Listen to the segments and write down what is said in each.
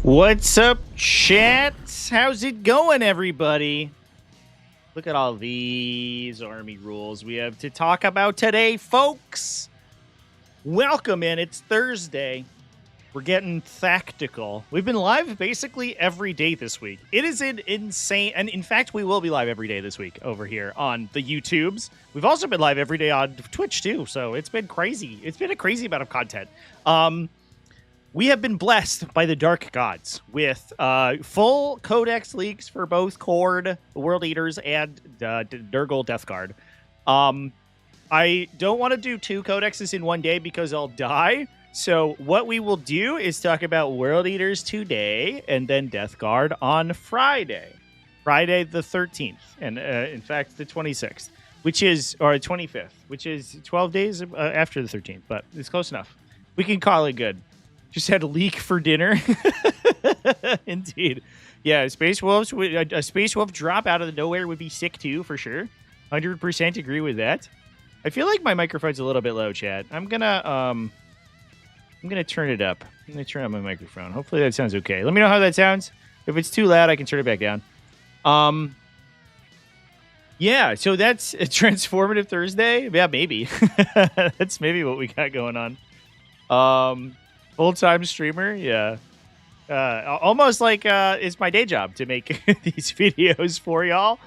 What's up, chat? How's it going, everybody? Look at all these army rules we have to talk about today, folks. Welcome in. It's Thursday. We're getting tactical. We've been live basically every day this week. It is an insane, and in fact, we will be live every day this week over here on the YouTubes. We've also been live every day on Twitch too, so it's been crazy. It's been a crazy amount of content. We have been blessed by the Dark Gods with full Codex leaks for both Khorne, World Eaters, and Nurgle Death Guard. I don't want to do two Codexes in one day because I'll die. So what we will do is talk about World Eaters today and then Death Guard on Friday the 13th, and in fact the 26th, or 25th, which is 12 days after the 13th, but it's close enough. We can call it good. Just had a leak for dinner. Indeed. Yeah, a Space Wolf drop out of the nowhere would be sick too, for sure. 100% agree with that. I feel like my microphone's a little bit low, chat. I'm gonna turn it up. I'm gonna turn up my microphone. Hopefully that sounds okay. Let me know how that sounds. If it's too loud, I can turn it back down. Yeah, so that's a transformative Thursday. Yeah, maybe. That's maybe what we got going on. Full-time streamer, yeah. Almost like it's my day job to make these videos for y'all.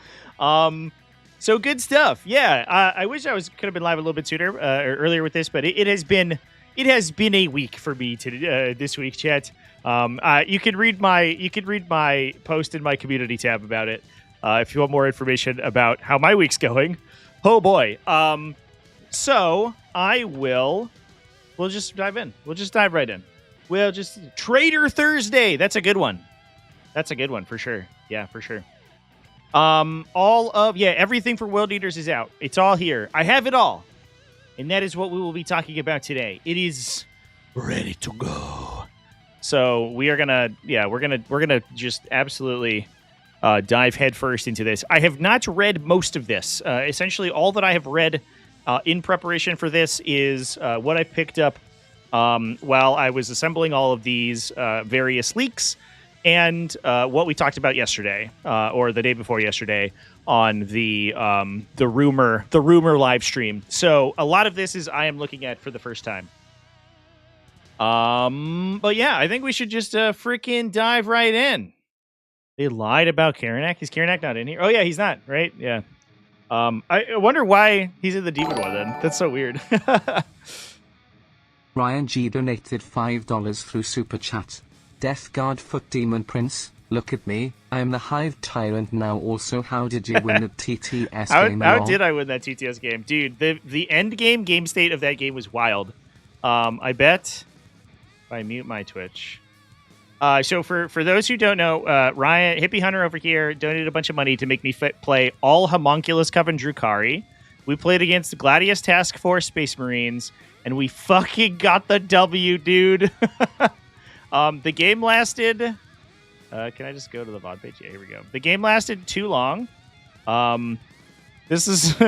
So good stuff. Yeah, I wish I could have been live a little bit sooner or earlier with this, but it has been a week for me this week, chat. You can read my post in my community tab about it if you want more information about how my week's going. Oh boy. So we'll just dive in. We'll just dive right in. We'll just Trader Thursday. That's a good one. That's a good one for sure. Yeah, for sure. Everything for World Eaters is out. It's all here. I have it all. And that is what we will be talking about today. It is ready to go. So we're gonna just absolutely dive headfirst into this. I have not read most of this. Essentially, all that I have read in preparation for this is what I picked up while I was assembling all of these various leaks and what we talked about yesterday or the day before yesterday on the rumor live stream. So a lot of this is I am looking at for the first time. But yeah, I think we should just freaking dive right in. They lied about Karanak. Is Karanak not in here? Oh yeah, he's not, right? Yeah. I wonder why he's in the demon one then. That's so weird. Ryan G donated $5 through Super Chat. Death Guard Foot Demon Prince, look at me. I am the Hive Tyrant now also. How did you win the TTS game? How did I win that TTS game? Dude, the end game state of that game was wild. I bet if I mute my Twitch. So for those who don't know, Ryan, Hippie Hunter over here, donated a bunch of money to make me play all Homunculus Coven Drukhari. We played against the Gladius Task Force Space Marines, and we fucking got the W, dude. The game lasted... can I just go to the VOD page? Yeah, here we go. The game lasted too long. This is...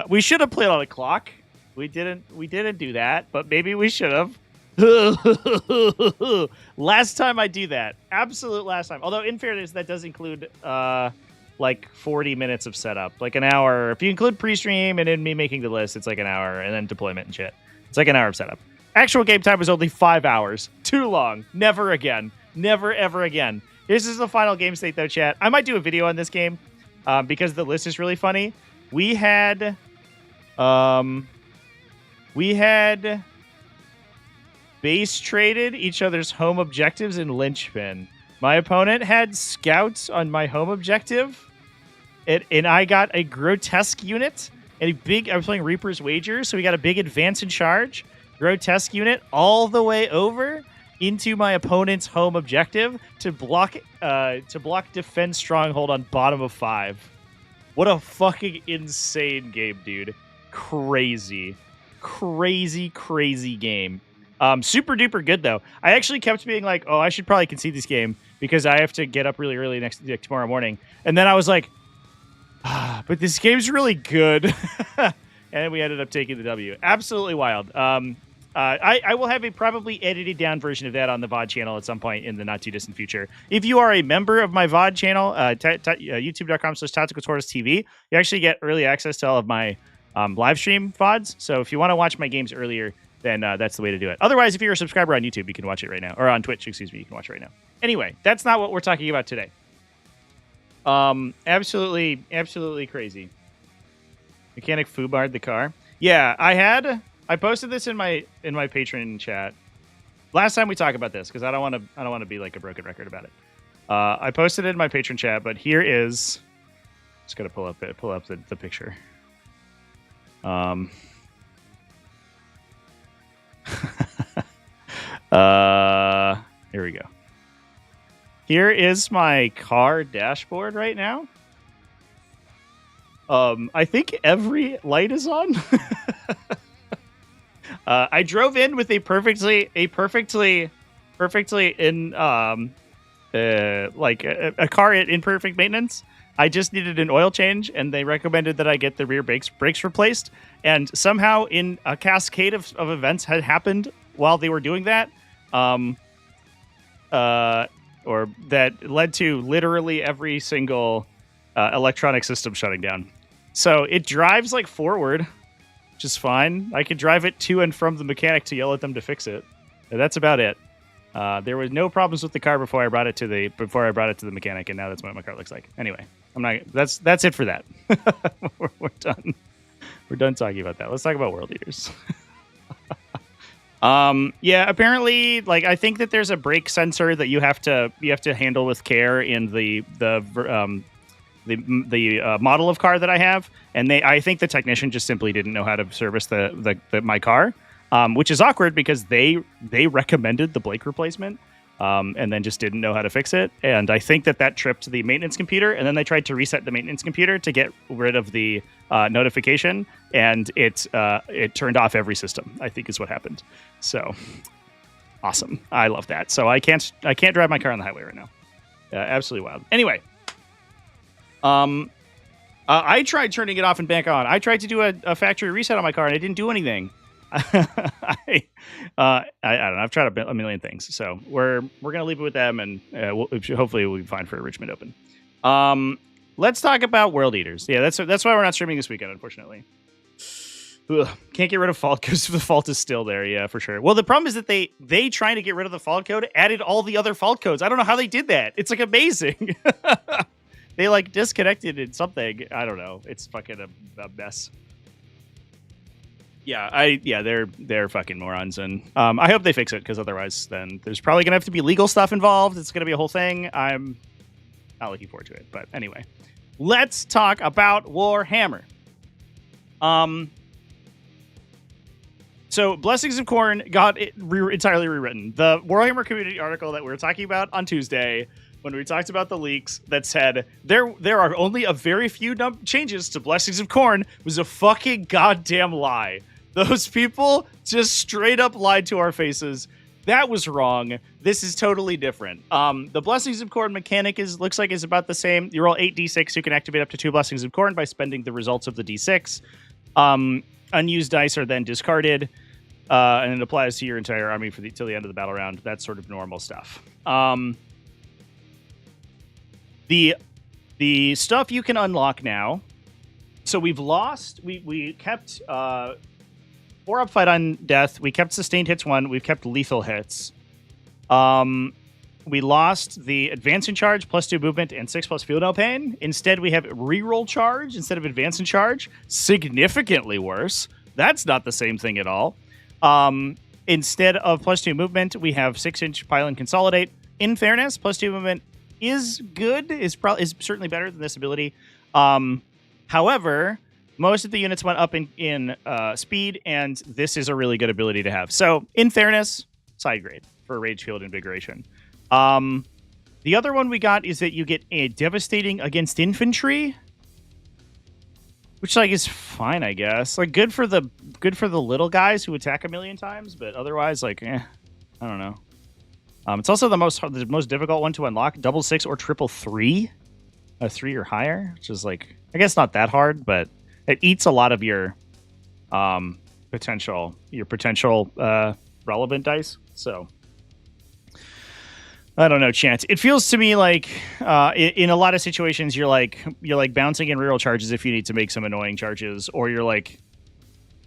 we should have played on a clock. We didn't do that, but maybe we should have. Last time I do that. Absolute last time. Although, in fairness, that does include like 40 minutes of setup. Like an hour. If you include pre-stream and then me making the list, it's like an hour. And then deployment and shit. It's like an hour of setup. Actual game time was only 5 hours. Too long. Never again. Never, ever again. This is the final game state, though, chat. I might do a video on this game because the list is really funny. We had base traded each other's home objectives in Lynchpin. My opponent had scouts on my home objective, and I got a grotesque unit and I was playing Reaper's Wager, so we got a big advance and charge grotesque unit all the way over into my opponent's home objective to block defense stronghold on bottom of 5. What a fucking insane game, dude. Crazy game. Super duper good though. I actually kept being like, oh, I should probably concede this game because I have to get up really early tomorrow morning. And then I was like, but this game's really good. And we ended up taking the W. Absolutely wild. I will have a probably edited down version of that on the VOD channel at some point in the not too distant future. If you are a member of my VOD channel, youtube.com/TacticalTortoise.tv, you actually get early access to all of my live stream VODs. So if you want to watch my games earlier, then that's the way to do it. Otherwise, if you're a subscriber on YouTube, you can watch it right now. Or on Twitch, excuse me, you can watch it right now. Anyway, that's not what we're talking about today. Absolutely crazy. Mechanic foobarred the car. Yeah, I posted this in my Patreon chat. Last time we talked about this, because I don't want to be like a broken record about it. I posted it in my Patreon chat, but here is, just gotta pull up the picture. Here we go. Here is my car dashboard right now. I think every light is on. I drove in with a perfectly in like a car in perfect maintenance. I just needed an oil change, and they recommended that I get the rear brakes replaced. And somehow, in a cascade of events had happened while they were doing that, or that led to literally every single electronic system shutting down. So it drives like forward, which is fine. I could drive it to and from the mechanic to yell at them to fix it. And that's about it. There was no problems with the car before I brought it to the mechanic, and now that's what my car looks like. Anyway, that's it for that. we're done. We're done talking about that. Let's talk about World Eaters. Yeah, apparently, like, I think that there's a brake sensor that you have to handle with care in the model of car that I have, and I think the technician just simply didn't know how to service my car, which is awkward because they recommended the brake replacement, and then just didn't know how to fix it. And I think that tripped the maintenance computer, and then they tried to reset the maintenance computer to get rid of the notification, and it turned off every system, I think is what happened. So awesome. I love that. So I can't drive my car on the highway right now. Absolutely wild. Anyway, I tried turning it off and back on. I tried to do a factory reset on my car, and it didn't do anything. I don't know. I've tried a million things, so we're gonna leave it with them, and hopefully we'll be fine for a Richmond Open. Let's talk about World Eaters. Yeah, that's why we're not streaming this weekend, unfortunately. Ugh, can't get rid of fault because the fault is still there. Yeah, for sure. Well, the problem is that they trying to get rid of the fault code added all the other fault codes. I don't know how they did that. It's like amazing. They like disconnected in something. I don't know. It's fucking a mess. Yeah, they're fucking morons, and I hope they fix it, because otherwise, then there's probably gonna have to be legal stuff involved. It's gonna be a whole thing. I'm not looking forward to it, but anyway, let's talk about Warhammer. So Blessings of Khorne got entirely rewritten. The Warhammer community article that we were talking about on Tuesday, when we talked about the leaks, that said there are only a very few changes to Blessings of Khorne, was a fucking goddamn lie. Those people just straight up lied to our faces. That was wrong. This is totally different. The Blessings of Khorne mechanic looks like is about the same. You roll 8d6. You can activate up to 2 Blessings of Khorne by spending the results of the d6. Unused dice are then discarded, and it applies to your entire army till the end of the battle round. That's sort of normal stuff. The stuff you can unlock now. So we've lost. We kept 4-up fight on death. We kept sustained hits 1. We've kept lethal hits. We lost the advance in charge, +2 movement, and 6+ field no pain. Instead, we have reroll charge instead of advance in charge. Significantly worse. That's not the same thing at all. Instead of +2 movement, we have 6-inch pylon consolidate. In fairness, +2 movement is good. Is certainly better than this ability. However, most of the units went up in speed, and this is a really good ability to have. So, in fairness, side grade for Rage Field Invigoration. The other one we got is that you get a devastating against infantry, which like is fine, I guess. Like good for the little guys who attack a million times, but otherwise, like, I don't know. It's also the most difficult one to unlock. 6 or 3, 3 or higher, which is like, I guess not that hard, but it eats a lot of your potential relevant dice. So I don't know, Chance. It feels to me like in a lot of situations you're like bouncing in reroll charges if you need to make some annoying charges, or you're like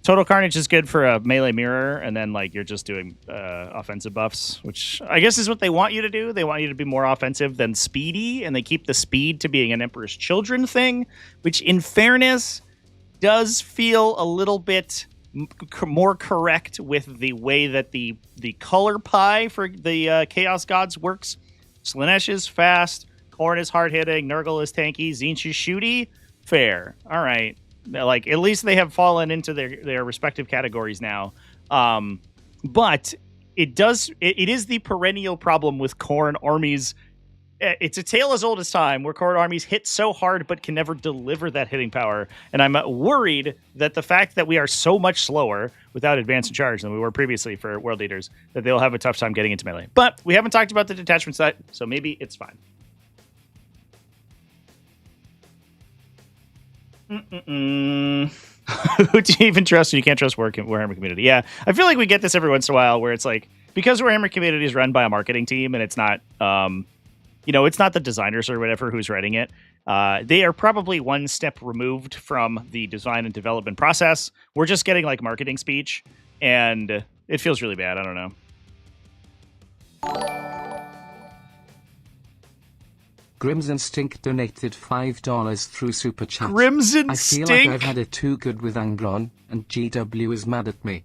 Total Carnage is good for a melee mirror, and then like you're just doing offensive buffs, which I guess is what they want you to do. They want you to be more offensive than speedy, and they keep the speed to being an Emperor's Children thing, which in fairness does feel a little bit more correct with the way that the color pie for the Chaos Gods works. Slaanesh is fast, Khorne is hard-hitting, Nurgle is tanky, Tzeentch is shooty. Fair. All right. Like, at least they have fallen into their respective categories now. But it is the perennial problem with Khorne armies. It's a tale as old as time, where Khorne armies hit so hard but can never deliver that hitting power. And I'm worried that the fact that we are so much slower without advance and charge than we were previously for World Leaders, that they'll have a tough time getting into melee. But we haven't talked about the detachment side, so maybe it's fine. Who do you even trust when you can't trust Warhammer community? Yeah, I feel like we get this every once in a while, where it's like, because Warhammer community is run by a marketing team, and it's not it's not the designers or whatever who's writing it. They are probably one step removed from the design and development process. We're just getting like marketing speech, and it feels really bad. I don't know. Grimson Stink donated $5 through Super Chat. Crimson I feel Stink? like I've had it too good with Angron, and GW is mad at me.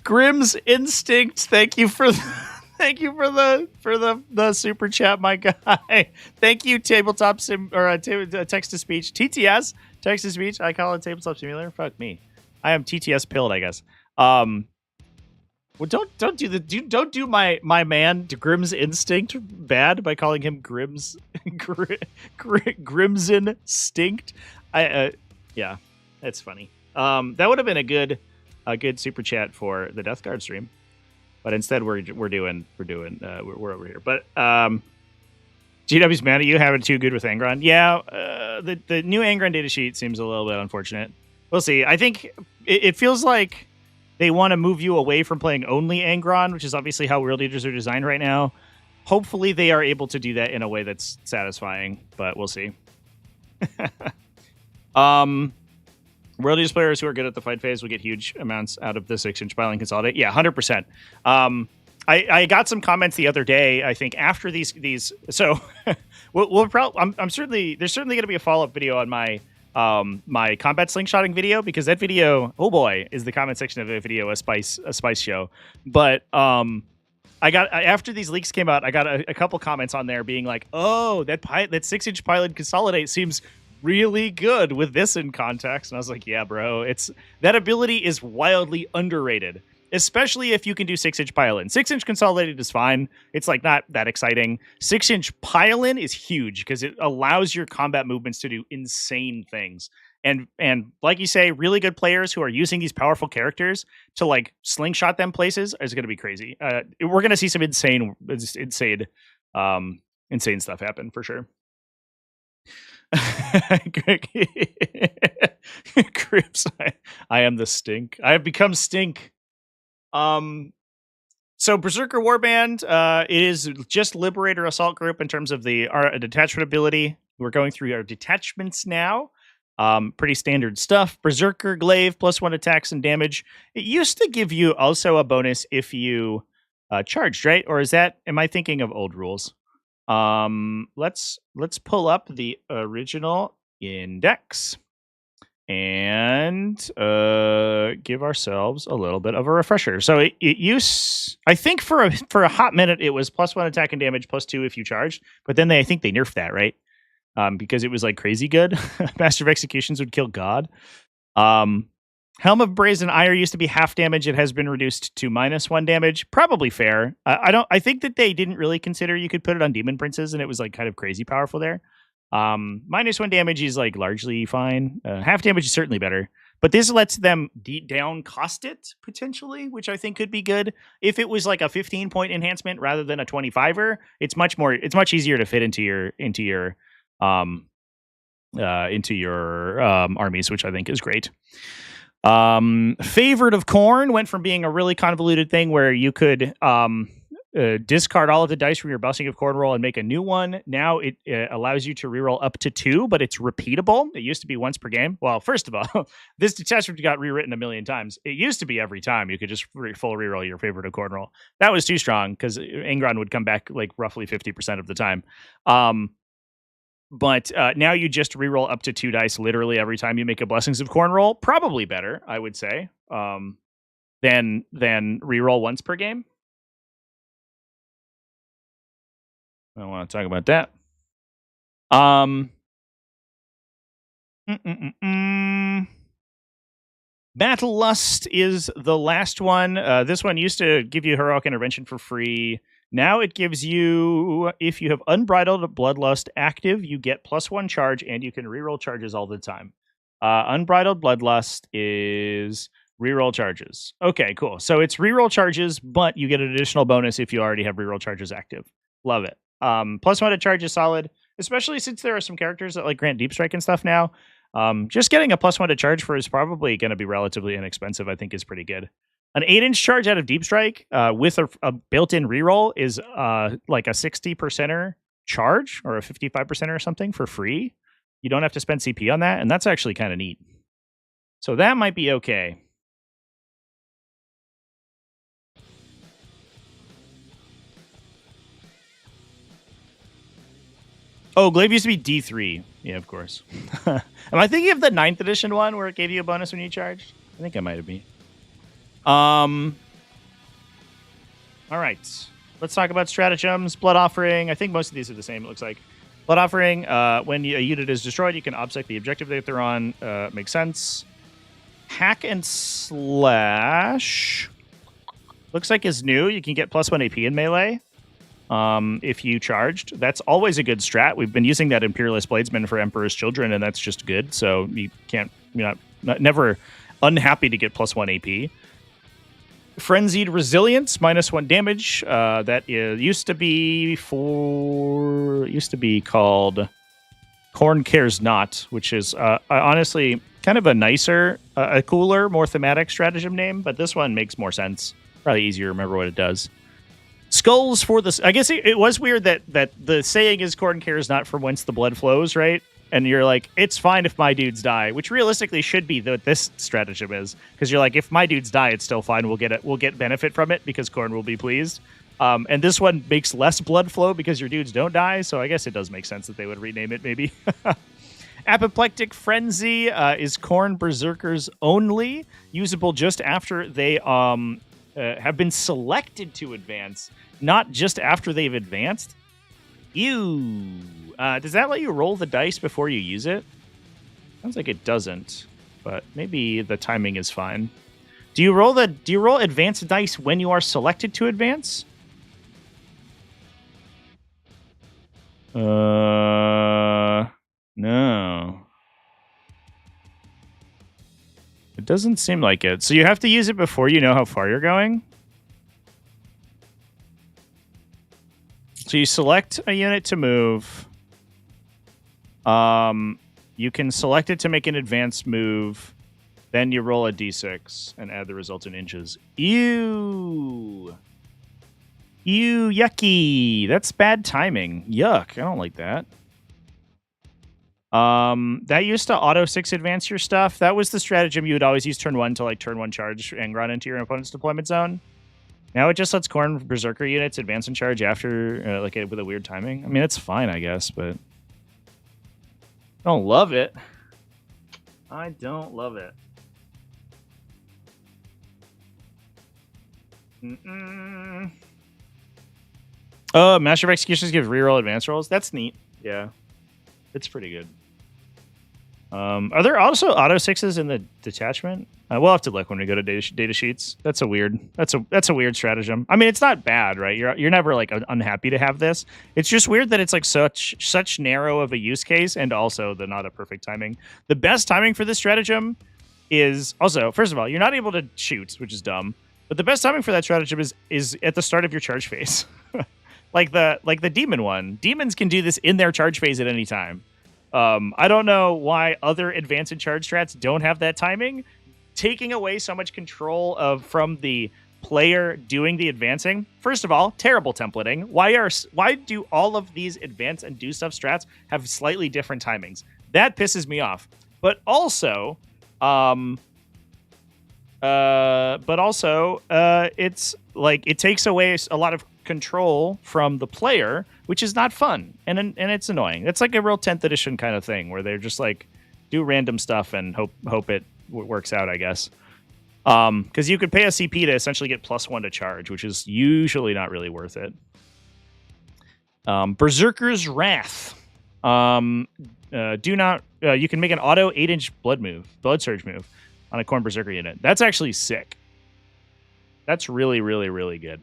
Grimm's Instinct, thank you for the super chat, my guy. Thank you, tabletop sim or text to speech, TTS text to speech. I call it tabletop simulator. Fuck me, I am TTS pilled, I guess. Well, don't do my man Grimm's Instinct bad by calling him Grimm's Grimson Stinct. Yeah, that's funny. That would have been a good super chat for the Death Guard stream, but instead we're over here. But GW's mad at you having too good with Angron. Yeah, the new Angron datasheet seems a little bit unfortunate. We'll see. I think it feels like they want to move you away from playing only Angron, which is obviously how World Leaders are designed right now. Hopefully they are able to do that in a way that's satisfying, but we'll see. World Leaders players who are good at the fight phase will get huge amounts out of the 6-inch pile and consolidate. Yeah, 100%. I got some comments the other day, I think, after these. So we'll probably, there's certainly going to be a follow-up video on my combat slingshotting video, because that video, oh boy, is the comment section of the video a spice show. But after these leaks came out, I got a couple comments on there being like, oh, that 6-inch pilot consolidate seems really good with this in context. And I was like, yeah, bro, that ability is wildly underrated, especially if you can do 6-inch pile-in. 6-inch consolidated is fine. It's like not that exciting. 6-inch pile-in is huge because it allows your combat movements to do insane things. And like you say, really good players who are using these powerful characters to like slingshot them places is going to be crazy. We're going to see some insane stuff happen for sure. Crips, I am the stink. I have become stink. So Berzerker Warband, it is just Liberator Assault Group in terms of our detachment ability. We're going through our detachments now. Pretty standard stuff. Berzerker Glaive, +1 attacks and damage. It used to give you also a bonus if you charged, right? Or am I thinking of old rules? Let's pull up the original index and give ourselves a little bit of a refresher. So I think for a hot minute it was +1 attack and damage, +2 if you charged, but then I think they nerfed that, right? Because it was like crazy good. Master of Executions would kill God. Helm of Brazen Ire used to be half damage. It has been reduced to -1 damage. Probably fair. I think that they didn't really consider you could put it on Demon Princes, and it was like kind of crazy powerful there. -1 damage is like largely fine. Half damage is certainly better, but this lets them down cost it potentially, which I think could be good. If it was like a 15-point enhancement rather than a 25er, it's much easier to fit into your armies, which I think is great. Favored of Khorne went from being a really convoluted thing where you could discard all of the dice from your Blessing of Khorne roll and make a new one. Now it allows you to reroll up to 2, but it's repeatable. It used to be once per game. Well, first of all, this detachment got rewritten a million times. It used to be every time you could just full reroll your Favored of Khorne roll. That was too strong because Angron would come back like roughly 50% of the time. But now you just reroll up to 2 dice literally every time you make a Blessings of Khorne roll. Probably better, I would say, than reroll once per game. I don't want to talk about that. Battle Lust is the last one. This one used to give you Heroic Intervention for free. Now it gives you, if you have Unbridled Bloodlust active, you get +1 charge, and you can reroll charges all the time. Unbridled Bloodlust is reroll charges. Okay, cool. So it's reroll charges, but you get an additional bonus if you already have reroll charges active. Love it. +1 to charge is solid, especially since there are some characters that like grant Deep Strike and stuff now. Just getting a +1 to charge for is probably going to be relatively inexpensive, I think is pretty good. An 8-inch charge out of Deep Strike with a built-in reroll is like a 60%er charge or a 55%er or something for free. You don't have to spend CP on that, and that's actually kind of neat. So that might be okay. Oh, Glaive used to be D3. Yeah, of course. Am I thinking of the 9th edition one where it gave you a bonus when you charged? I think I might have been. All right. Let's talk about stratagems. Blood Offering. I think most of these are the same, it looks like. Blood Offering, when a unit is destroyed, you can obsect the objective that they're on. Makes sense. Hack and Slash. Looks like is new. You can get +1 AP in melee. If you charged. That's always a good strat. We've been using that Imperialist Bladesman for Emperor's Children, and that's just good. So you can't, you're never unhappy to get +1 AP. Frenzied Resilience, -1 damage. That used to be called Khorne Cares Not, which is honestly kind of a nicer, a cooler, more thematic stratagem name, but this one makes more sense. Probably easier to remember what it does. Skulls for this. I guess it was weird that the saying is Khorne Cares Not from whence the blood flows, right? And you're like, it's fine if my dudes die, which realistically should be what this stratagem is, because you're like, if my dudes die, it's still fine. We'll get benefit from it because Khorne will be pleased. And this one makes less blood flow because your dudes don't die, so I guess it does make sense that they would rename it, maybe. Apoplectic Frenzy is Khorne Berserkers only, usable just after they have been selected to advance, not just after they've advanced. Ew. Does that let you roll the dice before you use it? Sounds like it doesn't, but maybe the timing is fine. Do you roll advanced dice when you are selected to advance? No. It doesn't seem like it. So you have to use it before you know how far you're going? So you select a unit to move. You can select it to make an advanced move. Then you roll a d6 and add the result in inches. Ew. Ew, yucky. That's bad timing. Yuck. I don't like that. That used to auto 6 advance your stuff. That was the stratagem you would always use turn 1 to like turn 1 charge Angron into your opponent's deployment zone. Now it just lets Khorne Berserker units advance and charge after, with a weird timing. I mean, it's fine, I guess, but I don't love it. I don't love it. Oh, Master of Executions give reroll advance rolls. That's neat. Yeah, it's pretty good. Are there also auto 6s in the detachment? We'll have to look when we go to data sheets. That's a weird stratagem. I mean, it's not bad, right? You're never like unhappy to have this. It's just weird that it's like such narrow of a use case, and also the not a perfect timing. The best timing for this stratagem is also, first of all, you're not able to shoot, which is dumb. But the best timing for that stratagem is at the start of your charge phase, like the demon one. Demons can do this in their charge phase at any time. I don't know why other advanced and charge strats don't have that timing. taking away so much control from the player doing the advancing. First of all, terrible templating. Why do all of these advance and do stuff strats have slightly different timings? That pisses me off. But also, it's like it takes away a lot of control from the player, which is not fun, and it's annoying. It's like a real 10th edition kind of thing where they're just like do random stuff and hope it works out, I guess. Because you could pay a CP to essentially get +1 to charge, which is usually not really worth it. Berzerker's Wrath. You can make an auto 8-inch blood surge move on a Khorne Berzerker unit. That's actually sick. That's really, really, really good.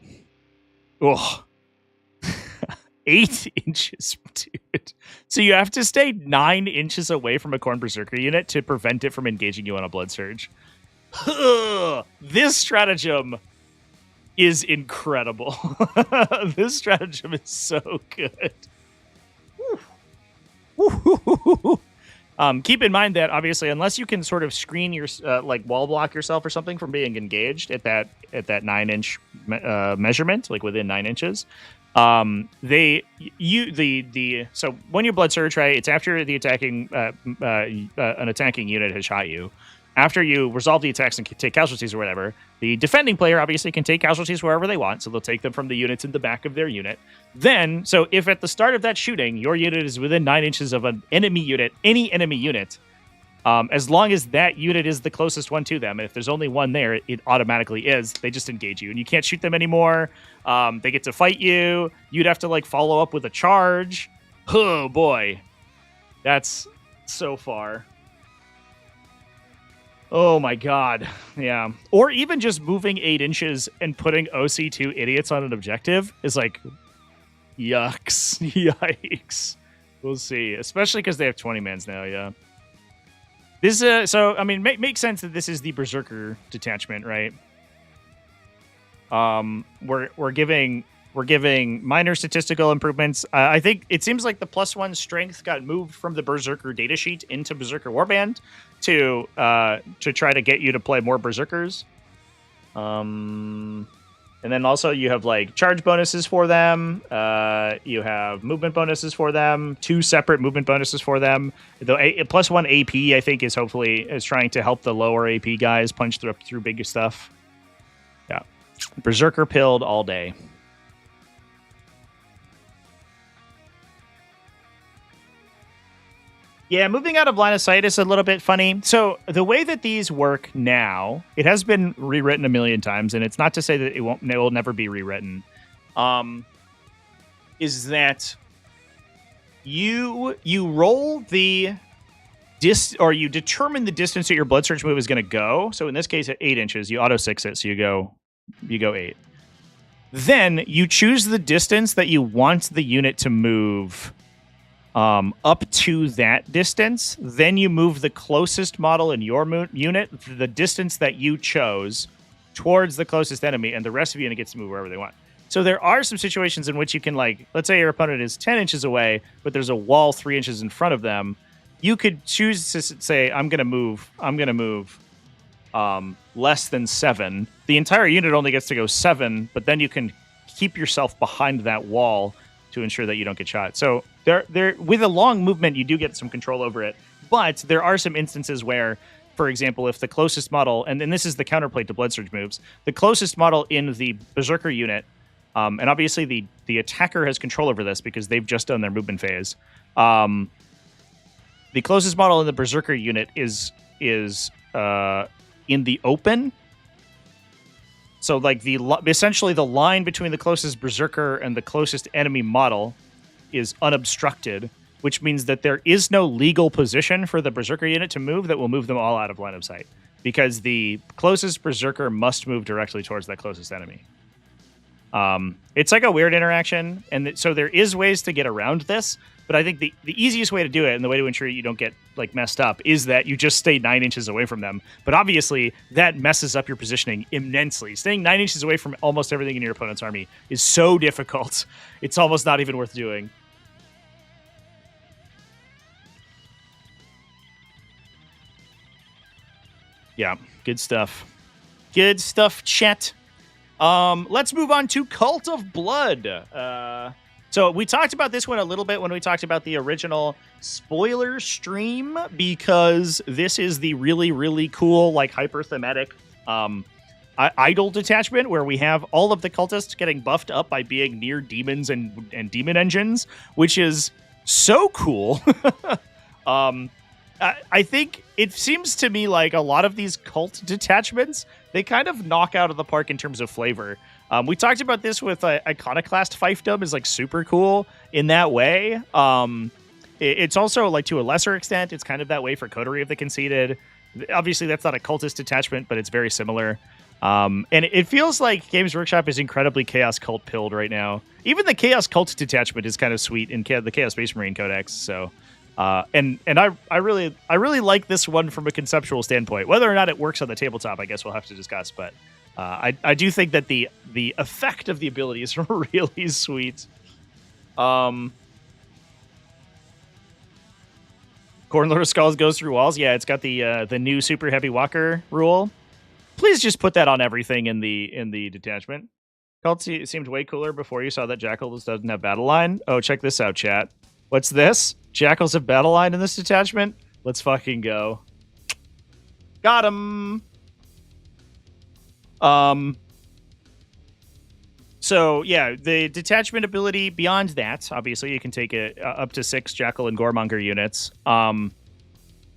Ugh. 8 inches, dude. So you have to stay 9 inches away from a Khorne Berzerker unit to prevent it from engaging you on a blood surge. This stratagem is incredible. This stratagem is so good. Keep in mind that obviously, unless you can sort of screen your like wall block yourself or something from being engaged at that 9-inch measurement, like within 9 inches, so when you blood surge, right, it's after the an attacking unit has shot you. After you resolve the attacks and take casualties or whatever, the defending player obviously can take casualties wherever they want, so they'll take them from the units in the back of their unit. Then, so if at the start of that shooting, your unit is within 9 inches of an enemy unit, any enemy unit, as long as that unit is the closest one to them, and if there's only one there, it automatically is, they just engage you, and you can't shoot them anymore. They get to fight you. You'd have to, like, follow up with a charge. Oh, boy. That's so far. Oh my god, yeah. Or even just moving 8 inches and putting OC2 idiots on an objective is like, yucks, yikes. We'll see, especially because they have 20 mans now, yeah. This so I mean, makes sense that this is the Berzerker detachment, right? We're giving minor statistical improvements. I think it seems like the +1 strength got moved from the Berzerker Datasheet into Berzerker Warband to try to get you to play more Berzerkers. And then also you have like charge bonuses for them. You have movement bonuses for them. 2 separate movement bonuses for them. The +1 AP I think is trying to help the lower AP guys punch through bigger stuff. Yeah, Berzerker pilled all day. Yeah, moving out of line of sight is a little bit funny. So the way that these work now, it has been rewritten a million times, and it's not to say that it will never be rewritten. Is that you roll the or you determine the distance that your blood surge move is going to go. So in this case, at 8 inches, you auto 6 it, so you go 8. Then you choose the distance that you want the unit to move. Up to that distance, then you move the closest model in your unit, the distance that you chose, towards the closest enemy, and the rest of the unit gets to move wherever they want. So there are some situations in which you can, like, let's say your opponent is 10 inches away, but there's a wall 3 inches in front of them. You could choose to say, I'm going to move less than 7. The entire unit only gets to go 7, but then you can keep yourself behind that wall to ensure that you don't get shot. So there, with a long movement, you do get some control over it. But there are some instances where, for example, if the closest model, and this is the counterplate to blood surge moves, the closest model in the Berzerker unit, and obviously the attacker has control over this because they've just done their movement phase. The closest model in the Berzerker unit is in the open. So, like, essentially the line between the closest Berzerker and the closest enemy model is unobstructed, which means that there is no legal position for the Berzerker unit to move that will move them all out of line of sight, because the closest Berzerker must move directly towards that closest enemy. It's like a weird interaction, and so there is ways to get around this, but I think the easiest way to do it, and the way to ensure you don't get, like, messed up, is that you just stay 9 inches away from them. But obviously, that messes up your positioning immensely. Staying 9 inches away from almost everything in your opponent's army is so difficult. It's almost not even worth doing. Yeah, good stuff. Good stuff, chat. Let's move on to Cult of Blood. So we talked about this one a little bit when we talked about the original spoiler stream, because this is the really, really cool, like, hyper-thematic idol detachment where we have all of the cultists getting buffed up by being near demons and demon engines, which is so cool. I think it seems to me like a lot of these cult detachments, they kind of knock out of the park in terms of flavor. We talked about this with Iconoclast fiefdom is like super cool in that way. It's also, like, to a lesser extent, it's kind of that way for Coterie of the Conceited. Obviously, that's not a cultist detachment, but it's very similar. And it feels like Games Workshop is incredibly Chaos Cult pilled right now. Even the Chaos Cult detachment is kind of sweet in the Chaos Space Marine Codex. So, and I really like this one from a conceptual standpoint. Whether or not it works on the tabletop, I guess we'll have to discuss. But I do think that the effect of the ability is really sweet. Khorne Lord of Skulls goes through walls. Yeah, it's got the new super heavy walker rule. Please just put that on everything in the detachment. Cult seemed way cooler before you saw that Jackals doesn't have battle line. Oh, check this out, chat. What's this? Jackals have battle line in this detachment? Let's fucking go. Got him. So, yeah, the detachment ability beyond that, obviously you can take it up to 6 Jackal and Goremonger units,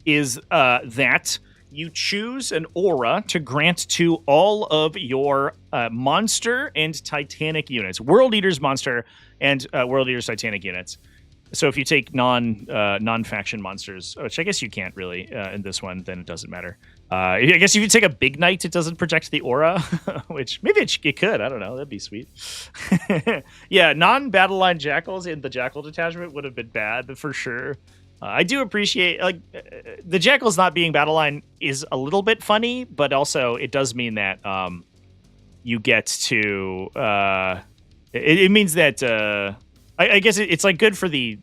is that you choose an aura to grant to all of your monster and titanic units, World Eaters monster and World Eaters titanic units. So if you take non-faction monsters, which I guess you can't really in this one, then it doesn't matter. I guess if you take a Big Knight, it doesn't project the aura, which maybe it could. I don't know. That'd be sweet. Yeah, non-battle line Jackals in the Jackal detachment would have been bad for sure. I do appreciate, like, the Jackals not being battle line is a little bit funny, but also it does mean that you get to it means that I guess it's like good for the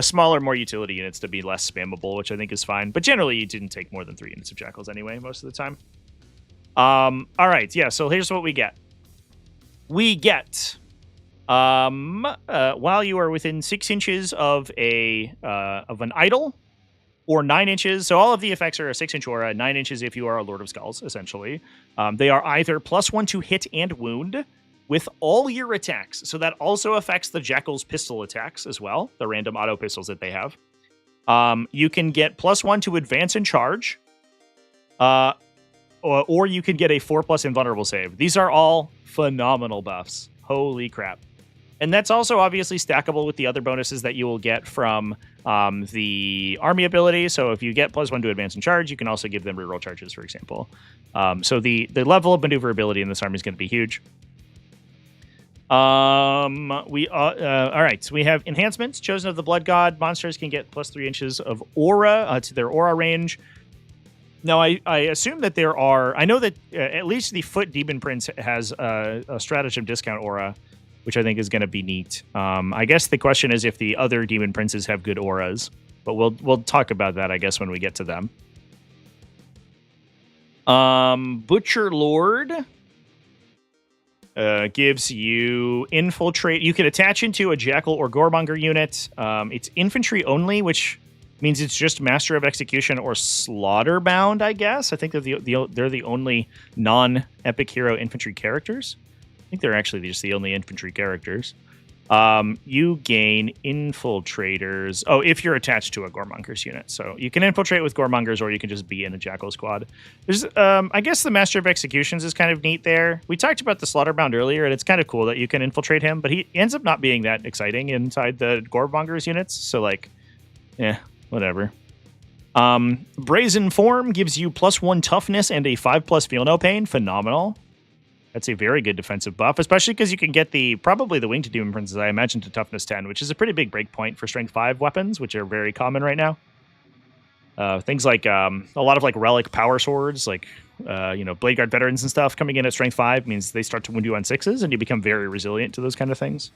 smaller, more utility units to be less spammable, which I think is fine. But generally, you didn't take more than 3 units of Jackals anyway, most of the time. All right, yeah. So here's what we get. We get while you are within 6 inches of an idol, or 9 inches. So all of the effects are a 6-inch aura, 9 inches if you are a Lord of Skulls, essentially. They are either +1 to hit and wound with all your attacks. So that also affects the Jackal's pistol attacks as well, the random auto pistols that they have. You can get +1 to advance and charge, or you can get a 4+ invulnerable save. These are all phenomenal buffs. Holy crap. And that's also obviously stackable with the other bonuses that you will get from the army ability. So if you get +1 to advance and charge, you can also give them reroll charges, for example. So the level of maneuverability in this army is going to be huge. All right, so we have enhancements. Chosen of the Blood God monsters can get +3 inches of aura to their aura range. Now, I assume that there are... I know that at least the Foot Demon Prince has a stratagem discount aura, which I think is going to be neat. I guess the question is if the other Demon Princes have good auras, but we'll talk about that, I guess, when we get to them. Butcher Lord gives you infiltrate. You can attach into a Jackal or Goremonger unit. It's infantry only, which means it's just Master of Execution or Slaughterband, I guess. I think they're the only non-epic hero infantry characters. I think they're actually just the only infantry characters. You gain infiltrators. Oh, if you're attached to a Goremongers unit. So you can infiltrate with Goremongers, or you can just be in a Jackal squad. There's, I guess the Master of Executions is kind of neat there. We talked about the Slaughterband earlier, and it's kind of cool that you can infiltrate him, but he ends up not being that exciting inside the Goremongers units. So, like, whatever. Brazen Form gives you +1 toughness and a 5+ feel no pain. Phenomenal. That's a very good defensive buff, especially because you can get probably the Winged Demon Princes, I imagine, to toughness 10, which is a pretty big breakpoint for strength 5 weapons, which are very common right now. Things like a lot of like relic power swords, like Blade Guard veterans and stuff coming in at strength 5 means they start to wound you on 6s, and you become very resilient to those kind of things.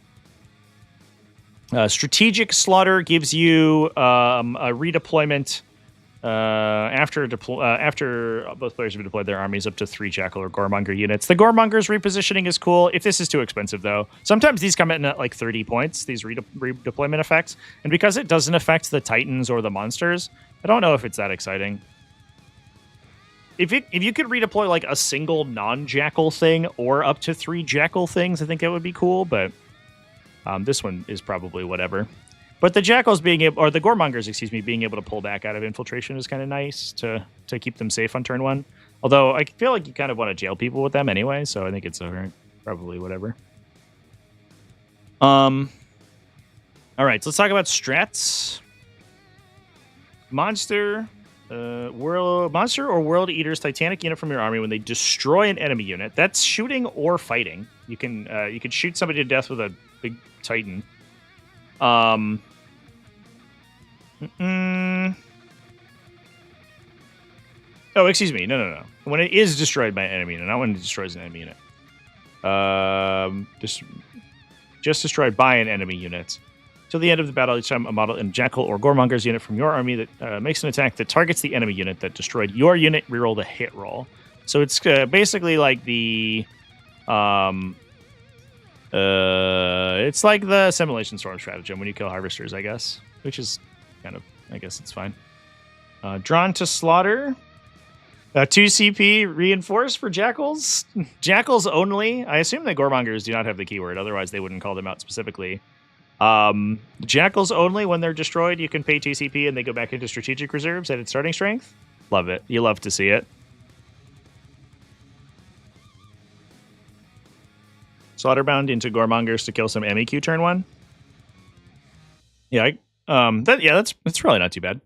Strategic Slaughter gives you a redeployment After both players have deployed their armies up to 3 Jackal or Goremonger units. The Goremonger's repositioning is cool. If this is too expensive, though, sometimes these come in at like 30 points, these redeployment effects. And because it doesn't affect the Titans or the monsters, I don't know if it's that exciting. If you could redeploy like a single non-Jackal thing or up to 3 Jackal things, I think that would be cool. But this one is probably whatever. But the Jackals being able, or the Goremongers, excuse me, being able to pull back out of infiltration is kind of nice to keep them safe on turn 1. Although I feel like you kind of want to jail people with them anyway, so I think it's probably whatever. All right, so let's talk about strats. Monster or World Eater's Titanic unit from your army when they destroy an enemy unit. That's shooting or fighting. You can shoot somebody to death with a big Titan. Oh, excuse me. No. When it is destroyed by an enemy unit, not when it destroys an enemy unit. Just destroyed by an enemy unit. Till the end of the battle, each time a model in Jackal or Goremonger's unit from your army that makes an attack that targets the enemy unit that destroyed your unit, reroll the hit roll. So it's basically like the it's like the Simulation Storm stratagem when you kill harvesters, I guess, which is kind of, I guess it's fine. Drawn to Slaughter. 2 CP reinforced for Jackals. Jackals only. I assume that Goremongers do not have the keyword, otherwise they wouldn't call them out specifically. Jackals only, when they're destroyed, you can pay 2 CP and they go back into strategic reserves at its starting strength. Love it. You love to see it. Slaughterband into Goremongers to kill some MEQ turn 1. Yeah, that's probably not too bad.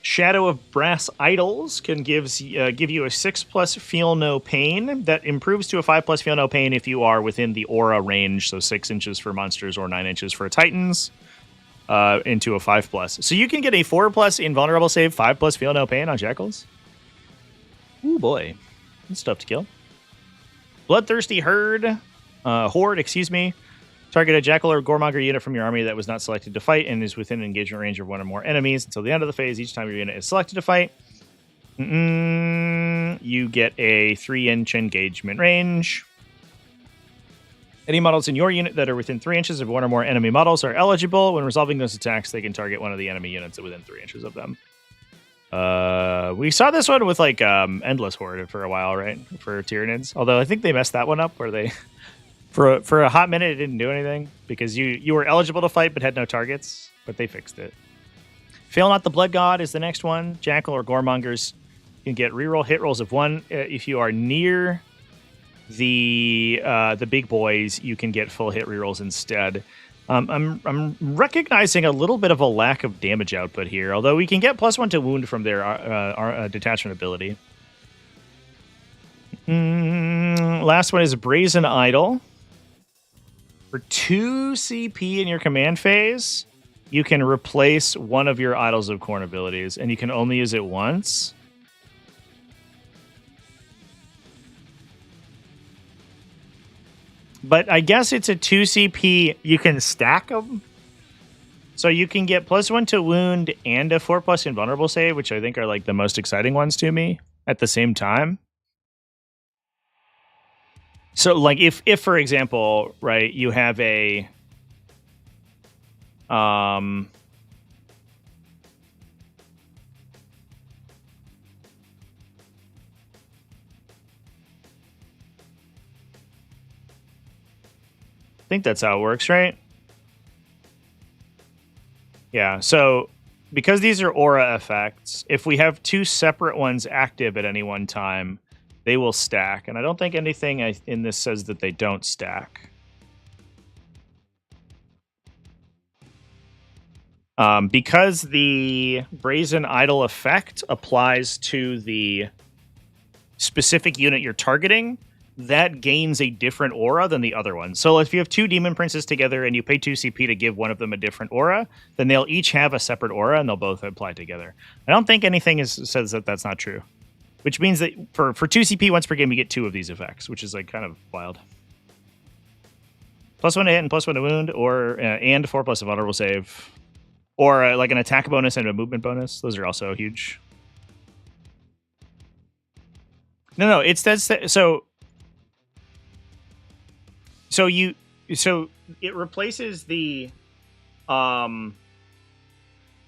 Shadow of Brass Idols can give you a 6+ Feel No Pain that improves to a 5+ Feel No Pain if you are within the aura range, so 6 inches for monsters or 9 inches for Titans, into a 5+. So you can get a 4+ Invulnerable Save, 5+ Feel No Pain on Jackals. Ooh boy, that's tough to kill. Bloodthirsty Horde, excuse me. Target a Jackal or Goremonger unit from your army that was not selected to fight and is within engagement range of 1 or more enemies until the end of the phase. Each time your unit is selected to fight, you get a 3-inch engagement range. Any models in your unit that are within 3 inches of 1 or more enemy models are eligible. When resolving those attacks, they can target one of the enemy units within 3 inches of them. We saw this one with like Endless Horde for a while, right? For Tyranids. Although I think they messed that one up where they... For a hot minute, it didn't do anything because you were eligible to fight but had no targets, but they fixed it. Fail Not the Blood God is the next one. Jackal or Goremongers can get reroll hit rolls of 1. If you are near the big boys, you can get full hit rerolls instead. I'm recognizing a little bit of a lack of damage output here, although we can get +1 to wound from their detachment ability. Last one is Brazen Idol. For 2 CP in your command phase, you can replace one of your Idols of Khorne abilities, and you can only use it once. But I guess it's a 2 CP. You can stack them. So you can get +1 to wound and a 4+ invulnerable save, which I think are like the most exciting ones to me at the same time. So, like, if for example, right, you have a, I think that's how it works, right? Yeah, so because these are aura effects, if we have 2 separate ones active at any one time, they will stack, and I don't think anything in this says that they don't stack. Because the Brazen Idol effect applies to the specific unit you're targeting, that gains a different aura than the other one. So if you have 2 Demon Princes together and you pay 2 CP to give one of them a different aura, then they'll each have a separate aura and they'll both apply together. I don't think anything says that that's not true. Which means that for 2 CP once per game, you get 2 of these effects, which is like kind of wild. +1 to hit and +1 to wound, or and 4+ vulnerable save. Or like an attack bonus and a movement bonus. Those are also huge. No, it says so it replaces the y'all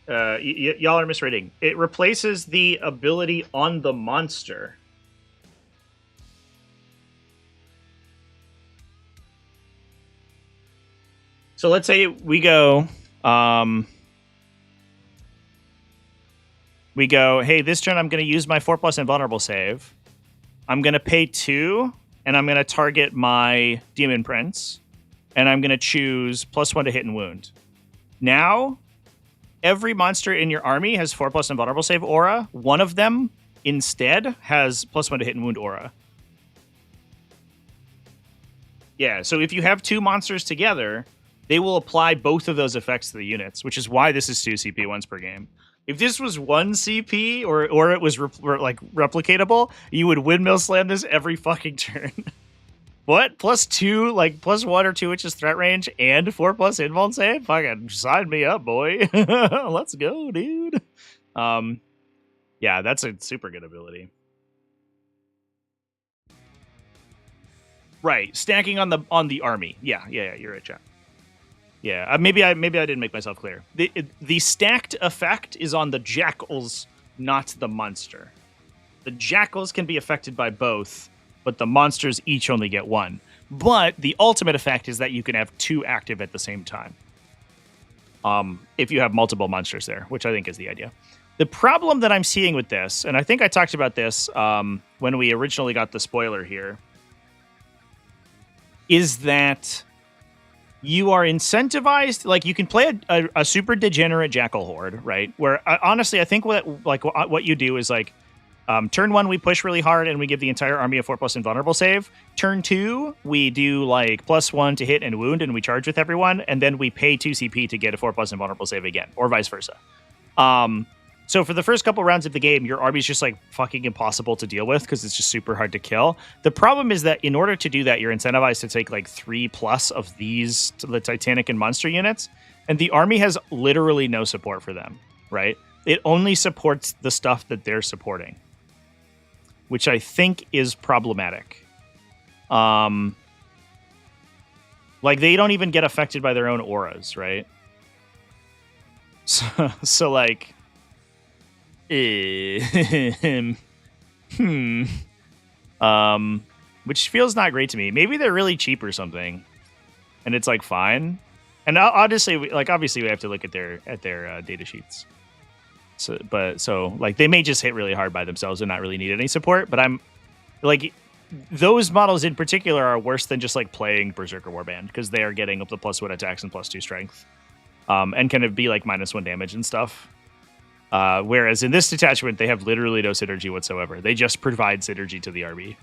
are misreading. It replaces the ability on the monster. So let's say we go hey, this turn I'm going to use my 4+ invulnerable save. I'm going to pay 2, and I'm going to target my Demon Prince, and I'm going to choose +1 to hit and wound. Now, every monster in your army has 4+ invulnerable save aura. One of them, instead, has +1 to hit and wound aura. Yeah, so if you have 2 monsters together, they will apply both of those effects to the units, which is why this is 2 CP once per game. If this was 1 CP or it was replicatable, you would windmill slam this every fucking turn. What? +2, like +1 or 2 inches threat range and 4+ invuln save? Fucking sign me up, boy. Let's go, dude. Yeah, that's a super good ability. Right, stacking on the army. Yeah, you're right, chat. Yeah, maybe I didn't make myself clear. The stacked effect is on the jackals, not the monster. The jackals can be affected by both, but the monsters each only get 1. But the ultimate effect is that you can have 2 active at the same time. If you have multiple monsters there, which I think is the idea. The problem that I'm seeing with this, and I think I talked about this when we originally got the spoiler here, is that you are incentivized, like you can play a super degenerate Jackal Horde, right? Where honestly, I think what you do is like, turn 1 we push really hard and we give the entire army a 4+ invulnerable save. Turn 2 we do like +1 to hit and wound and we charge with everyone, and then we pay 2 CP to get a 4+ invulnerable save again, or vice versa. So for the first couple rounds of the game, your army is just like fucking impossible to deal with because it's just super hard to kill. The problem is that in order to do that, you're incentivized to take like 3+ of these, the Titanic and Monster units, and the army has literally no support for them, right? It only supports the stuff that they're supporting, which I think is problematic. Like they don't even get affected by their own auras, right? So like... which feels not great to me. Maybe they're really cheap or something, and it's like fine. And obviously we have to look at their data sheets. So like they may just hit really hard by themselves and not really need any support. But I'm like, those models in particular are worse than just like playing Berzerker Warband because they are getting up to +1 attacks and +2 strength, and kind of be like -1 damage and stuff. Whereas in this detachment, they have literally no synergy whatsoever. They just provide synergy to the army.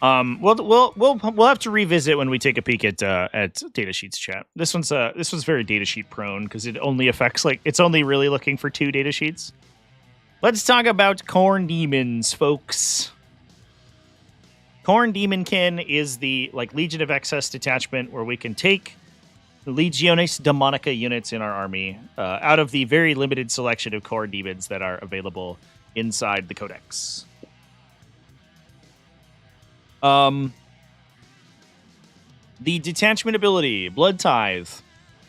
We'll have to revisit when we take a peek at datasheets chat. This one's very datasheet prone because it only affects it's only really looking for 2 datasheets. Let's talk about Khorne demons, folks. Khorne Demonkin is the Legion of Excess detachment where we can take Legiones Demonica units in our army out of the very limited selection of core demons that are available inside the Codex. The detachment ability, Blood Tithe.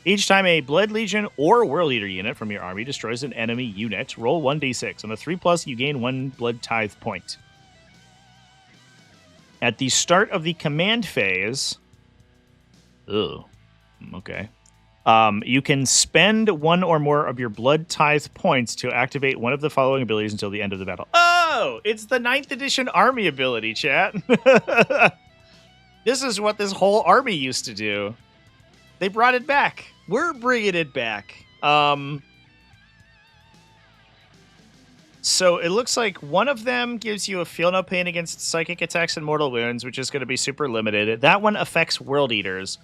Each time a Blood Legion or World Eater unit from your army destroys an enemy unit, roll 1d6. On a 3+, you gain 1 Blood Tithe point. At the start of the command phase... okay. You can spend 1 or more of your Blood Tithe points to activate one of the following abilities until the end of the battle. Oh! It's the 9th edition army ability, chat. This is what this whole army used to do. They brought it back. We're bringing it back. So it looks like one of them gives you a feel no pain against psychic attacks and mortal wounds, which is going to be super limited. That one affects World Eaters.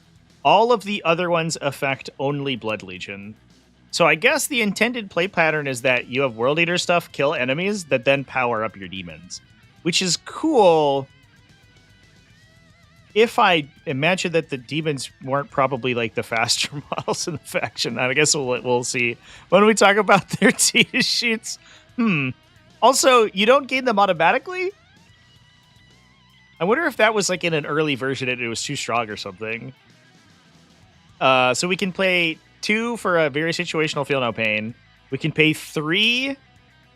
All of the other ones affect only Blood Legion. So I guess the intended play pattern is that you have World Eater stuff kill enemies that then power up your demons, which is cool. If I imagine that the demons weren't probably like the faster models in the faction, I guess we'll see when we talk about their data sheets. Also, you don't gain them automatically. I wonder if that was like in an early version and it was too strong or something. So we can play 2 for a very situational feel no pain. We can pay 3.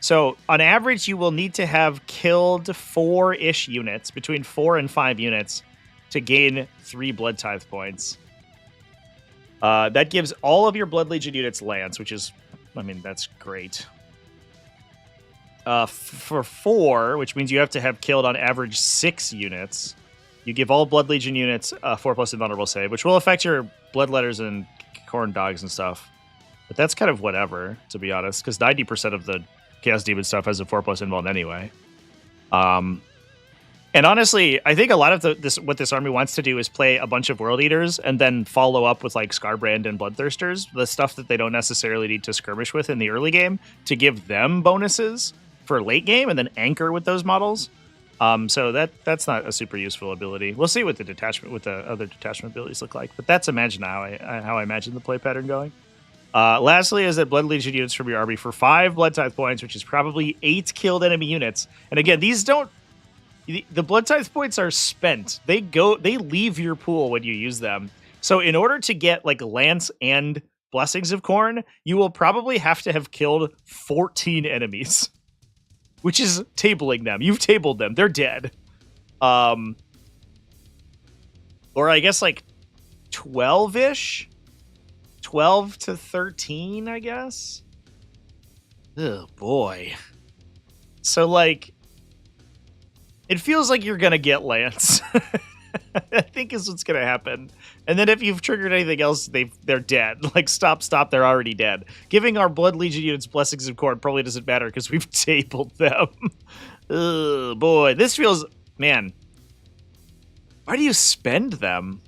So on average, you will need to have killed 4-ish units, between 4 and 5 units, to gain 3 Blood Tithe points. That gives all of your Blood Legion units Lance, which is, I mean, that's great. For 4, which means you have to have killed on average 6 units, you give all Blood Legion units 4+ invulnerable save, which will affect your Bloodletters and Khorne dogs and stuff. But that's kind of whatever, to be honest, because 90% of the Chaos Demon stuff has a 4+ invuln anyway. And honestly, I think a lot of what this army wants to do is play a bunch of World Eaters and then follow up with like Scarbrand and Bloodthirsters, the stuff that they don't necessarily need to skirmish with in the early game, to give them bonuses for late game and then anchor with those models. So that's not a super useful ability. We'll see what the other detachment abilities look like, but that's how I imagine the play pattern going. Lastly, is that Blood Legion units from your army for 5 Blood Tithe points, which is probably 8 killed enemy units. And again, these don't. The Blood Tithe points are spent. They leave your pool when you use them. So in order to get like Lance and Blessings of Khorne, you will probably have to have killed 14 enemies, which is tabling them. You've tabled them. They're dead. Or I guess like 12-ish? 12 to 13, I guess? Oh, boy. So, like, it feels like you're going to get Lance. I think is what's going to happen. And then if you've triggered anything else, they're dead. Like, stop, they're already dead. Giving our Blood Legion units Blessings of Khorne probably doesn't matter because we've tabled them. Oh, boy. This feels... Man. Why do you spend them?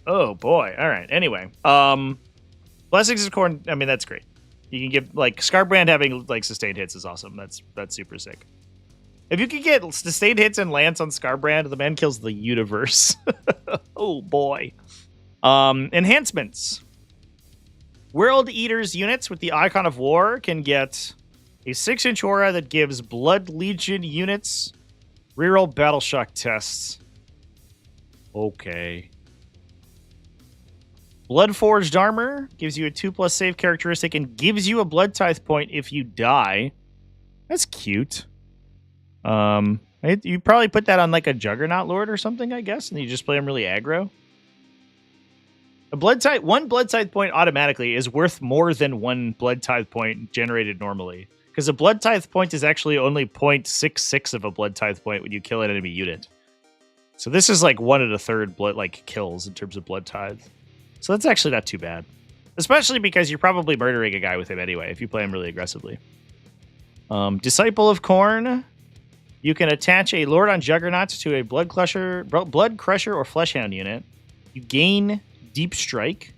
Oh, boy. All right. Anyway. Blessings of Khorne, I mean, that's great. You can get, like, Scarbrand having, like, sustained hits is awesome. That's super sick. If you could get sustained hits and Lance on Scarbrand, the man kills the universe. Oh, boy. Enhancements. World Eaters units with the Icon of War can get a 6-inch aura that gives Blood Legion units reroll Battle Shock tests. Okay. Bloodforged armor gives you a 2+ save characteristic and gives you a Blood Tithe point if you die. That's cute. You probably put that on like a Juggernaut Lord or something, I guess, and you just play him really aggro. One Blood Tithe point automatically is worth more than 1 Blood Tithe point generated normally, because a Blood Tithe point is actually only 0.66 of a Blood Tithe point when you kill an enemy unit. So this is like 1 1/3 blood like kills in terms of Blood Tithe. So that's actually not too bad, especially because you're probably murdering a guy with him anyway if you play him really aggressively. Disciple of Khorne. You can attach a Lord on Juggernaut to a Blood Crusher or Fleshhound unit. You gain Deep Strike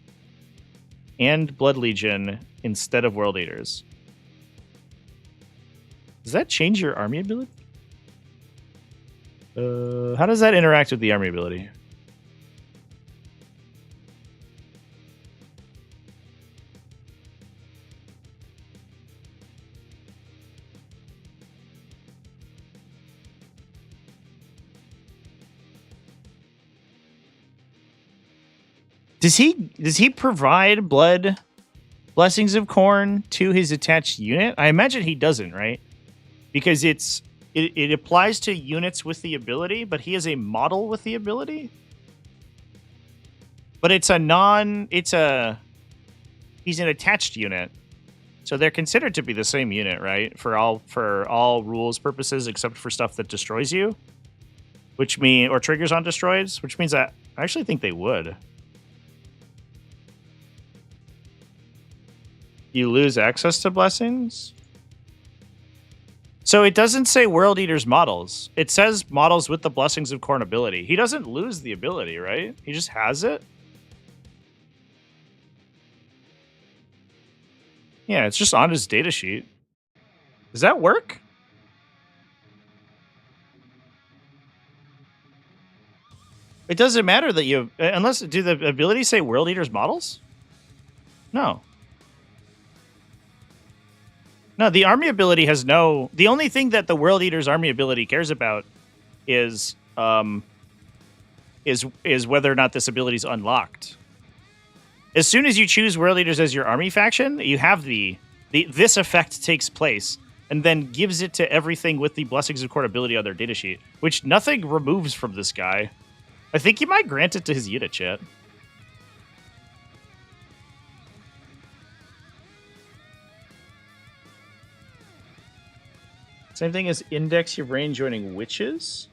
and Blood Legion instead of World Eaters. Does that change your army ability? How does that interact with the army ability? Does he provide Blessings of Khorne to his attached unit? I imagine he doesn't, right? Because it applies to units with the ability, but he is a model with the ability. But he's an attached unit. So they're considered to be the same unit, right? For all rules purposes except for stuff that destroys you. Or triggers on destroys, which means that I actually think they would. You lose access to blessings? So it doesn't say World Eaters models. It says models with the Blessings of Khorne ability. He doesn't lose the ability, right? He just has it? Yeah, it's just on his datasheet. Does that work? It doesn't matter that you... Unless... Do the abilities say World Eaters models? No. No, the army ability has no... The only thing that the World Eaters army ability cares about is whether or not this ability is unlocked. As soon as you choose World Eaters as your army faction, you have this effect takes place and then gives it to everything with the Blessings of Khorne ability on their datasheet, which nothing removes from this guy. I think you might grant it to his unit, chat. Same thing as index your brain joining witches?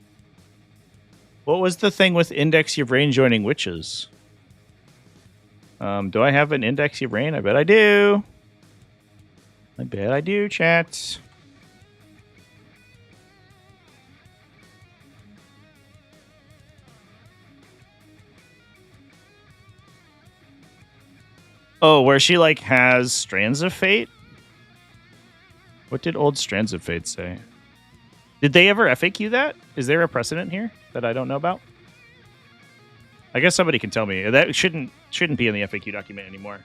What was the thing with index your brain joining witches? Do I have an index your brain? I bet I do. I bet I do, chat. Oh, where she, like, has Strands of Fate? What did old Strands of Fate say? Did they ever FAQ that? Is there a precedent here that I don't know about? I guess somebody can tell me. That shouldn't be in the FAQ document anymore.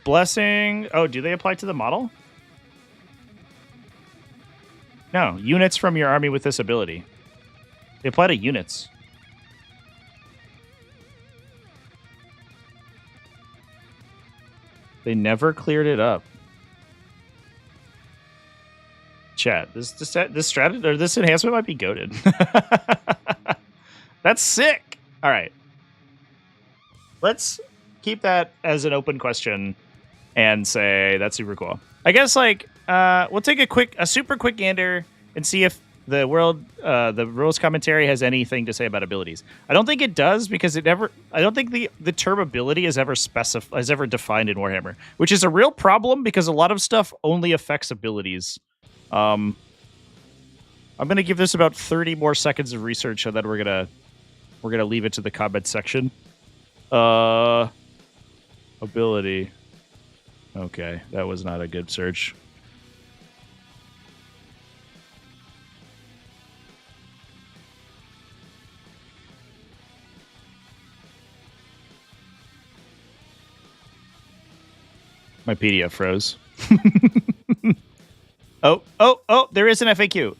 Blessing. Oh, do they apply to the model? No. Units from your army with this ability. They apply to units. They never cleared it up. Chat, this strategy or this enhancement might be goated. That's sick. All right, let's keep that as an open question and say that's super cool. I guess like we'll take a super quick gander and see if the rules commentary has anything to say about abilities. I don't think it does because I don't think the term ability is ever defined in Warhammer, which is a real problem because a lot of stuff only affects abilities. I'm gonna give this about 30 more seconds of research, and then we're gonna leave it to the comment section. Ability. Okay, that was not a good search. My PDF froze. Oh, there is an FAQ.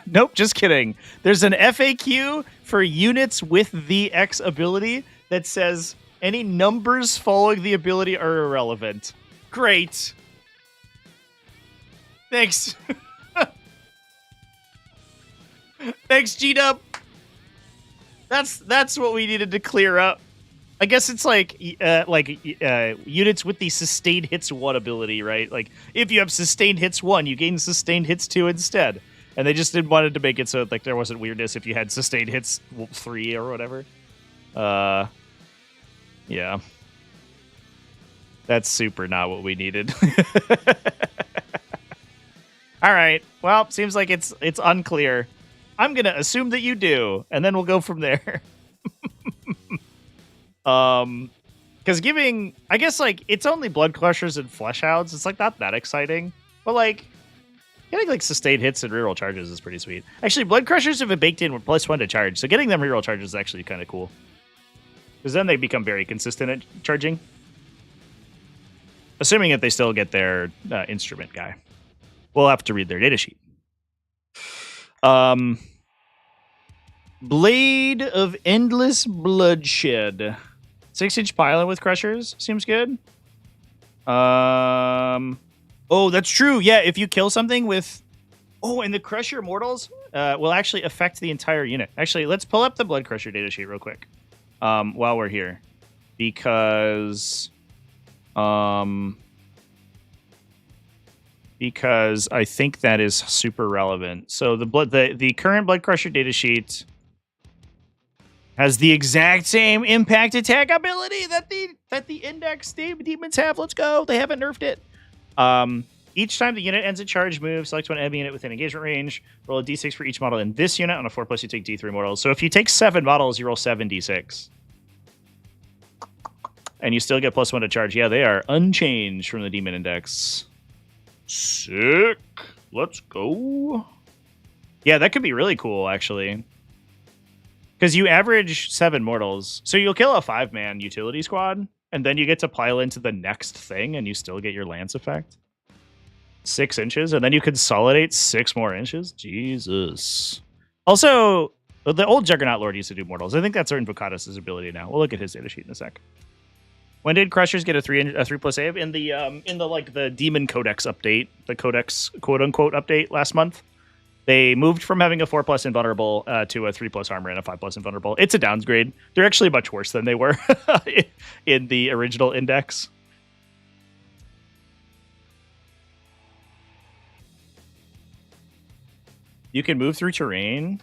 Nope, just kidding. There's an FAQ for units with the X ability that says any numbers following the ability are irrelevant. Great. Thanks. Thanks, G-Dub. That's what we needed to clear up. I guess it's like units with the sustained hits 1 ability, right? Like if you have sustained hits 1, you gain sustained hits 2 instead. And they just wanted to make it so like there wasn't weirdness if you had sustained hits 3 or whatever. Yeah. That's super not what we needed. All right. Well, seems like it's unclear. I'm going to assume that you do, and then we'll go from there. Because I guess, like, it's only Blood Crushers and Flesh Hounds. It's, like, not that exciting. But, like, getting, like, sustained hits and reroll charges is pretty sweet. Actually, Blood Crushers have been baked in with +1 to charge, so getting them reroll charges is actually kind of cool. Because then they become very consistent at charging. Assuming that they still get their instrument guy. We'll have to read their datasheet. Blade of Endless Bloodshed. 6-inch pylon with crushers. Seems good. Oh, that's true. Yeah, if you kill something with... Oh, and the Crusher Mortals will actually affect the entire unit. Actually, let's pull up the Blood Crusher datasheet real quick while we're here. Because I think that is super relevant. So the current Blood Crusher datasheet has the exact same impact attack ability that the index demons have. Let's go. They haven't nerfed it. Each time the unit ends a charge move, select one enemy unit within engagement range. Roll a d6 for each model in this unit. On a 4+, you take d3 models. So if you take 7 models, you roll 7 d6. And you still get +1 to charge. Yeah, they are unchanged from the Demon Index. Sick. Let's go. Yeah, that could be really cool, actually. Because you average 7 mortals. So you'll kill a 5-man utility squad, and then you get to pile into the next thing, and you still get your lance effect. 6 inches, and then you consolidate 6 more inches? Jesus. Also, the old Juggernaut Lord used to do mortals. I think that's Invocatus' ability now. We'll look at his datasheet in a sec. When did Crushers get a 3+ save? In the like the Demon Codex update, the Codex quote unquote update last month. They moved from having a 4+ invulnerable to a 3+ armor and a 5+ invulnerable. It's a downgrade. They're actually much worse than they were in the original index. You can move through terrain.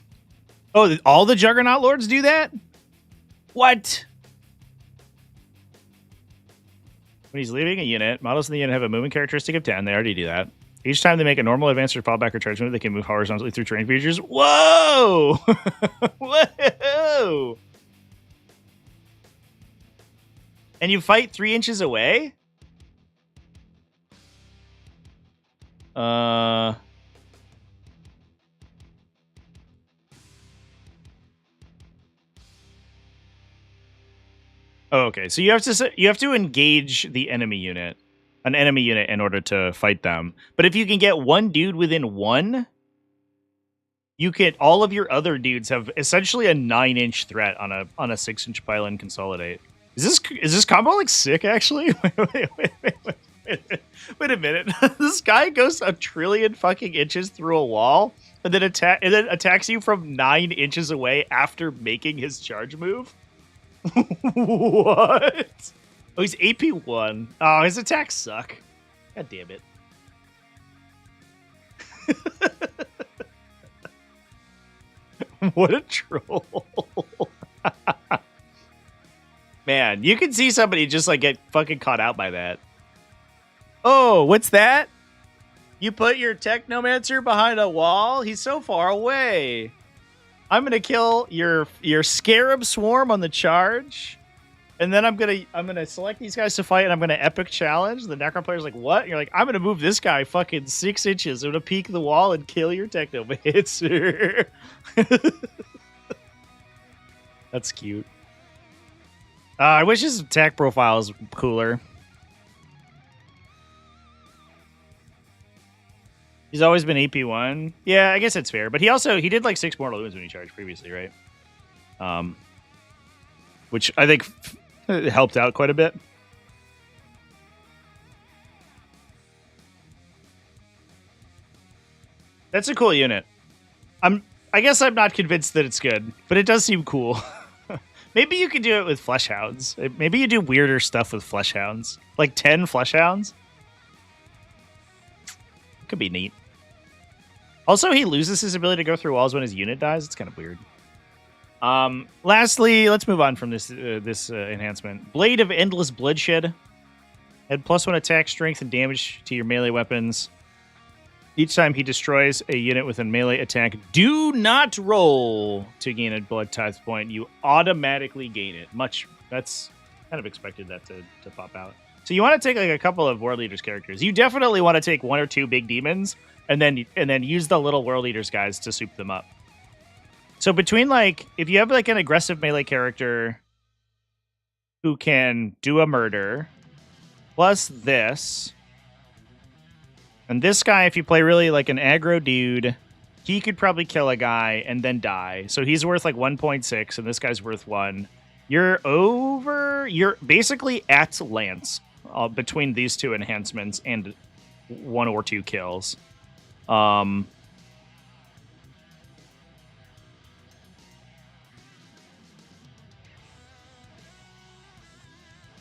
Oh, all the Juggernaut Lords do that? What? When he's leaving a unit, models in the unit have a movement characteristic of 10. They already do that. Each time they make a normal, advanced, or fallback or charge move, they can move horizontally through terrain features. Whoa! Whoa! And you fight 3 inches away? Oh, okay. So you have to engage the enemy unit, an enemy unit, in order to fight them. But if you can get one dude within 1, you can. All of your other dudes have essentially a 9-inch threat on a 6-inch pile and consolidate. Is this combo like sick? Actually, wait a minute. This guy goes a trillion fucking inches through a wall and then attacks you from 9 inches away after making his charge move. What? Oh, he's AP1. Oh, his attacks suck. God damn it. What a troll. Man, you can see somebody just like get fucking caught out by that. Oh, what's that? You put your Technomancer behind a wall? He's so far away. I'm gonna kill your Scarab Swarm on the charge, and then I'm gonna select these guys to fight, and I'm gonna epic challenge. The Necron player's like, what? And you're like, I'm gonna move this guy fucking 6 inches. I'm gonna peek the wall and kill your Technomancer. That's cute. I wish his attack profile was cooler. He's always been AP1. Yeah, I guess it's fair. But he did like 6 mortal wounds when he charged previously, right? Which I think helped out quite a bit. That's a cool unit. I guess I'm not convinced that it's good, but it does seem cool. Maybe you could do it with Fleshhounds. Maybe you do weirder stuff with Fleshhounds. Like 10 Fleshhounds. Could be neat. Also, he loses his ability to go through walls when his unit dies. It's kind of weird. Lastly, let's move on from this enhancement. Blade of Endless Bloodshed. Add +1 attack, strength, and damage to your melee weapons. Each time he destroys a unit with a melee attack, do not roll to gain a blood tithe point. You automatically gain it. That's kind of expected that to pop out. So you want to take like a couple of World Leaders characters. You definitely want to take 1 or 2 big demons, and then use the little World Leaders guys to soup them up. So between like, if you have like an aggressive melee character who can do a murder, plus this, and this guy, if you play really like an aggro dude, he could probably kill a guy and then die. So he's worth like 1.6, and this guy's worth 1. You're basically at Lance between these 2 enhancements and 1 or 2 kills.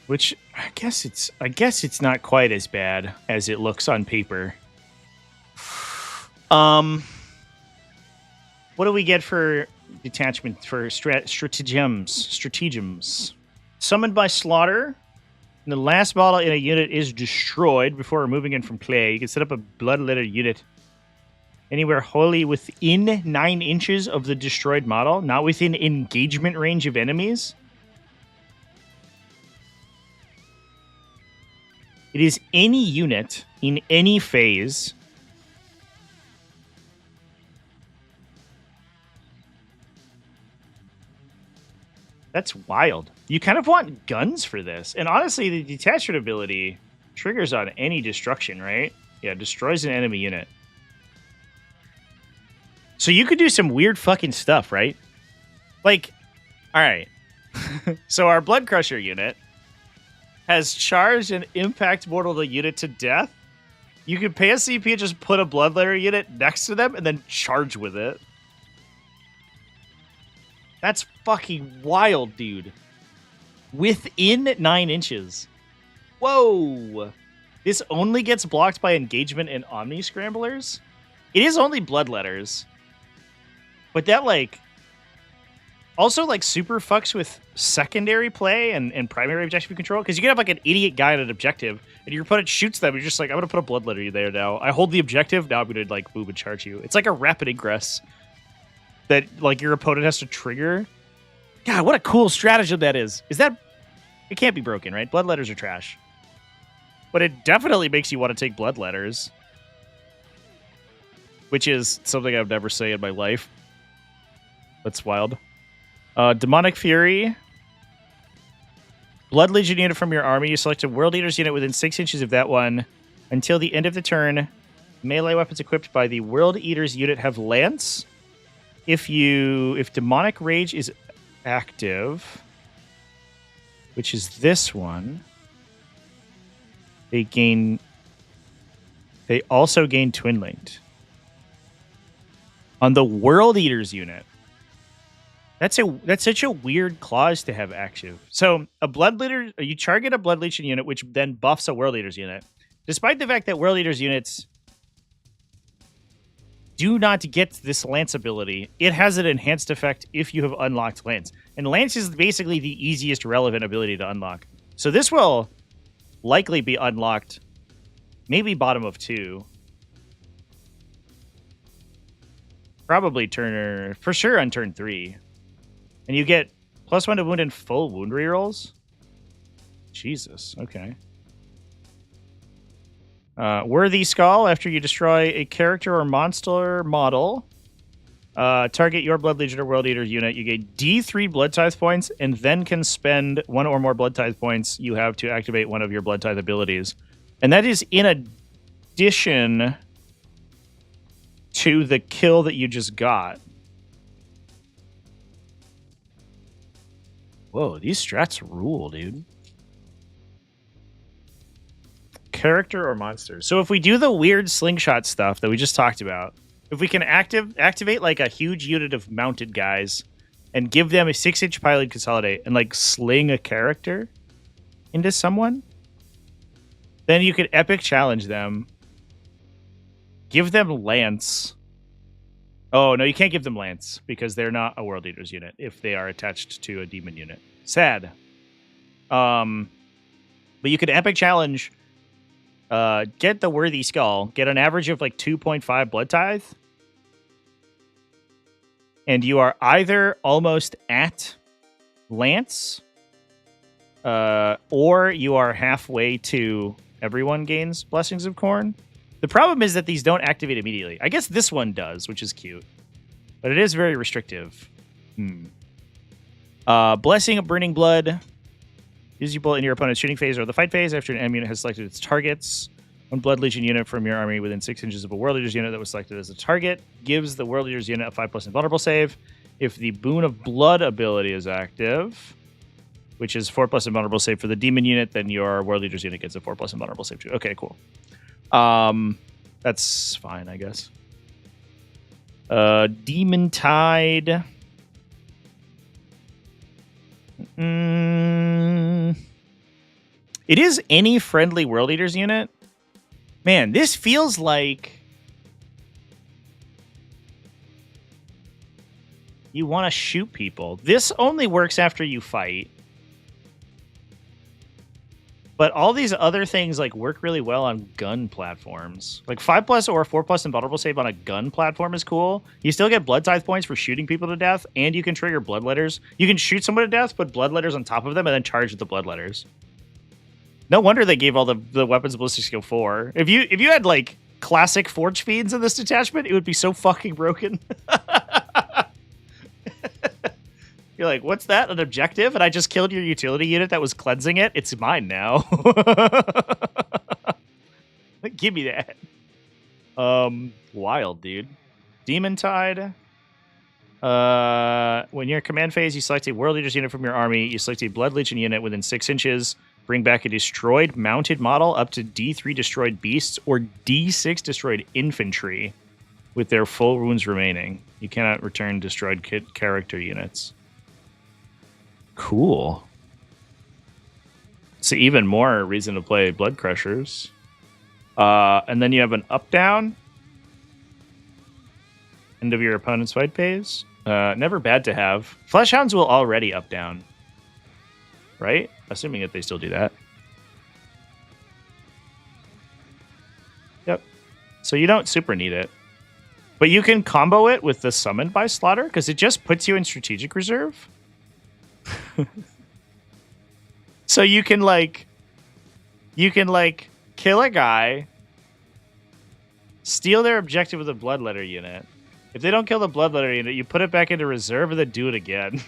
Which I guess it's not quite as bad as it looks on paper. What do we get for detachment for stratagems? Summoned by Slaughter. And the last model in a unit is destroyed before removing it from play. You can set up a blood-letter unit anywhere wholly within 9 inches of the destroyed model, not within engagement range of enemies. It is any unit in any phase. That's wild. You kind of want guns for this. And honestly, the detachment ability triggers on any destruction, right? Yeah, destroys an enemy unit. So you could do some weird fucking stuff, right? Like, all right. So our Blood Crusher unit has charge and impact mortal the unit to death. You can pay a CP and just put a Bloodletter unit next to them and then charge with it. That's fucking wild, dude. Within 9 inches. Whoa. This only gets blocked by engagement and Omni Scramblers. It is only Bloodletters. But that, like, also, like, super fucks with secondary play and primary objective control. Because you can have, like, an idiot guy at an objective, and your opponent shoots them, and you're just like, I'm going to put a Bloodletter there now. I hold the objective, now I'm going to, like, move and charge you. It's like a rapid ingress that, like, your opponent has to trigger. God, what a cool stratagem that is. Is that... It can't be broken, right? Bloodletters are trash. But it definitely makes you want to take Bloodletters. Which is something I would never say in my life. That's wild. Demonic Fury. Blood Legion unit from your army. You select a World Eater's unit within 6 inches of that one. Until the end of the turn, melee weapons equipped by the World Eater's unit have Lance. If Demonic Rage is active, which is this one, they also gain Twin Linked. On the World Eater's unit. That's such a weird clause to have active. So a Blood Leader, you target a Blood Legion unit, which then buffs a World Eater's unit. Despite the fact that World Eater's units do not get this Lance ability, it has an enhanced effect if you have unlocked Lance. And Lance is basically the easiest relevant ability to unlock. So this will likely be unlocked maybe bottom of 2. Probably for sure on turn 3. And you get +1 to wound and full wound rerolls? Jesus, okay. Worthy Skull. After you destroy a character or monster model, target your Blood Legion or World Eater unit, you gain D3 Blood Tithe points, and then can spend 1 or more Blood Tithe points you have to activate one of your Blood Tithe abilities. And that is in addition to the kill that you just got. Whoa, these strats rule, dude. Character or monster. So if we do the weird slingshot stuff that we just talked about, if we can activate like a huge unit of mounted guys and give them a 6-inch pilot consolidate and like sling a character into someone, then you could epic challenge them. Give them Lance. Oh, no, you can't give them Lance because they're not a World Eater's unit if they are attached to a demon unit. Sad. But you could epic challenge, get the Worthy Skull, get an average of like 2.5 Blood Tithe, and you are either almost at Lance, or you are halfway to everyone gains Blessings of Khorne. The problem is that these don't activate immediately. I guess this one does, which is cute. But it is very restrictive. Blessing of Burning Blood. Usable in your opponent's shooting phase or the fight phase after an enemy unit has selected its targets. One Blood Legion unit from your army within 6 inches of a World Eater's unit that was selected as a target gives the World Eater's unit a 5+ invulnerable save. If the Boon of Blood ability is active, which is 4+ invulnerable save for the demon unit, then your World Eater's unit gets a 4+ invulnerable save too. Okay, cool. That's fine, I guess. Demon Tide. It is any friendly World Eater's unit. Man, this feels like you want to shoot people. This only works after you fight. But all these other things like work really well on gun platforms. Like 5+ or 4+ invulnerable save on a gun platform is cool. You still get blood tithe points for shooting people to death, and you can trigger bloodletters. You can shoot someone to death, put bloodletters on top of them, and then charge with the bloodletters. No wonder they gave all the weapons ballistic skill 4. If you had like classic forge feeds in this detachment, it would be so fucking broken. You're like, what's that? An objective? And I just killed your utility unit that was cleansing it? It's mine now. Give me that. Wild, dude. Demon Tide. When you're in command phase, you select a World Leaders unit from your army. You select a Blood Legion unit within 6 inches. Bring back a destroyed mounted model up to D3 destroyed beasts or D6 destroyed infantry with their full wounds remaining. You cannot return destroyed character units. Cool. So even more reason to play Blood Crushers. And then you have an up-down. End of your opponent's fight phase. Never bad to have. Fleshhounds will already up-down. Right? Assuming that they still do that. Yep. So you don't super need it. But you can combo it with the Summoned by Slaughter, because it just puts you in strategic reserve. So you can kill a guy, steal their objective with a Bloodletter unit. If they don't kill the Bloodletter unit, you put it back into reserve and then do it again.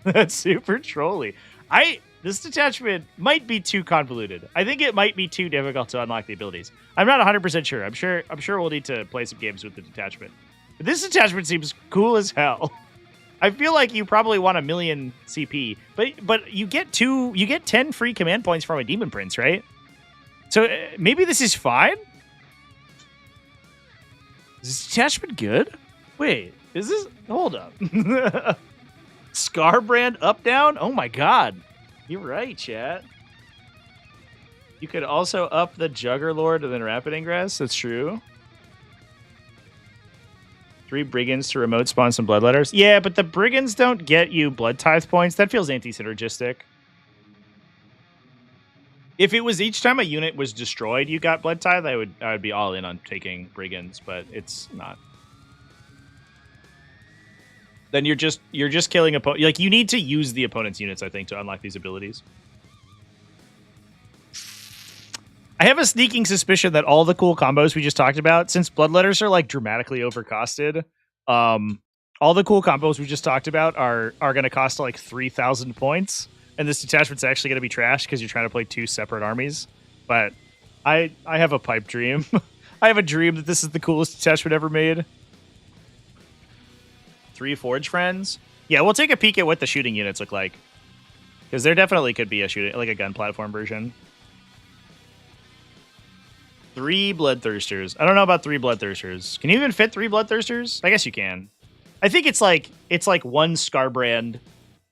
That's super trolly. This detachment might be too convoluted. I think it might be too difficult to unlock the abilities. I'm not 100% sure. I'm sure we'll need to play some games with the detachment. But this detachment seems cool as hell. I feel like you probably want 1 million CP, but you get 10 free command points from a Demon Prince, right? So maybe this is fine. Is this detachment good? Wait, is this? Hold up. Scarbrand up down? Oh my god. You're right, chat. You could also up the Juggerlord and then Rapid Ingress. That's true. 3 Brigands to remote spawn some Bloodletters. Yeah, but the Brigands don't get you Blood Tithe points. That feels anti-synergistic. If it was each time a unit was destroyed, you got Blood Tithe, I would be all in on taking Brigands, but it's not. Then you're just killing opponent. Like, you need to use the opponent's units, I think, to unlock these abilities. I have a sneaking suspicion that all the cool combos we just talked about, since Bloodletters are like dramatically overcosted, all the cool combos we just talked about are going to cost like 3,000 points, and this detachment's actually going to be trash because you're trying to play 2 separate armies. But I have a pipe dream. I have a dream that this is the coolest detachment ever made. 3 Forge Friends. Yeah, we'll take a peek at what the shooting units look like, because there definitely could be a gun platform version. 3 Bloodthirsters. I don't know about 3 Bloodthirsters. Can you even fit 3 Bloodthirsters? I guess you can. I think it's like 1 Scarbrand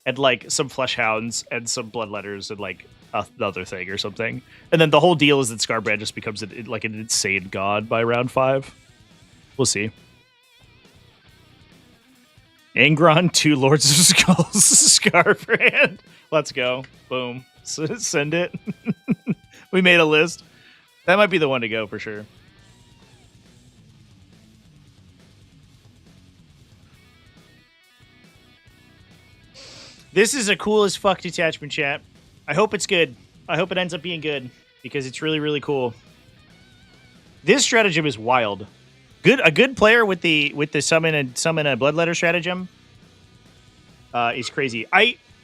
and like some Fleshhounds and some Bloodletters and like another thing or something. And then the whole deal is that Scarbrand just becomes like an insane god by round 5. We'll see. Angron, 2 Lords of Skulls, Scarbrand. Let's go. Boom. Send it. We made a list. That might be the one to go for sure. This is a cool as fuck detachment, chat. I hope it's good. I hope it ends up being good, because it's really, really cool. This stratagem is wild. A good player with the summon a Bloodletter stratagem is crazy.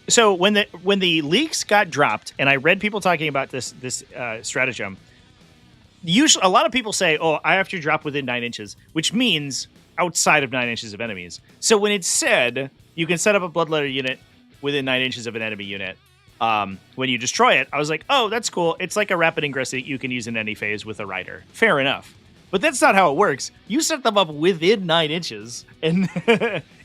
So when the leaks got dropped, and I read people talking about this stratagem. Usually, a lot of people say, "Oh, I have to drop within 9 inches," which means outside of 9 inches of enemies. So when it said you can set up a Bloodletter unit within 9 inches of an enemy unit, when you destroy it, I was like, "Oh, that's cool. It's like a Rapid Ingress that you can use in any phase with a Rider." Fair enough. But that's not how it works. You set them up within 9 inches, and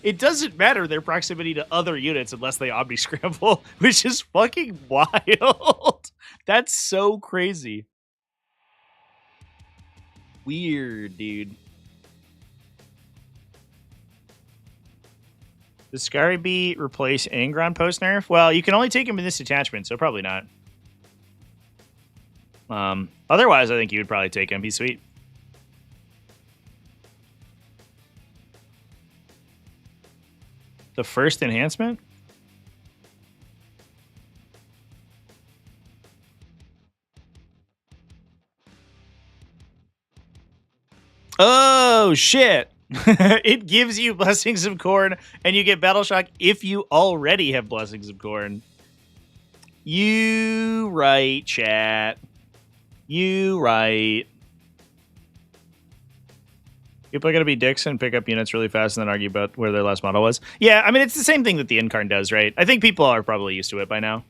it doesn't matter their proximity to other units unless they omni-scramble, which is fucking wild. That's so crazy. Weird, dude. Does Scary replace Angron post nerf? Well, you can only take him in this detachment, so probably not. Otherwise, I think you would probably take him. He's sweet. The first enhancement? Oh, shit. It gives you Blessings of Khorne, and you get Battle Shock if you already have Blessings of Khorne. You right, chat. You right. People are going to be dicks and pick up units really fast and then argue about where their last model was. Yeah, I mean, it's the same thing that the Incarn does, right? I think people are probably used to it by now.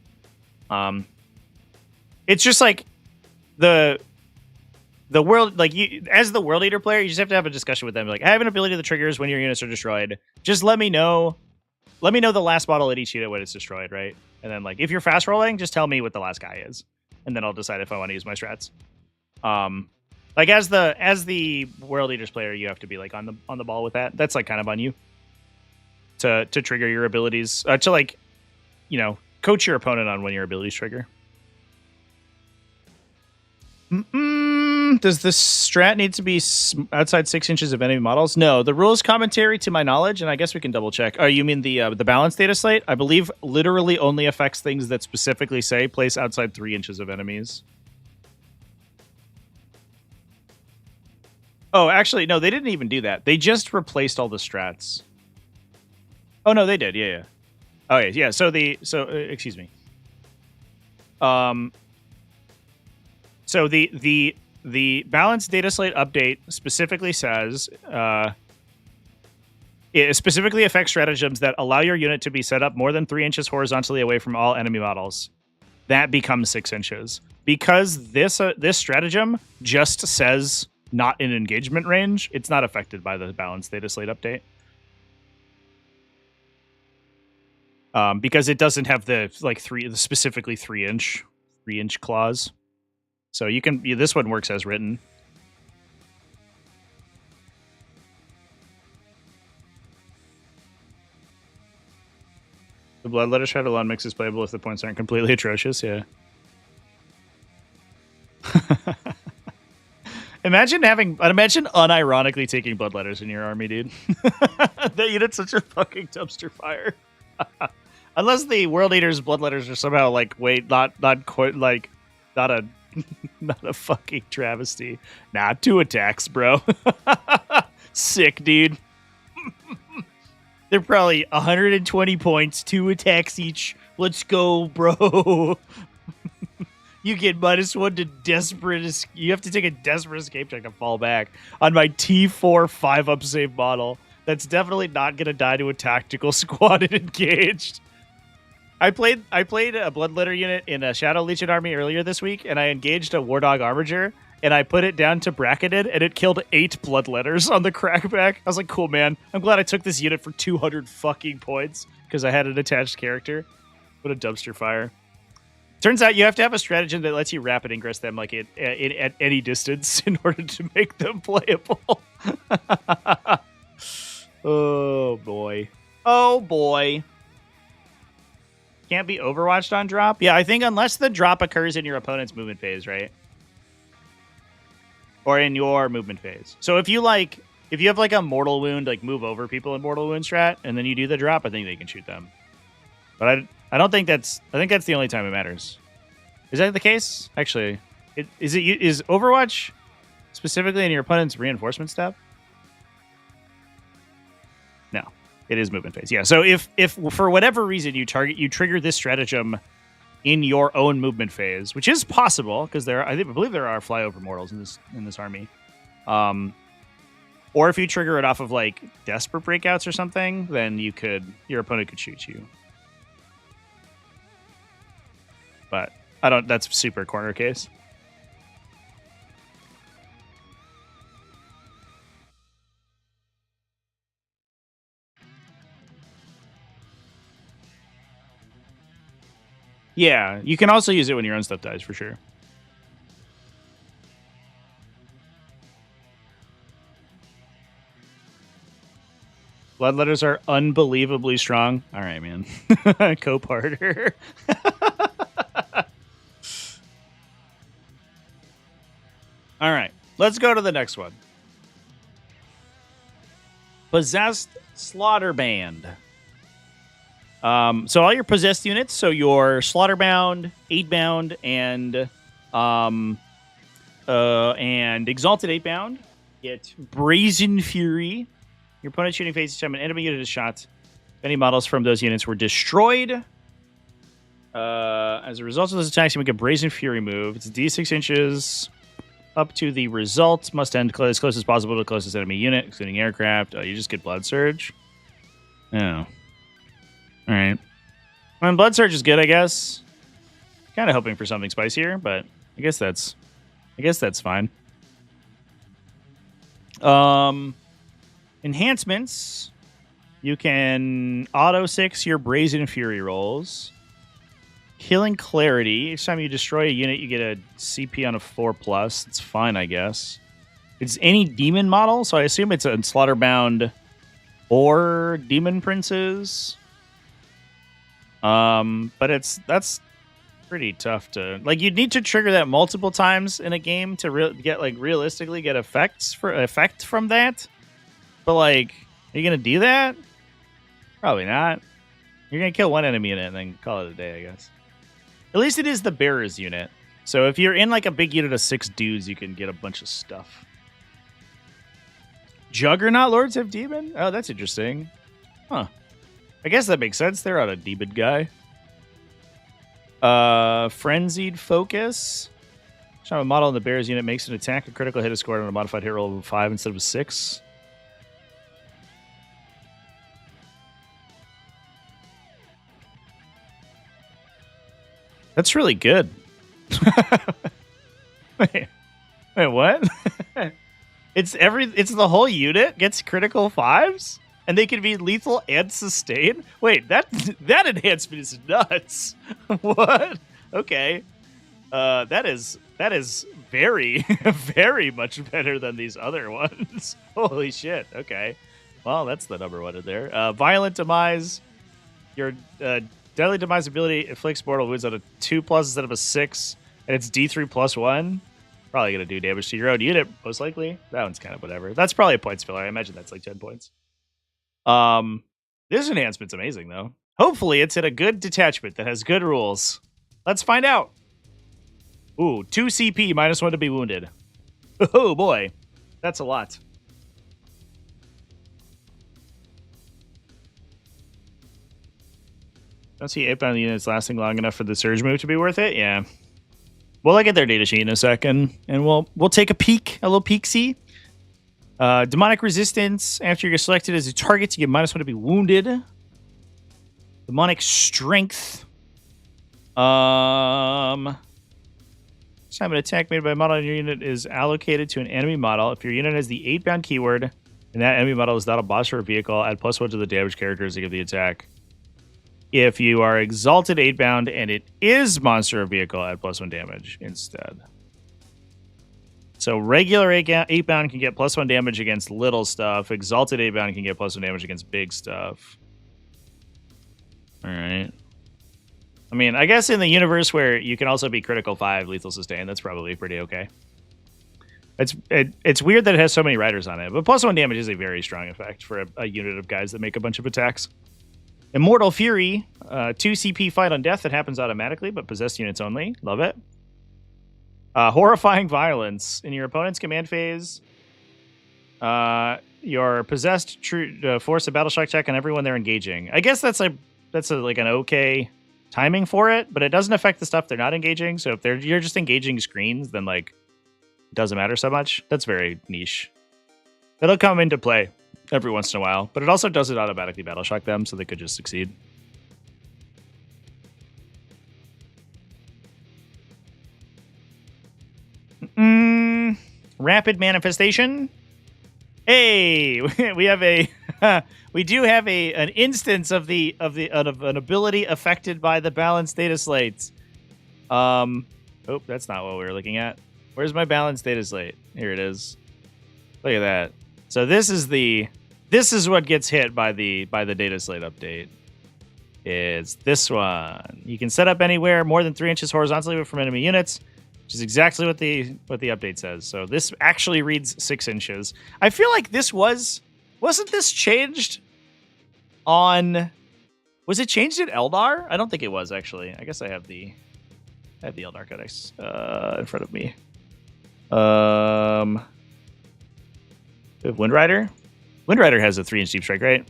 It's just like the world, like you, as the World Eater player, you just have to have a discussion with them. Like, I have an ability that triggers when your units are destroyed. Just let me know the last model at each unit when it's destroyed, right? And then, like, if you're fast rolling, just tell me what the last guy is, and then I'll decide if I want to use my strats. Like as the World Eaters player, you have to be like on the ball with that. That's like kind of on you to trigger your abilities, to like, you know, coach your opponent on when your abilities trigger. Does the strat need to be outside 6 inches of enemy models? No, the rules commentary, to my knowledge, and I guess we can double check. Oh, you mean the balance data slate? I believe literally only affects things that specifically say place outside 3 inches of enemies. Oh, actually, no, they didn't even do that. They just replaced all the strats. Oh no, they did. Yeah. Oh yeah. So excuse me. So the balance data slate update specifically says it specifically affects stratagems that allow your unit to be set up more than 3 inches horizontally away from all enemy models. That becomes 6 inches because this stratagem just says not in engagement range. It's not affected by the balance data slate update. Because it doesn't have the specifically 3 inch clause. So this one works as written. The Bloodletter Shadowland mix is playable if the points aren't completely atrocious, yeah. Imagine unironically taking Bloodletters in your army, dude. That unit's such a fucking dumpster fire. Unless the World Eaters Bloodletters are somehow like not quite like not a fucking travesty. Nah, 2 attacks, bro. Sick, dude. They're probably 120 points, 2 attacks each. Let's go, bro. You get -1 to desperate. You have to take a desperate escape check to fall back on my T4 5-up save model. That's definitely not going to die to a tactical squad and engaged. I played a Bloodletter unit in a Shadow Legion army earlier this week, and I engaged a Wardog Armiger, and I put it down to bracketed, and it killed 8 Bloodletters on the crackback. I was like, cool, man. I'm glad I took this unit for 200 fucking points because I had an attached character. What a dumpster fire. Turns out you have to have a stratagem that lets you rapid ingress them like at any distance in order to make them playable. Oh, boy. Oh, boy. Can't be overwatched on drop? Yeah, I think unless the drop occurs in your opponent's movement phase, right? Or in your movement phase. So if you have like a mortal wound, like move over people in mortal wound strat, and then you do the drop, I think they can shoot them. But I think that's the only time it matters. Is that the case? Actually, is Overwatch specifically in your opponent's reinforcement step? No, it is movement phase. Yeah. So if for whatever reason you trigger this stratagem in your own movement phase, which is possible because I believe there are flyover mortals in this army. Or if you trigger it off of like desperate breakouts or something, then your opponent could shoot you. But that's super corner case. Yeah, you can also use it when your own stuff dies, for sure. Bloodletters are unbelievably strong. All right, man. Cope harder. All right, let's go to the next one. Possessed Slaughterband. So all your possessed units, so your Slaughterband, Eightbound, and Exalted Eightbound get Brazen Fury. Your opponent shooting phase each time an enemy unit is shot. Any models from those units were destroyed. As a result of those attacks, you make a Brazen Fury move. It's D6 inches up to the result. Must end as close as possible to the closest enemy unit, including aircraft. You just get Blood Surge. Oh. All right. I mean, Blood Surge is good, I guess. Kind of hoping for something spicier, but I guess that's fine. Enhancements. You can auto 6 your Brazen Fury rolls. Healing Clarity. Each time you destroy a unit, you get a CP on a 4+. It's fine, I guess. It's any demon model, so I assume it's a Slaughterband or Demon Princes. But that's pretty tough to you'd need to trigger that multiple times in a game to realistically get effect from that. But are you gonna do that? Probably not. You're gonna kill one enemy unit and then call it a day, I guess. At least it is the bearers unit. So if you're in a big unit of 6 dudes, you can get a bunch of stuff. Juggernaut Lords have demon? Oh, that's interesting. Huh. I guess that makes sense. They're on a demon guy. Frenzied Focus. Each time a model in the bearers unit makes an attack, a critical hit is scored on a modified hit roll of 5 instead of a 6. That's really good. Wait, what? It's the whole unit gets critical 5s, and they can be lethal and sustain. Wait, that enhancement is nuts. What? Okay, that is very very much better than these other ones. Holy shit. Okay, well that's the number one in there. Violent Demise. Your Deadly Demise ability inflicts mortal wounds on a 2+ instead of a 6, and it's D3 +1. Probably going to do damage to your own unit, most likely. That one's kind of whatever. That's probably a points filler. I imagine that's 10 points. This enhancement's amazing, though. Hopefully, it's in a good detachment that has good rules. Let's find out. Ooh, 2 CP, -1 to be wounded. Oh, boy. That's a lot. Don't see 8-bound units lasting long enough for the surge move to be worth it. Yeah, we'll look at their data sheet in a second, and we'll take a little peek-see. Demonic Resistance. After you're selected as a target, you get -1 to be wounded. Demonic Strength. Time an attack made by a model in your unit is allocated to an enemy model. If your unit has the 8-bound keyword, and that enemy model is not a boss or a vehicle, add +1 to the damage characteristic of the attack. If you are Exalted 8-bound and it is monster or vehicle, add +1 damage instead. So regular 8-bound can get +1 damage against little stuff. Exalted 8-bound can get +1 damage against big stuff. All right. I mean, I guess in the universe where you can also be critical 5, lethal sustain, that's probably pretty okay. It's weird that it has so many riders on it, but +1 damage is a very strong effect for a unit of guys that make a bunch of attacks. Immortal Fury, 2 CP fight on death that happens automatically, but possessed units only. Love it. Horrifying Violence. In your opponent's command phase, your possessed force a battle shock check on everyone they're engaging. I guess that's an okay timing for it, but it doesn't affect the stuff they're not engaging. So if you're just engaging screens, then it doesn't matter so much. That's very niche. It'll come into play every once in a while, but it also doesn't automatically battle shock them, so they could just succeed. Rapid Manifestation. Hey, we have we do have an instance of an ability affected by the balanced data slates. Oh, that's not what we were looking at. Where's my balanced data slate? Here it is. Look at that. So this is the This is what gets hit by the data slate update. It's this one. You can set up anywhere more than 3 inches horizontally from enemy units, which is exactly what the update says. So this actually reads 6 inches. I feel like this wasn't this changed on? Was it changed in Eldar? I don't think it was actually. I guess I have the Eldar Codex in front of me. We have Wind Rider. Wind Rider has a 3-inch deep strike, right?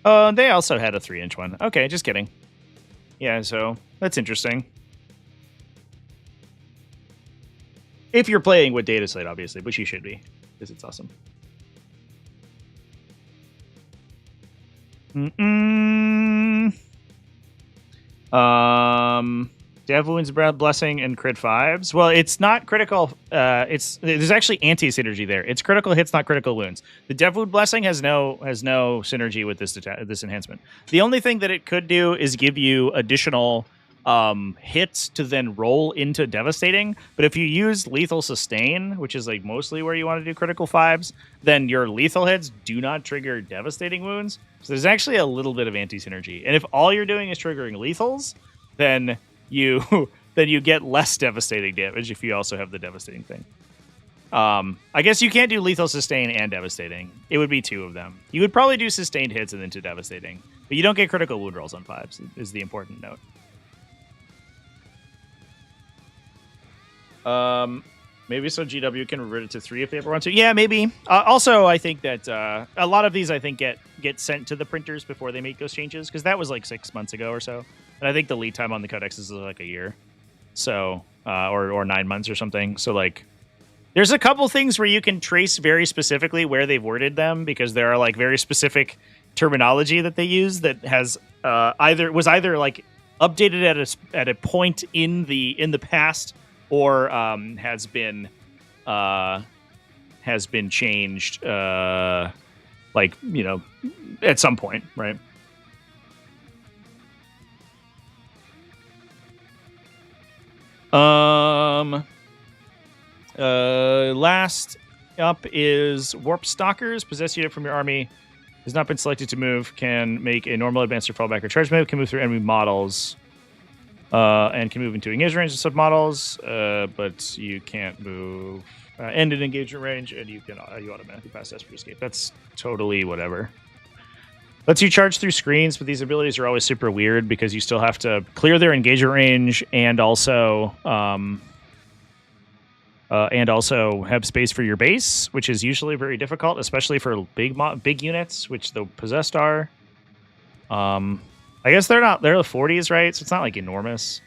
Oh, they also had a 3-inch one. Okay, just kidding. Yeah, so that's interesting. If you're playing with Data Slate, obviously, which you should be, because it's awesome. Dev Wounds, Blessing, and Crit 5s. Well, it's not critical. There's actually anti-synergy there. It's critical hits, not critical wounds. The Dev Wound Blessing has no synergy with this enhancement. The only thing that it could do is give you additional hits to then roll into devastating. But if you use Lethal Sustain, which is like mostly where you want to do critical 5s, then your lethal hits do not trigger devastating wounds. So there's actually a little bit of anti-synergy. And if all you're doing is triggering lethals, then you get less devastating damage if you also have the devastating thing. I guess you can't do lethal sustain and devastating. It would be 2 of them. You would probably do sustained hits and then to devastating, but you don't get critical wound rolls on 5s. Is the important note. Maybe so GW can revert it to 3 if they ever want to. Yeah, maybe. Also, I think that a lot of these I think get sent to the printers before they make those changes, because that was like 6 months ago or so. And I think the lead time on the Codex is like a year, so or 9 months or something. So like, there's a couple things where you can trace very specifically where they've worded them, because there are like very specific terminology that they use that has either like updated at a point in the past, or has been changed like, you know, at some point, right? Last up is Warp Stalkers. Possess unit from your army has not been selected to move. Can make a normal, advanced, or fallback, or charge move. Can move through enemy models. And can move into engagement range of sub-models. But you can't move end in engagement range, and you automatically pass Desperate Escape. That's totally whatever. Lets you charge through screens, but these abilities are always super weird because you still have to clear their engagement range and also have space for your base, which is usually very difficult, especially for big units, which the possessed are. I guess they're the 40s, right? So it's not like enormous.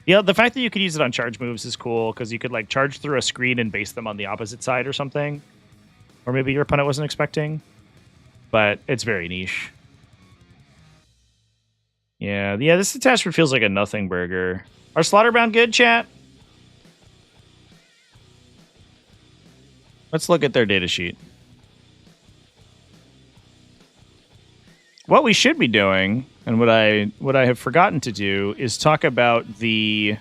Yeah, the fact that you could use it on charge moves is cool, because you could like charge through a screen and base them on the opposite side or something, or maybe your opponent wasn't expecting. But it's very niche. Yeah, this detachment feels like a nothing burger. Are Slaughterband good, chat? Let's look at their data sheet. What we should be doing, and what I have forgotten to do, is talk about the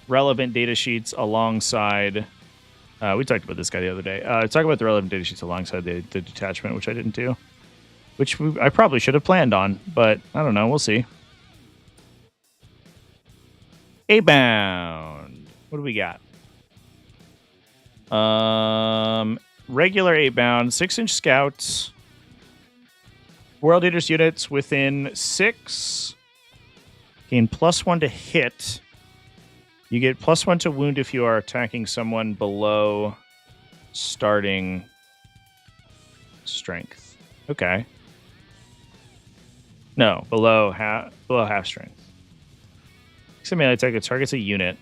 relevant data sheets alongside. We talked about this guy the other day. Talk about the relevant data sheets alongside the detachment, which I didn't do. Which I probably should have planned on, but I don't know. We'll see. Eightbound. What do we got? Regular Eightbound, 6-inch scouts. World Eaters units within 6 gain +1 to hit. You get +1 to wound if you are attacking someone below starting strength. Okay. No, below half strength. Melee attack that targets a unit.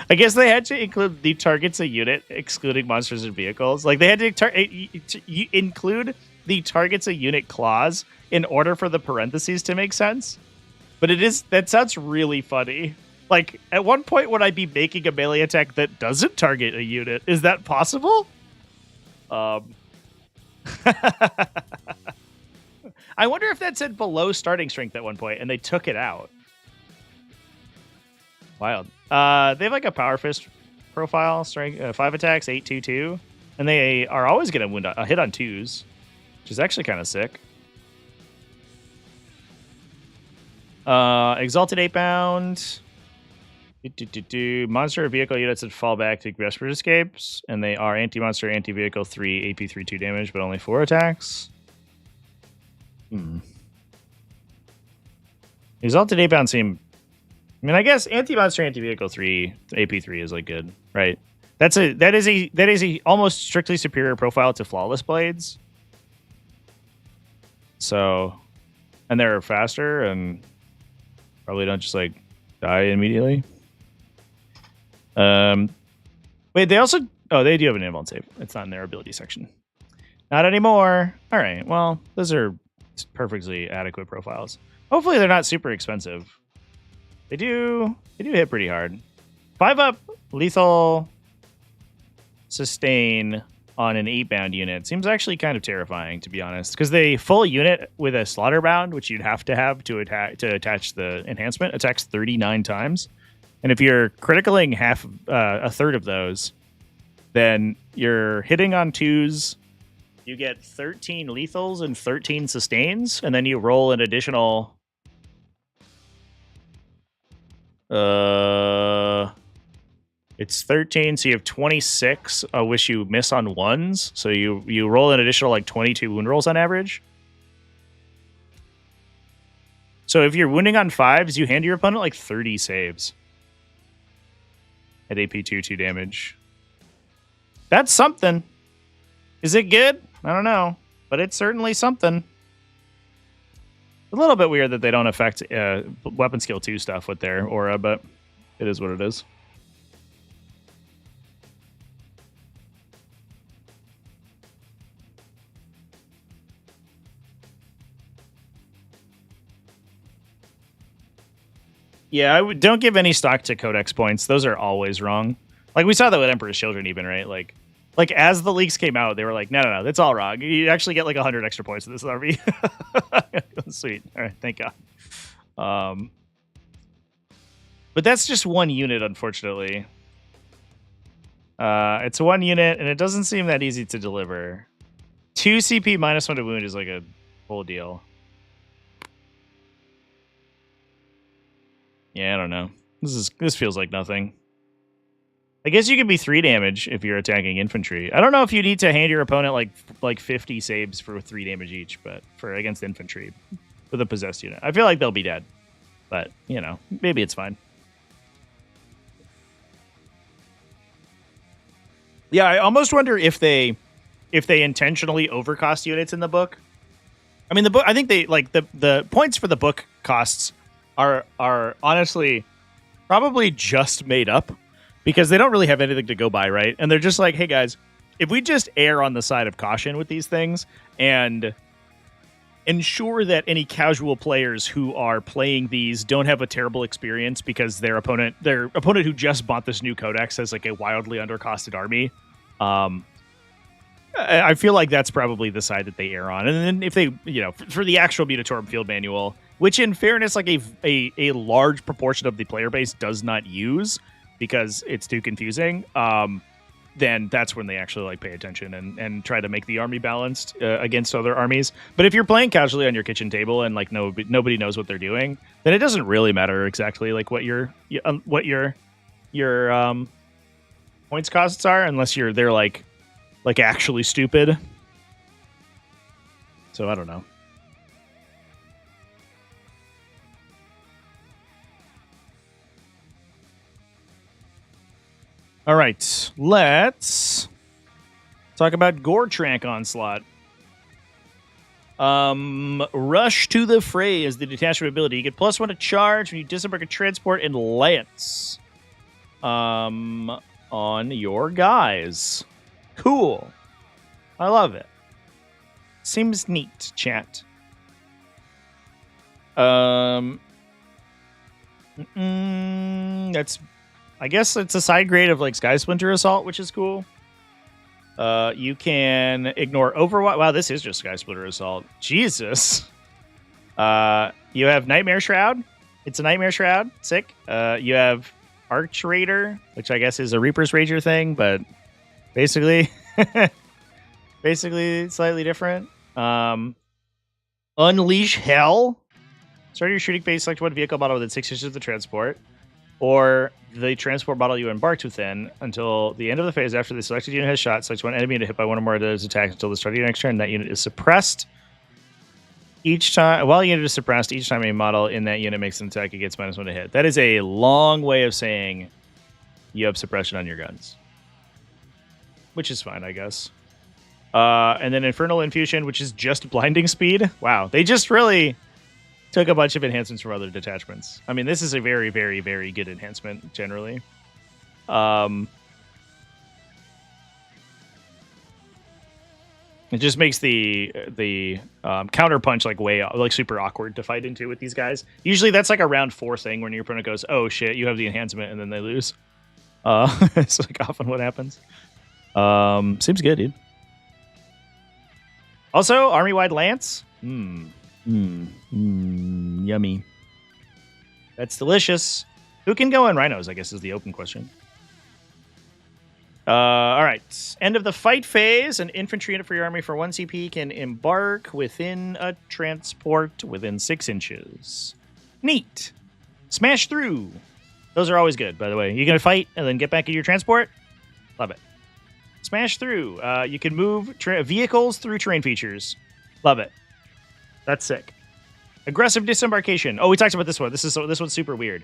I guess they had to include the targets a unit, excluding monsters and vehicles. Like, they had to include the targets a unit clause in order for the parentheses to make sense. But that sounds really funny. Like, at one point, would I be making a melee attack that doesn't target a unit? Is that possible? I wonder if that said below starting strength at one point and they took it out. Wild. They have like a power fist profile, strike 5 attacks, 8/2/2, and they are always going to win a hit on 2s, which is actually kind of sick. Exalted Eightbound. Monster vehicle units that fall back take desperate escapes, and they are anti-monster, anti-vehicle 3, AP 3/2 damage, but only 4 attacks. Exalted Eightbound seem. I mean, I guess anti-monster, anti-vehicle 3, AP 3 is like good, right? That is a almost strictly superior profile to Flawless Blades. So, and they're faster and probably don't just like die immediately. Wait, they also they do have an inbound save. It's not in their ability section. Not anymore. All right. Well, those are perfectly adequate profiles. Hopefully, they're not super expensive. They do hit pretty hard. 5-up lethal sustain on an 8-bound unit seems actually kind of terrifying, to be honest, because the full unit with a Slaughterband, which you'd have to attach the enhancement, attacks 39 times. And if you're criticaling a third of those, then you're hitting on 2s. You get 13 lethals and 13 sustains, and then you roll an additional. It's 13, so you have 26. I wish you miss on 1s, so you roll an additional like 22 wound rolls on average. So if you're wounding on 5s, you hand your opponent like 30 saves at AP 2/2 damage. That's something. Is it good? I don't know, but it's certainly something. A little bit weird that they don't affect weapon skill 2 stuff with their aura, but it is what it is. Yeah, don't give any stock to Codex points. Those are always wrong. Like we saw that with Emperor's Children even, right? Like as the leaks came out, they were like, no, that's all wrong. You actually get like 100 extra points in this army. Sweet. All right, thank God. But that's just one unit, unfortunately. It's one unit, and it doesn't seem that easy to deliver. 2 CP minus 1 to wound is like a whole deal. Yeah, I don't know. This feels like nothing. I guess you could be 3 damage if you're attacking infantry. I don't know if you need to hand your opponent like 50 saves for 3 damage each, but for against infantry with a possessed unit, I feel like they'll be dead. But maybe it's fine. Yeah, I almost wonder if they intentionally overcost units in the book. I mean, the book. I think they like the points for the book costs are honestly probably just made up because they don't really have anything to go by, right? And they're just like, hey guys, if we just err on the side of caution with these things and ensure that any casual players who are playing these don't have a terrible experience because their opponent who just bought this new codex has like a wildly undercosted army. I feel like that's probably the side that they err on. And then if they, for the actual Munitorum field manual, which in fairness, like a large proportion of the player base does not use because it's too confusing, then that's when they actually like pay attention and try to make the army balanced against other armies. But if you're playing casually on your kitchen table and like nobody knows what they're doing, then it doesn't really matter exactly like what your points costs are, unless they're like actually stupid. So I don't know. All right, let's talk about Goretrack Onslaught. Rush to the fray is the detachment ability. You get +1 to charge when you disembark a transport and lance on your guys. Cool. I love it. Seems neat, chat. That's, I guess it's a side grade of like Sky Splinter Assault, which is cool. You can ignore Overwatch. Wow, this is just Sky Splinter Assault. Jesus. You have Nightmare Shroud. It's a Nightmare Shroud. Sick. You have Arch Raider, which I guess is a Reaper's Rager thing, but basically, basically slightly different. Unleash Hell. Start your shooting phase, select one vehicle model within 6 inches of the transport, or the transport model you embarked within until the end of the phase. After the selected unit has shot, select one enemy unit hit by one or more of those attacks until the start of your next turn. That unit is suppressed. Each time, while the unit is suppressed, each time a model in that unit makes an attack, it gets -1 to hit. That is a long way of saying you have suppression on your guns, which is fine, I guess. And then Infernal Infusion, which is just blinding speed. Wow, they just really took a bunch of enhancements from other detachments. I mean, this is a very, very, very good enhancement generally. It just makes the counter punch like super awkward to fight into with these guys. Usually that's like a round 4 thing when your opponent goes, "Oh shit, you have the enhancement," and then they lose. It's like often what happens. Seems good, dude. Also, army-wide lance. Yummy. That's delicious. Who can go in rhinos, I guess, is the open question. All right. End of the fight phase. An infantry unit for your army for 1 CP can embark within a transport within 6 inches. Neat. Smash through. Those are always good, by the way. You're going to fight and then get back in your transport? Love it. Smash through. You can move vehicles through terrain features. Love it. That's sick. Aggressive disembarkation. Oh, we talked about this one. This one's super weird.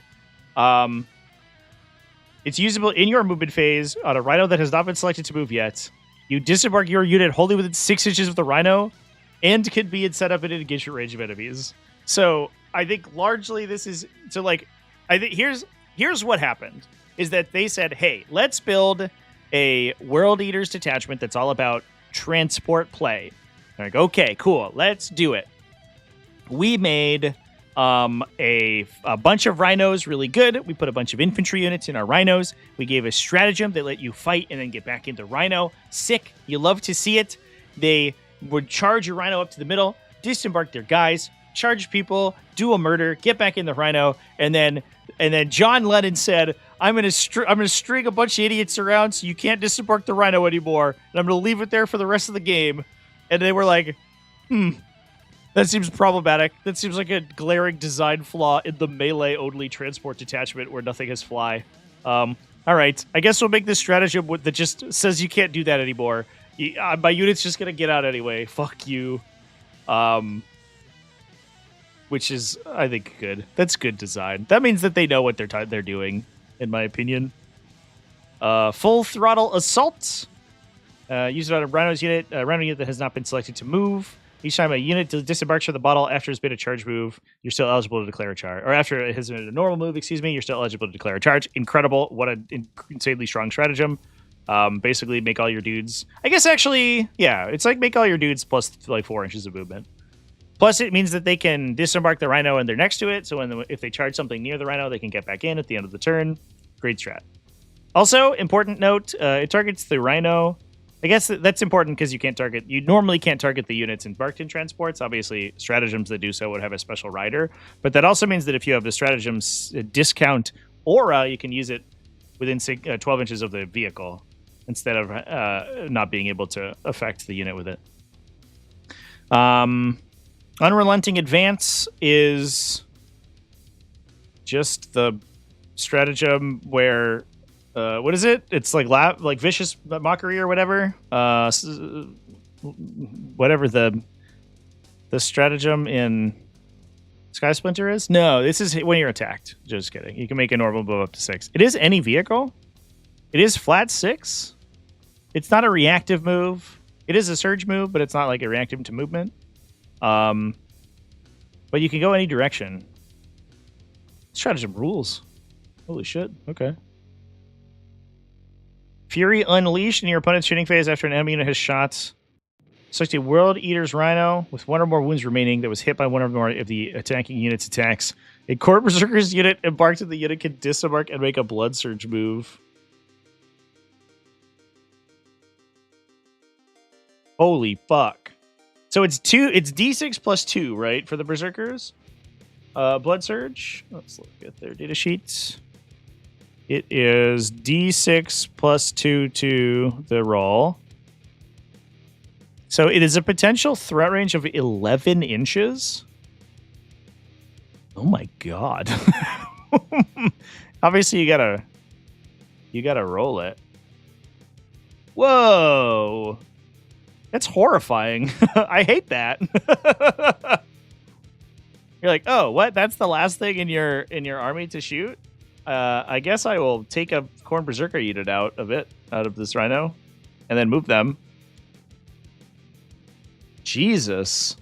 It's usable in your movement phase on a rhino that has not been selected to move yet. You disembark your unit wholly within 6 inches of the rhino and can be in setup and engagement range of enemies. So I think largely this is I think here's what happened is that they said, hey, let's build a World Eaters detachment that's all about transport play. They're like, okay, cool, let's do it. We made a bunch of rhinos really good. We put a bunch of infantry units in our rhinos. We gave a stratagem that let you fight and then get back into rhino. Sick. You love to see it. They would charge your rhino up to the middle, disembark their guys, charge people, do a murder, get back in the rhino, and then John Lennon said, I'm gonna string a bunch of idiots around so you can't disembark the rhino anymore, and I'm gonna leave it there for the rest of the game. And they were like, that seems problematic. That seems like a glaring design flaw in the melee-only transport detachment where nothing has fly. All right, I guess we'll make this stratagem that just says you can't do that anymore. My unit's just gonna get out anyway. Fuck you. Which is, I think, good. That's good design. That means that they know what they're doing, in my opinion. Full throttle assault. Use it on a rhino unit that has not been selected to move. Each time a unit disembarks from the battle after it's been a charge move, you're still eligible to declare a charge. Or after it has been a normal move, you're still eligible to declare a charge. Incredible. What an insanely strong stratagem. Basically, make all your dudes... I guess actually, yeah, it's like make all your dudes plus like 4 inches of movement. Plus, it means that they can disembark the rhino and they're next to it, so if they charge something near the rhino, they can get back in at the end of the turn. Great strat. Also, important note, it targets the rhino... I guess that's important because you normally can't target the units embarked in transports. Obviously, stratagems that do so would have a special rider. But that also means that if you have the stratagems discount aura, you can use it within 12 inches of the vehicle instead of not being able to affect the unit with it. Unrelenting Advance is just the stratagem where... what is it? It's like vicious mockery or whatever. Whatever the stratagem in Sky Splinter is. No, this is when you're attacked. Just kidding. You can make a normal move up to 6. It is any vehicle. It is flat 6. It's not a reactive move. It is a surge move, but it's not like a reactive to movement. But you can go any direction. Stratagem rules. Holy shit. Okay. Fury Unleashed in your opponent's shooting phase after an enemy unit has shot. Select a World Eater's Rhino with 1 or more wounds remaining that was hit by 1 or more of the attacking unit's attacks. A Khorne Berserker's unit embarked in the unit can disembark and make a Blood Surge move. Holy fuck. So it's D6 plus 2, right, for the Berserkers? Blood Surge. Let's look at their data sheets. It is D6 plus 2 to the roll. So it is a potential threat range of 11 inches. Oh my god. Obviously you gotta roll it. Whoa. That's horrifying. I hate that. You're like, oh, what? That's the last thing in your army to shoot? I guess I will take a Khorne Berzerker unit out of this Rhino, and then move them. Jesus.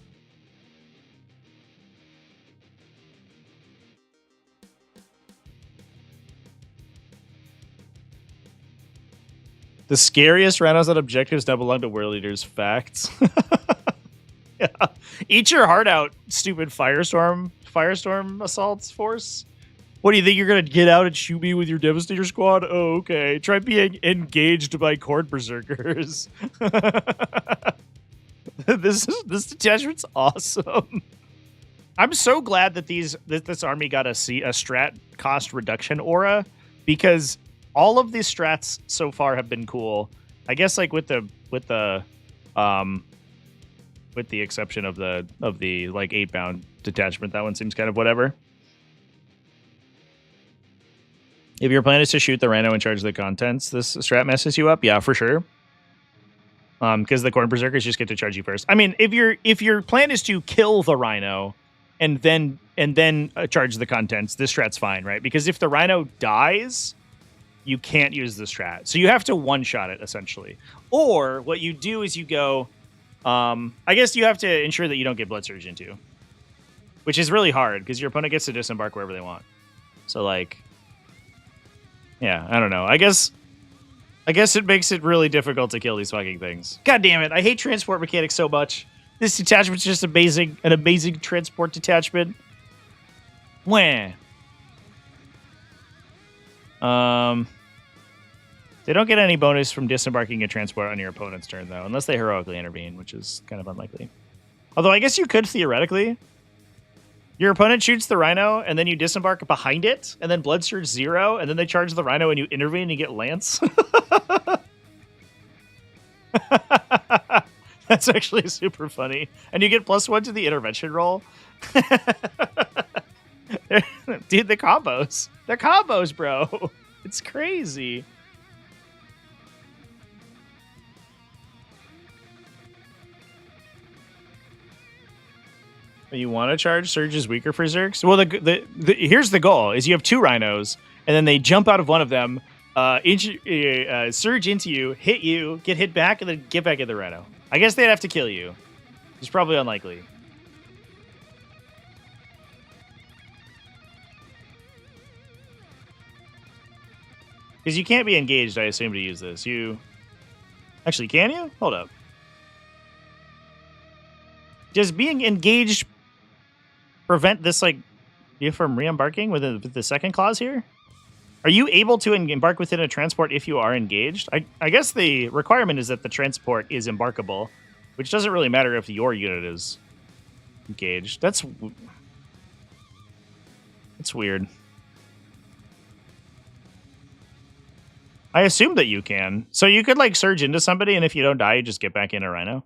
The scariest Rhinos on objectives now belong to War Leaders. Facts. Yeah. Eat your heart out, stupid Firestorm Assaults Force. What do you think, you're going to get out and shoot me with your Devastator Squad? Oh, okay. Try being engaged by Khorne Berzerkers. This detachment's awesome. I'm so glad that this army got a strat cost reduction aura, because all of these strats so far have been cool. I guess like with the exception of the like 8-bound detachment, that one seems kind of whatever. If your plan is to shoot the Rhino and charge the contents, this strat messes you up. Yeah, for sure. Because the Khorne Berzerkers just get to charge you first. I mean, if your plan is to kill the Rhino and then charge the contents, this strat's fine, right? Because if the Rhino dies, you can't use the strat. So you have to one-shot it, essentially. Or what you do is you go... I guess you have to ensure that you don't get Blood Surge into, which is really hard because your opponent gets to disembark wherever they want. So, like... Yeah, I don't know. I guess it makes it really difficult to kill these fucking things. God damn it. I hate transport mechanics so much. This detachment's just amazing. An amazing transport detachment. Wah. They don't get any bonus from disembarking a transport on your opponent's turn, though, unless they heroically intervene, which is kind of unlikely. Although I guess you could theoretically. Your opponent shoots the Rhino, and then you disembark behind it, and then Blood Surge 0, and then they charge the Rhino, and you intervene, and you get Lance. That's actually super funny. And you get +1 to the intervention roll. Dude, the combos. They're combos, bro. It's crazy. You want to charge Surge is weaker for Zergs? Well, here's the goal: is you have 2 Rhinos, and then they jump out of one of them, surge into you, hit you, get hit back, and then get back in the Rhino. I guess they'd have to kill you. It's probably unlikely. Because you can't be engaged, I assume, to use this. Actually, can you? Hold up. Does being engaged prevent this, like, you from re-embarking with the second clause here? Are you able to embark within a transport if you are engaged? I guess the requirement is that the transport is embarkable, which doesn't really matter if your unit is engaged. That's weird. I assume that you can. So you could, like, surge into somebody, and if you don't die, you just get back in a Rhino.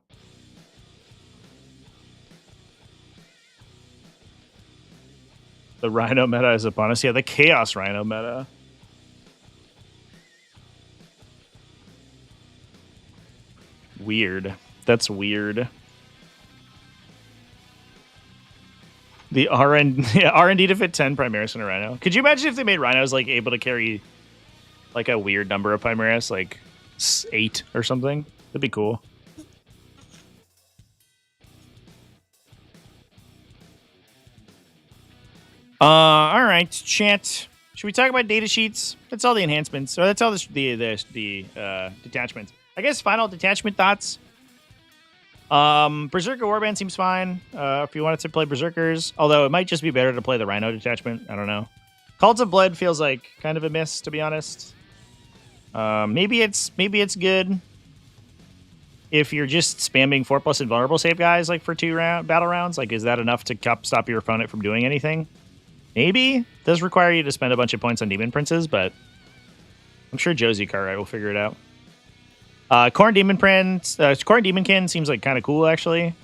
The Rhino meta is upon us. Yeah, the Chaos Rhino meta. Weird. That's weird. The R&D to fit 10 Primaris in a Rhino. Could you imagine if they made Rhinos like able to carry like a weird number of Primaris, like 8 or something? That'd be cool. All right, chat. Should we talk about data sheets? That's all the enhancements. Or that's all the detachments. I guess final detachment thoughts. Berzerker Warband seems fine. If you wanted to play Berzerkers, although it might just be better to play the Rhino detachment. I don't know. Cult of Blood feels like kind of a miss, to be honest. Maybe it's good if you're just spamming 4+ invulnerable save guys like for 2 battle rounds. Like, is that enough to stop your opponent from doing anything? Maybe. It does require you to spend a bunch of points on Demon Princes, but I'm sure Josie Cartwright will figure it out. Khorne Demonkin seems like kind of cool, actually.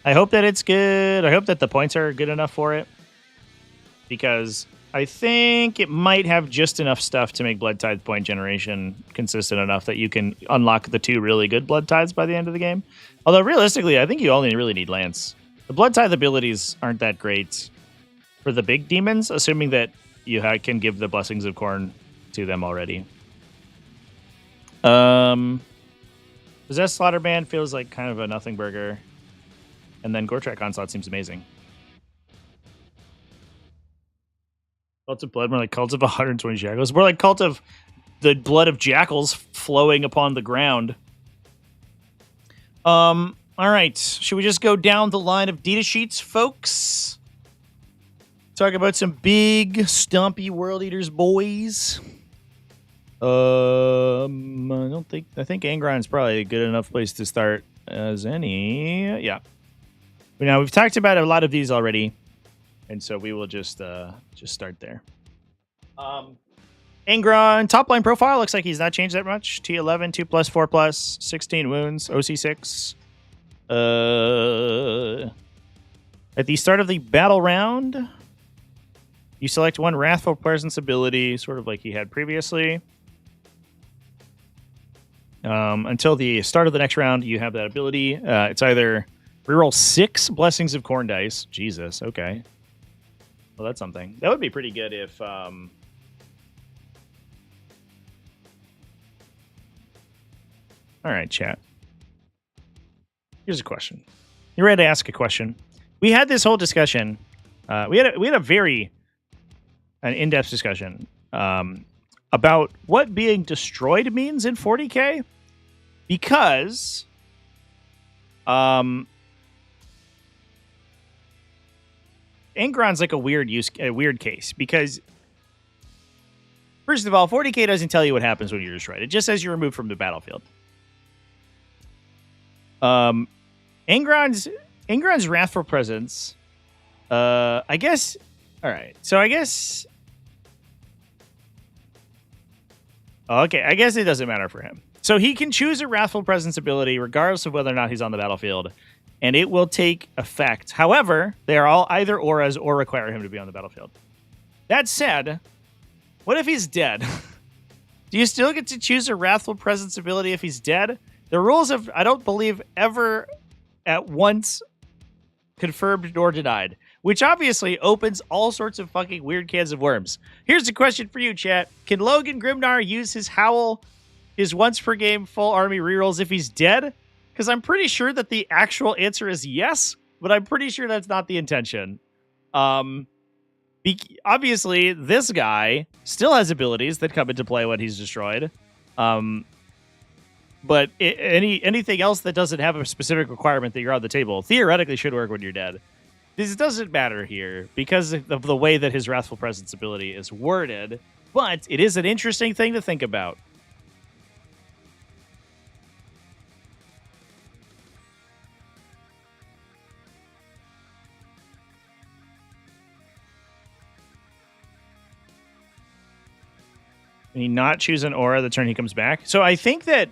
I hope that it's good. I hope that the points are good enough for it. Because I think it might have just enough stuff to make Blood Tithe point generation consistent enough that you can unlock the 2 really good Blood Tithes by the end of the game. Although, realistically, I think you only really need Lance. The Blood Tithe abilities aren't that great for the big demons, assuming that you can give the Blessings of Khorne to them already. Possessed Slaughterband feels like kind of a nothing burger. And then Goretrack Onslaught seems amazing. Cult of Blood, more like Cult of 120 Jackals. More like Cult of the blood of jackals flowing upon the ground. All right. Should we just go down the line of datasheets, folks? Talk about some big, stumpy World Eaters, boys. I think Angron is probably a good enough place to start as any. Yeah. Now, we've talked about a lot of these already, and so we will just start there. Angron, top line profile, looks like he's not changed that much. T11, 2+, 4+, 16 wounds, OC6. At the start of the battle round, you select one Wrathful Presence ability, sort of like he had previously. Until the start of the next round, you have that ability. It's either reroll 6 Blessings of Khorne dice. Jesus, okay. Well, that's something. That would be pretty good if... All right, chat. Here's a question. You ready to ask a question? We had this whole discussion. We had a very in-depth discussion about what being destroyed means in 40k, because Angron's like a weird case, because first of all, 40k doesn't tell you what happens when you're destroyed. It just says you're removed from the battlefield. Angron's Wrathful Presence, I guess. All right, so I guess. Okay, I guess it doesn't matter for him. So he can choose a Wrathful Presence ability regardless of whether or not he's on the battlefield, and it will take effect. However, they are all either auras or require him to be on the battlefield. That said, what if he's dead? Do you still get to choose a Wrathful Presence ability if he's dead? The rules have, I don't believe, ever at once confirmed nor denied, which obviously opens all sorts of fucking weird cans of worms. Here's a question for you, chat. Can Logan Grimnar use his Howl, his once per game full army rerolls if he's dead? Because I'm pretty sure that the actual answer is yes, but I'm pretty sure that's not the intention. Obviously, this guy still has abilities that come into play when he's destroyed. But anything else that doesn't have a specific requirement that you're on the table theoretically should work when you're dead. This doesn't matter here because of the way that his Wrathful Presence ability is worded, but it is an interesting thing to think about. Can he not choose an aura the turn he comes back? So I think that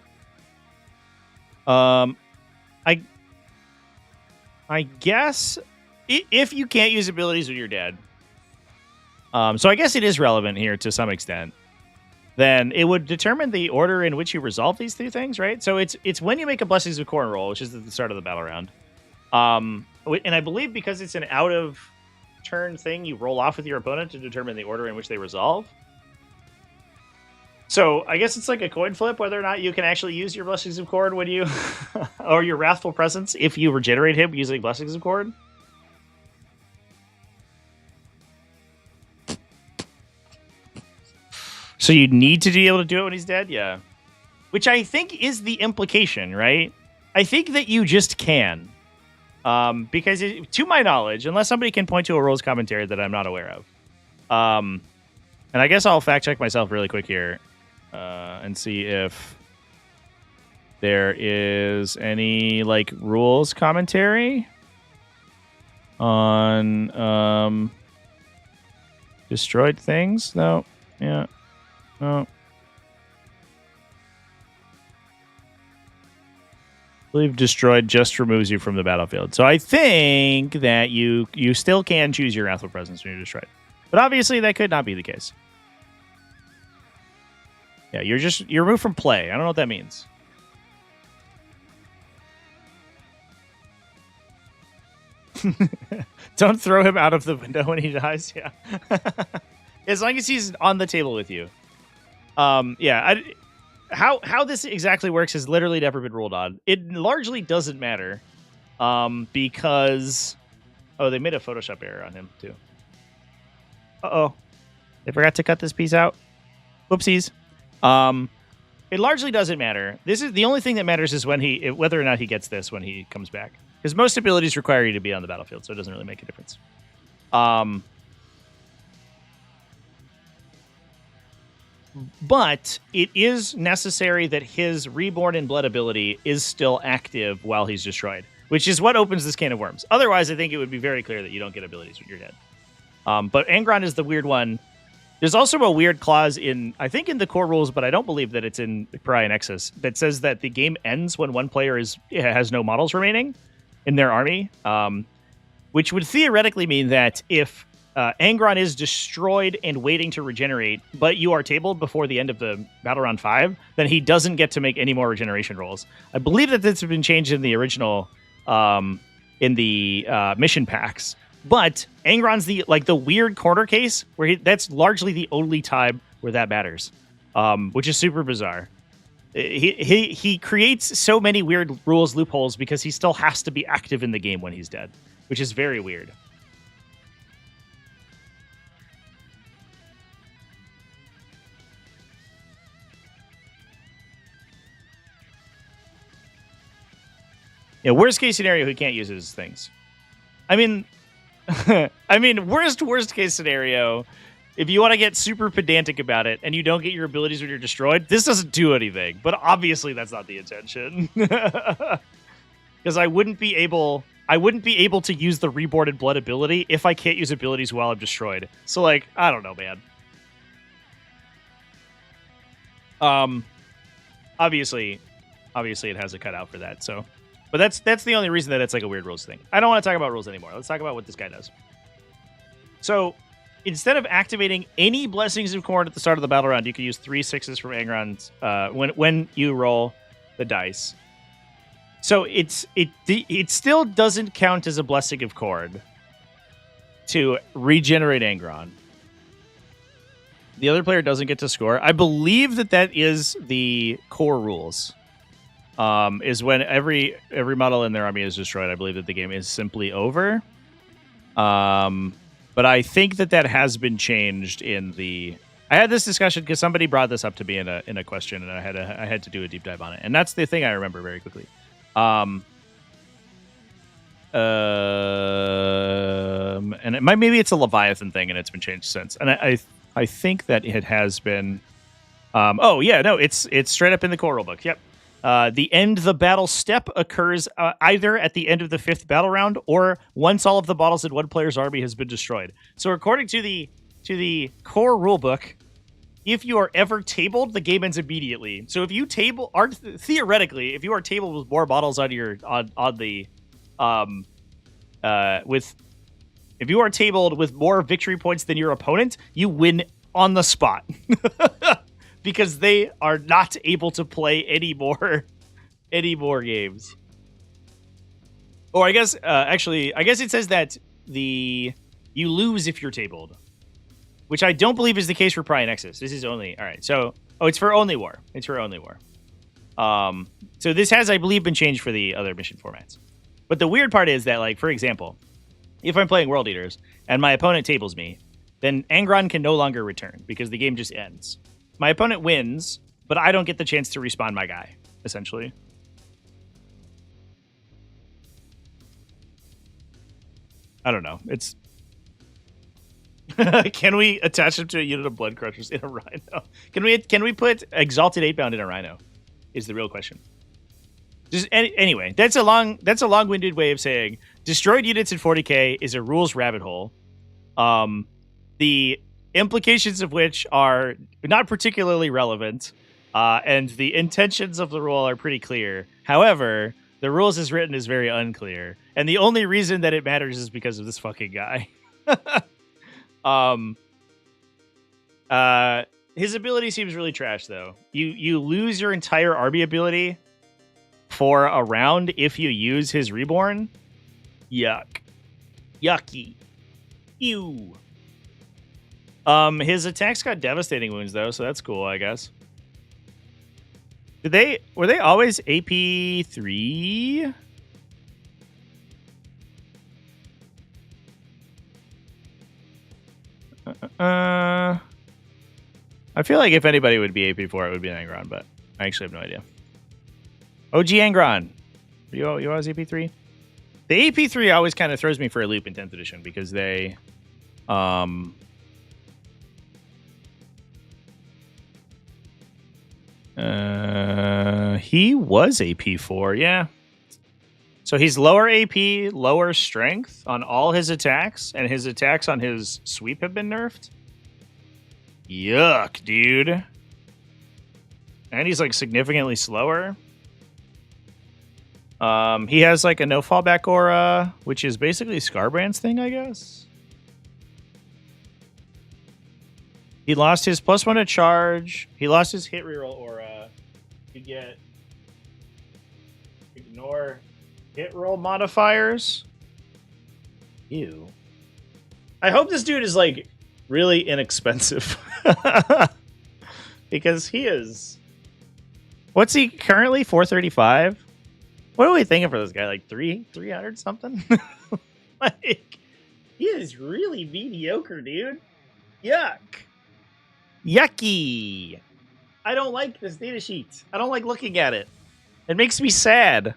I guess if you can't use abilities when you're dead, so I guess it is relevant here to some extent, then it would determine the order in which you resolve these 2 things, right? So it's when you make a Blessings of Khorne roll, which is at the start of the battle round. And I believe because it's an out of turn thing, you roll off with your opponent to determine the order in which they resolve. So I guess it's like a coin flip whether or not you can actually use your Blessings of Khorne when you, or your Wrathful Presence if you regenerate him using Blessings of Khorne. So you need to be able to do it when he's dead? Yeah. Which I think is the implication, right? I think that you just can. Because to my knowledge, unless somebody can point to a rules commentary that I'm not aware of. And I guess I'll fact check myself really quick here. And see if there is any like rules commentary on destroyed things. No. Yeah. No. believe destroyed just removes you from the battlefield. So I think that you still can choose your Wrathful Presence when you're destroyed. But obviously that could not be the case. Yeah, you're removed from play. I don't know what that means. Don't throw him out of the window when he dies. Yeah. As long as he's on the table with you. Yeah, how this exactly works has literally never been ruled on. It largely doesn't matter, because they made a Photoshop error on him too. They forgot to cut this piece out. Whoopsies. It largely doesn't matter. This is the only thing that matters is whether or not he gets this when he comes back, because most abilities require you to be on the battlefield, so it doesn't really make a difference. But it is necessary that his Reborn in Blood ability is still active while he's destroyed, which is what opens this can of worms. Otherwise, I think it would be very clear that you don't get abilities when you're dead. But Angron is the weird one. There's also a weird clause I think in the core rules, but I don't believe that it's in Pariah Nexus, that says that the game ends when one player has no models remaining in their army, which would theoretically mean that if Angron is destroyed and waiting to regenerate, but you are tabled before the end of the Battle Round 5, then he doesn't get to make any more regeneration rolls. I believe that this has been changed in the original, in the mission packs. But Angron's the weird corner case where that's largely the only time where that matters, which is super bizarre. He creates so many weird rules loopholes because he still has to be active in the game when he's dead, which is very weird. Yeah, worst case scenario, he can't use his things. I mean, worst case scenario, if you want to get super pedantic about it and you don't get your abilities when you're destroyed, this doesn't do anything. But obviously, that's not the intention, because I wouldn't be able to use the Reborn in Blood ability if I can't use abilities while I'm destroyed. So, I don't know, man. Obviously, it has a cutout for that. So. But that's the only reason that it's a weird rules thing. I don't want to talk about rules anymore. Let's talk about what this guy does. So instead of activating any Blessings of Khorne at the start of the battle round, you can use 3 6s from Angron's when you roll the dice. So it still doesn't count as a Blessing of Khorne to regenerate Angron. The other player doesn't get to score. I believe that is the core rules. Is when every model in their army is destroyed. I believe that the game is simply over. But I think that has been changed in the. I had this discussion because somebody brought this up to me in a question, and I had to do a deep dive on it, and that's the thing I remember very quickly. And maybe it's a Leviathan thing, and it's been changed since. And I think that it has been. It's straight up in the core rulebook. Yep. The battle step occurs either at the end of the 5th battle round or once all of the models in one player's army has been destroyed. So according to the core rulebook, if you are ever tabled, the game ends immediately. So if you theoretically, if you are tabled with more models if you are tabled with more victory points than your opponent, you win on the spot. Because they are not able to play any more games. Or I guess it says that you lose if you're tabled, which I don't believe is the case for Pariah Nexus. This is only all right. So it's for only war. It's for only war. So this has, I believe, been changed for the other mission formats. But the weird part is that, for example, if I'm playing World Eaters and my opponent tables me, then Angron can no longer return because the game just ends. My opponent wins, but I don't get the chance to respawn my guy, essentially. I don't know. It's can we attach him to a unit of Blood Crushers in a Rhino? Can we put Exalted Eightbound in a Rhino? Is the real question. Anyway, that's a long-winded way of saying destroyed units in 40k is a rules rabbit hole. The implications of which are not particularly relevant, and the intentions of the rule are pretty clear. However, The rules as written is very unclear. And the only reason that it matters is because of this fucking guy. His ability seems really trash, though. You lose your entire army ability for a round if you use his Reborn. Yuck. Yucky. Ew. His attacks got devastating wounds, though, so that's cool, I guess. Were they always AP3? I feel like if anybody would be AP4, it would be Angron, but I actually have no idea. OG Angron. You always AP3? The AP3 always kind of throws me for a loop in 10th edition because they he was AP4, yeah. So he's lower AP, lower strength on all his attacks, and his attacks on his sweep have been nerfed. Yuck, dude. And he's like significantly slower. He has like a no fallback aura, which is basically Scarbrand's thing, I guess. He lost his +1 to charge. He lost his hit reroll aura. You get ignore hit roll modifiers. Ew. I hope this dude is like really inexpensive. Because he is. What's he currently? 435? What are we thinking for this guy? Like 300 something? Like, he is really mediocre, dude. Yuck. Yucky. I don't like this data sheet. I don't like looking at it. It makes me sad.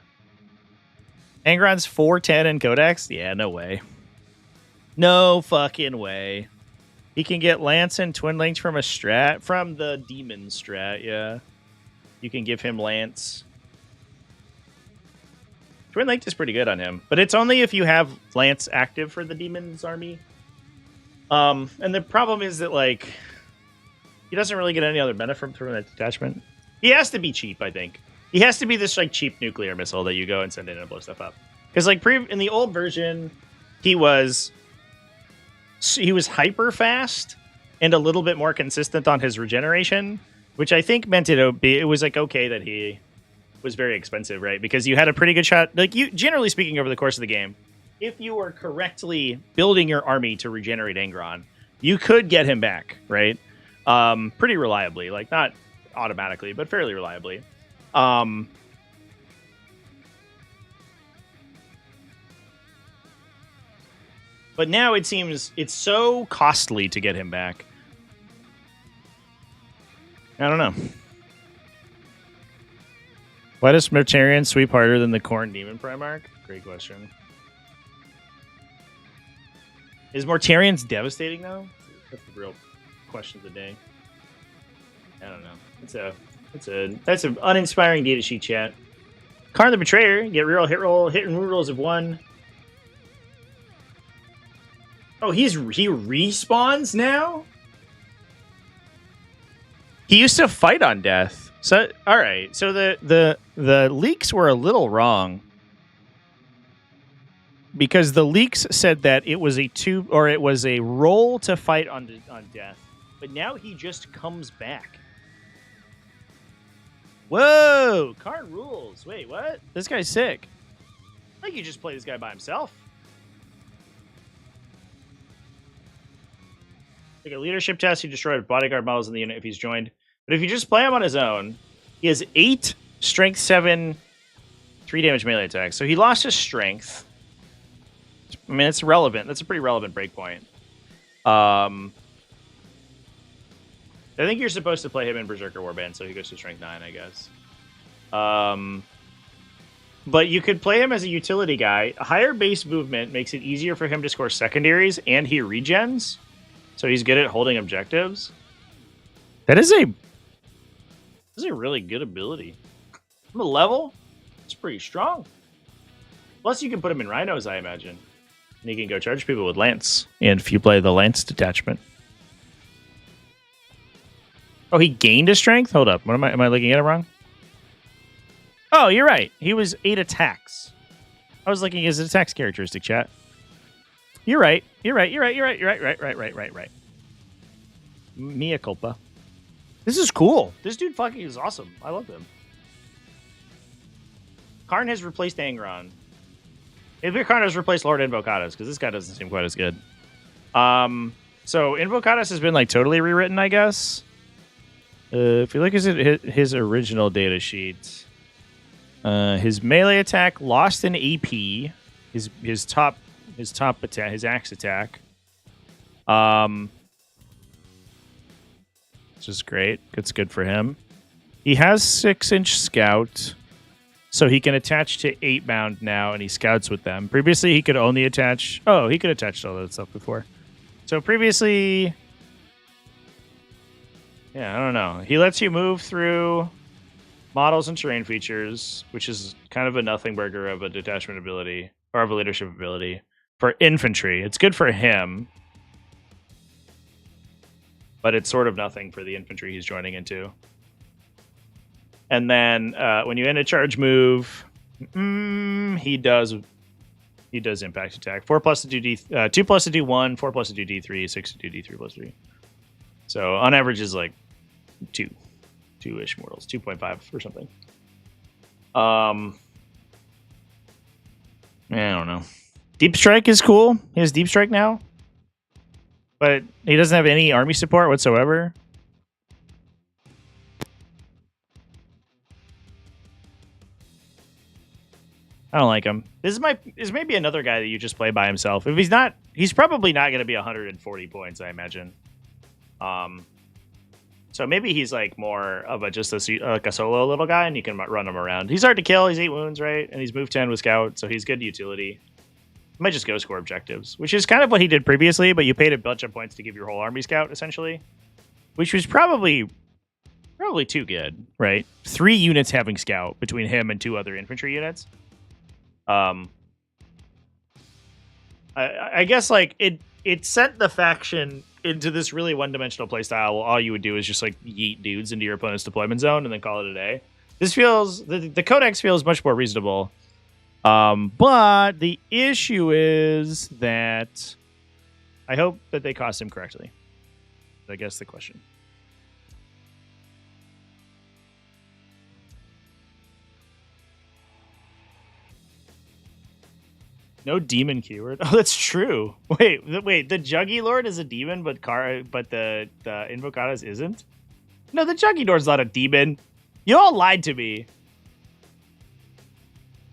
Angron's 410 in Codex? Yeah, no way. No fucking way. He can get Lance and Twin Linked from a strat. From the Demon strat, yeah. You can give him Lance. Twin Linked is pretty good on him. But it's only if you have Lance active for the Demon's army. And the problem is that, like, he doesn't really get any other benefit from that detachment. He has to be cheap, I think. He has to be this, like, cheap nuclear missile that you go and send in and blow stuff up. Because, like, in the old version, he was hyper fast and a little bit more consistent on his regeneration, which I think meant it was like okay that he was very expensive, right? Because you had a pretty good shot, like, you generally speaking over the course of the game, if you were correctly building your army to regenerate Angron, you could get him back, right? Pretty reliably, like not automatically, but fairly reliably. But now it seems it's so costly to get him back. I don't know. Why does Mortarion sweep harder than the Khorne Demon Primarch? Great question. Is Mortarion's devastating though? That's the real question of the day. I don't know. That's an uninspiring data sheet, chat. Kharn the Betrayer, get reroll, hit and rerolls of 1. Oh, he respawns now? He used to fight on death. So all right. So the leaks were a little wrong. Because the leaks said that it was a roll to fight on death. But now he just comes back. Whoa! Kharn rules. Wait, what? This guy's sick. I think you just play this guy by himself. Take a leadership test. He destroyed bodyguard models in the unit if he's joined. But if you just play him on his own, he has 8 strength 7, 3 damage melee attacks. So he lost his strength. I mean, it's relevant. That's a pretty relevant breakpoint. I think you're supposed to play him in Berzerker Warband, so he goes to strength 9, I guess. But you could play him as a utility guy. A higher base movement makes it easier for him to score secondaries, and he regens. So he's good at holding objectives. That is a really good ability. From a level, it's pretty strong. Plus, you can put him in Rhinos, I imagine. And he can go charge people with Lance. And if you play the Lance detachment. Oh, he gained a strength? Hold up. Am I looking at it wrong? Oh, you're right. He was 8 attacks. I was looking at his attacks characteristic, chat. You're right. You're right. You're right. You're right. You're right. Mea culpa. This is cool. This dude fucking is awesome. I love him. Kharn has replaced Angron. Maybe Kharn has replaced Lord Invocatus, because this guy doesn't seem quite as good. So Invocatus has been like totally rewritten, I guess. If you look at his original data sheet, his melee attack lost an AP. His top attack, his axe attack. Which is great. It's good for him. He has 6-inch scout, so he can attach to Eightbound now, and he scouts with them. Previously, he could only attach. Oh, he could attach to all that stuff before. So previously, yeah, I don't know. He lets you move through models and terrain features, which is kind of a nothing burger of a detachment ability or of a leadership ability for infantry. It's good for him, but it's sort of nothing for the infantry he's joining into. And then when you end a charge move, he does impact attack. 4+ to do D, 2+ to do 1, 4+ to do D3, 6 to do D3 plus 3. So on average is like 2-ish mortals, 2.5 or something. I don't know. Deep Strike is cool. He has Deep Strike now, but he doesn't have any army support whatsoever. I don't like him. This may be another guy that you just play by himself. If he's not, he's probably not going to be 140 points, I imagine. So maybe he's like more of a solo little guy, and you can run him around. He's hard to kill. He's 8 wounds, right? And he's move 10 with scout, so he's good utility. He might just go score objectives, which is kind of what he did previously, but you paid a bunch of points to give your whole army scout, essentially, which was probably too good, right? 3 units having scout between him and 2 other infantry units. I guess like it sent the faction into this really one-dimensional playstyle. All you would do is just like yeet dudes into your opponent's deployment zone and then call it a day. This feels the Codex feels much more reasonable. But the issue is that I hope that they cost him correctly. I guess the question. No demon keyword. Oh, that's true. Wait. The Juggy Lord is a demon, but the Invocatus isn't. No, the Juggy Lord's not a demon. You all lied to me.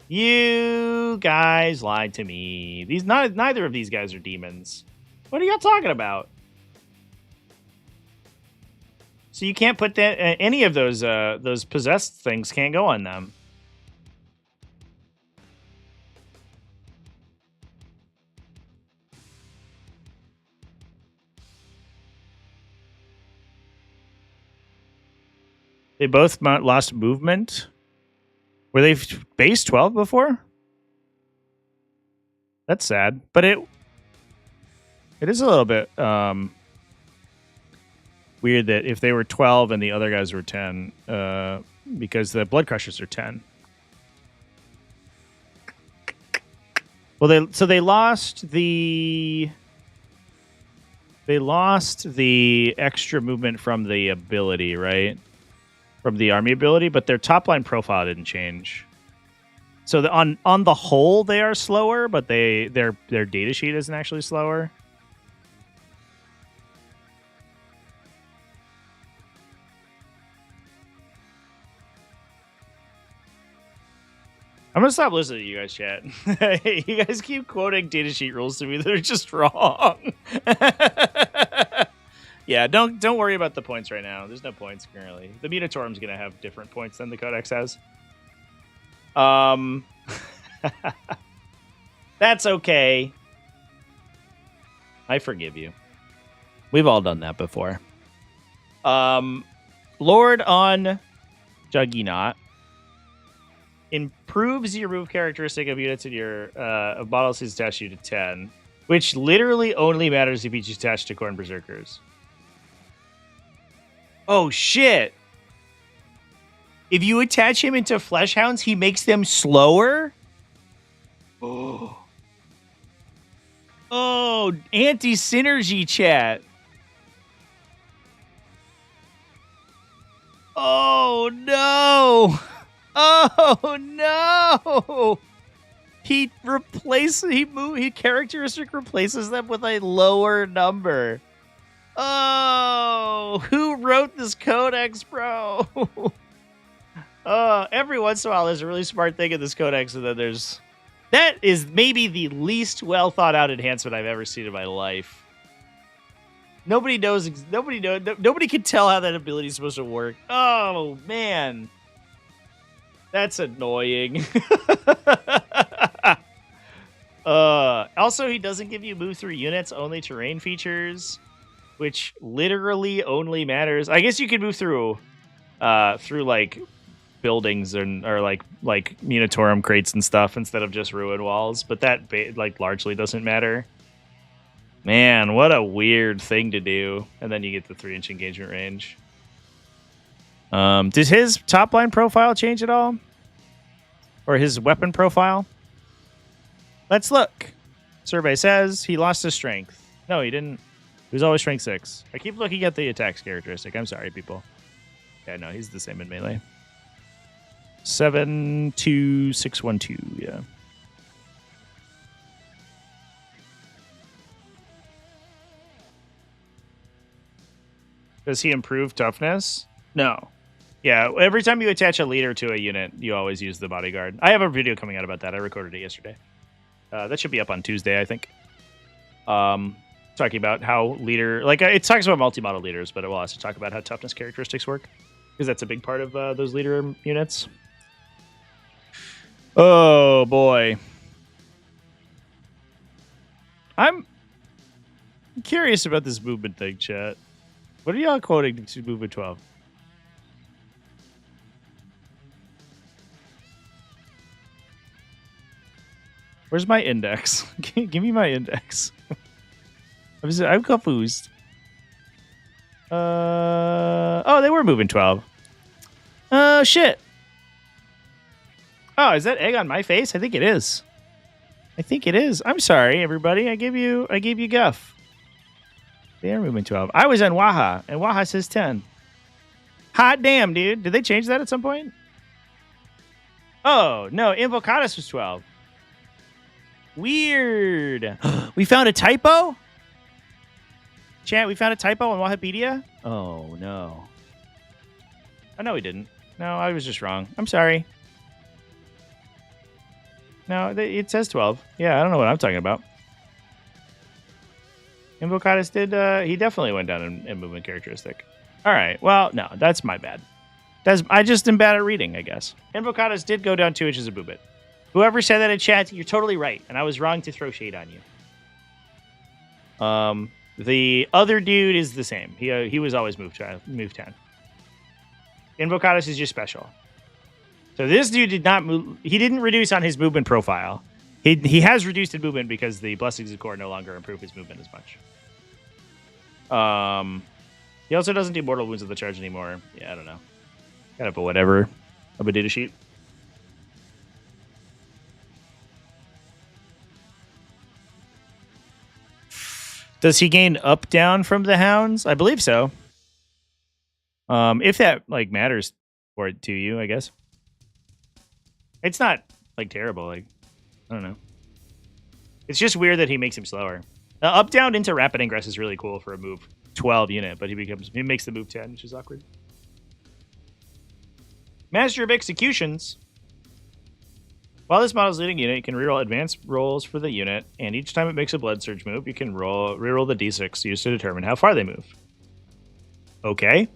You guys lied to me. Neither of these guys are demons. What are y'all talking about? So you can't put that. Any of those possessed things can't go on them. They both lost movement. Were they base 12 before? That's sad, but it is a little bit weird that if they were 12 and the other guys were 10, because the Blood Crushers are 10. Well, they lost the extra movement from the ability, right? From the army ability, but their top line profile didn't change. So on the whole, they are slower, but their data sheet isn't actually slower. I'm gonna stop listening to you guys chat. You guys keep quoting datasheet rules to me that are just wrong. Yeah, don't worry about the points right now. There's no points currently. The Munitorim's gonna have different points than the Codex has. That's okay. I forgive you. We've all done that before. Lord on Juggernaut improves your move characteristic of units in your of models he's attached you to 10, which literally only matters if he's attached to Khorne Berzerkers. Oh shit! If you attach him into Fleshhounds, he makes them slower? Oh. Oh, anti-synergy chat. Oh, no. Oh, no. He characteristic replaces them with a lower number. Oh, who wrote this codex, bro? Every once in a while, there's a really smart thing in this codex, and then that is maybe the least well thought out enhancement I've ever seen in my life. Nobody can tell how that ability is supposed to work. Oh man, that's annoying. Also, he doesn't give you move through units, only terrain features, which literally only matters. I guess you can move through like buildings or like Munitorum crates and stuff instead of just ruin walls, but that like largely doesn't matter. Man, what a weird thing to do. And then you get the 3-inch engagement range. Does his top line profile change at all? Or his weapon profile? Let's look. Survey says he lost his strength. No, he didn't. He was always strength 6. I keep looking at the attacks characteristic. I'm sorry, people. Yeah, no, he's the same in melee. 72612, yeah. Does he improve toughness? No. Yeah, every time you attach a leader to a unit, you always use the bodyguard. I have a video coming out about that. I recorded it yesterday. That should be up on Tuesday, I think. Talking about how leader... Like, it talks about multi-model leaders, but it will also talk about how toughness characteristics work. Because that's a big part of those leader units. Oh, boy. I'm curious about this movement thing, chat. What are y'all quoting to movement 12? Where's my index? Give me my index. I'm confused. Oh, they were moving 12. Oh, shit. Oh, is that egg on my face? I think it is. I think it is. I'm sorry, everybody. I gave you guff. They are moving 12. I was on Waha, and Waha says 10. Hot damn, dude. Did they change that at some point? Oh, no. Invocatus was 12. Weird. We found a typo? Chat, we found a typo on Wahapedia? Oh, no. Oh, no, we didn't. No, I was just wrong. I'm sorry. No, it says 12. Yeah, I don't know what I'm talking about. Invocatus did, he definitely went down in movement characteristic. All right, well, no, that's my bad. I just am bad at reading, I guess. Invocatus did go down 2 inches of movement. Whoever said that in chat, you're totally right, and I was wrong to throw shade on you. The other dude is the same. He was always move 10. Invocatus is just special. So this dude did not move. He didn't reduce on his movement profile. He has reduced in movement because the Blessings of Khorne no longer improve his movement as much. He also doesn't do mortal wounds of the charge anymore. Yeah, I don't know. Kind of a whatever of a data sheet. Does he gain up down from the hounds? I believe so. If that like matters for it to you, I guess. It's not like terrible. Like I don't know. It's just weird that he makes him slower. Up down into rapid ingress is really cool for a move 12 unit, but he makes the move 10, which is awkward. Master of Executions. While this model's leading unit, you can reroll advanced rolls for the unit, and each time it makes a Blood Surge move, you can reroll the d6 used to determine how far they move. Okay.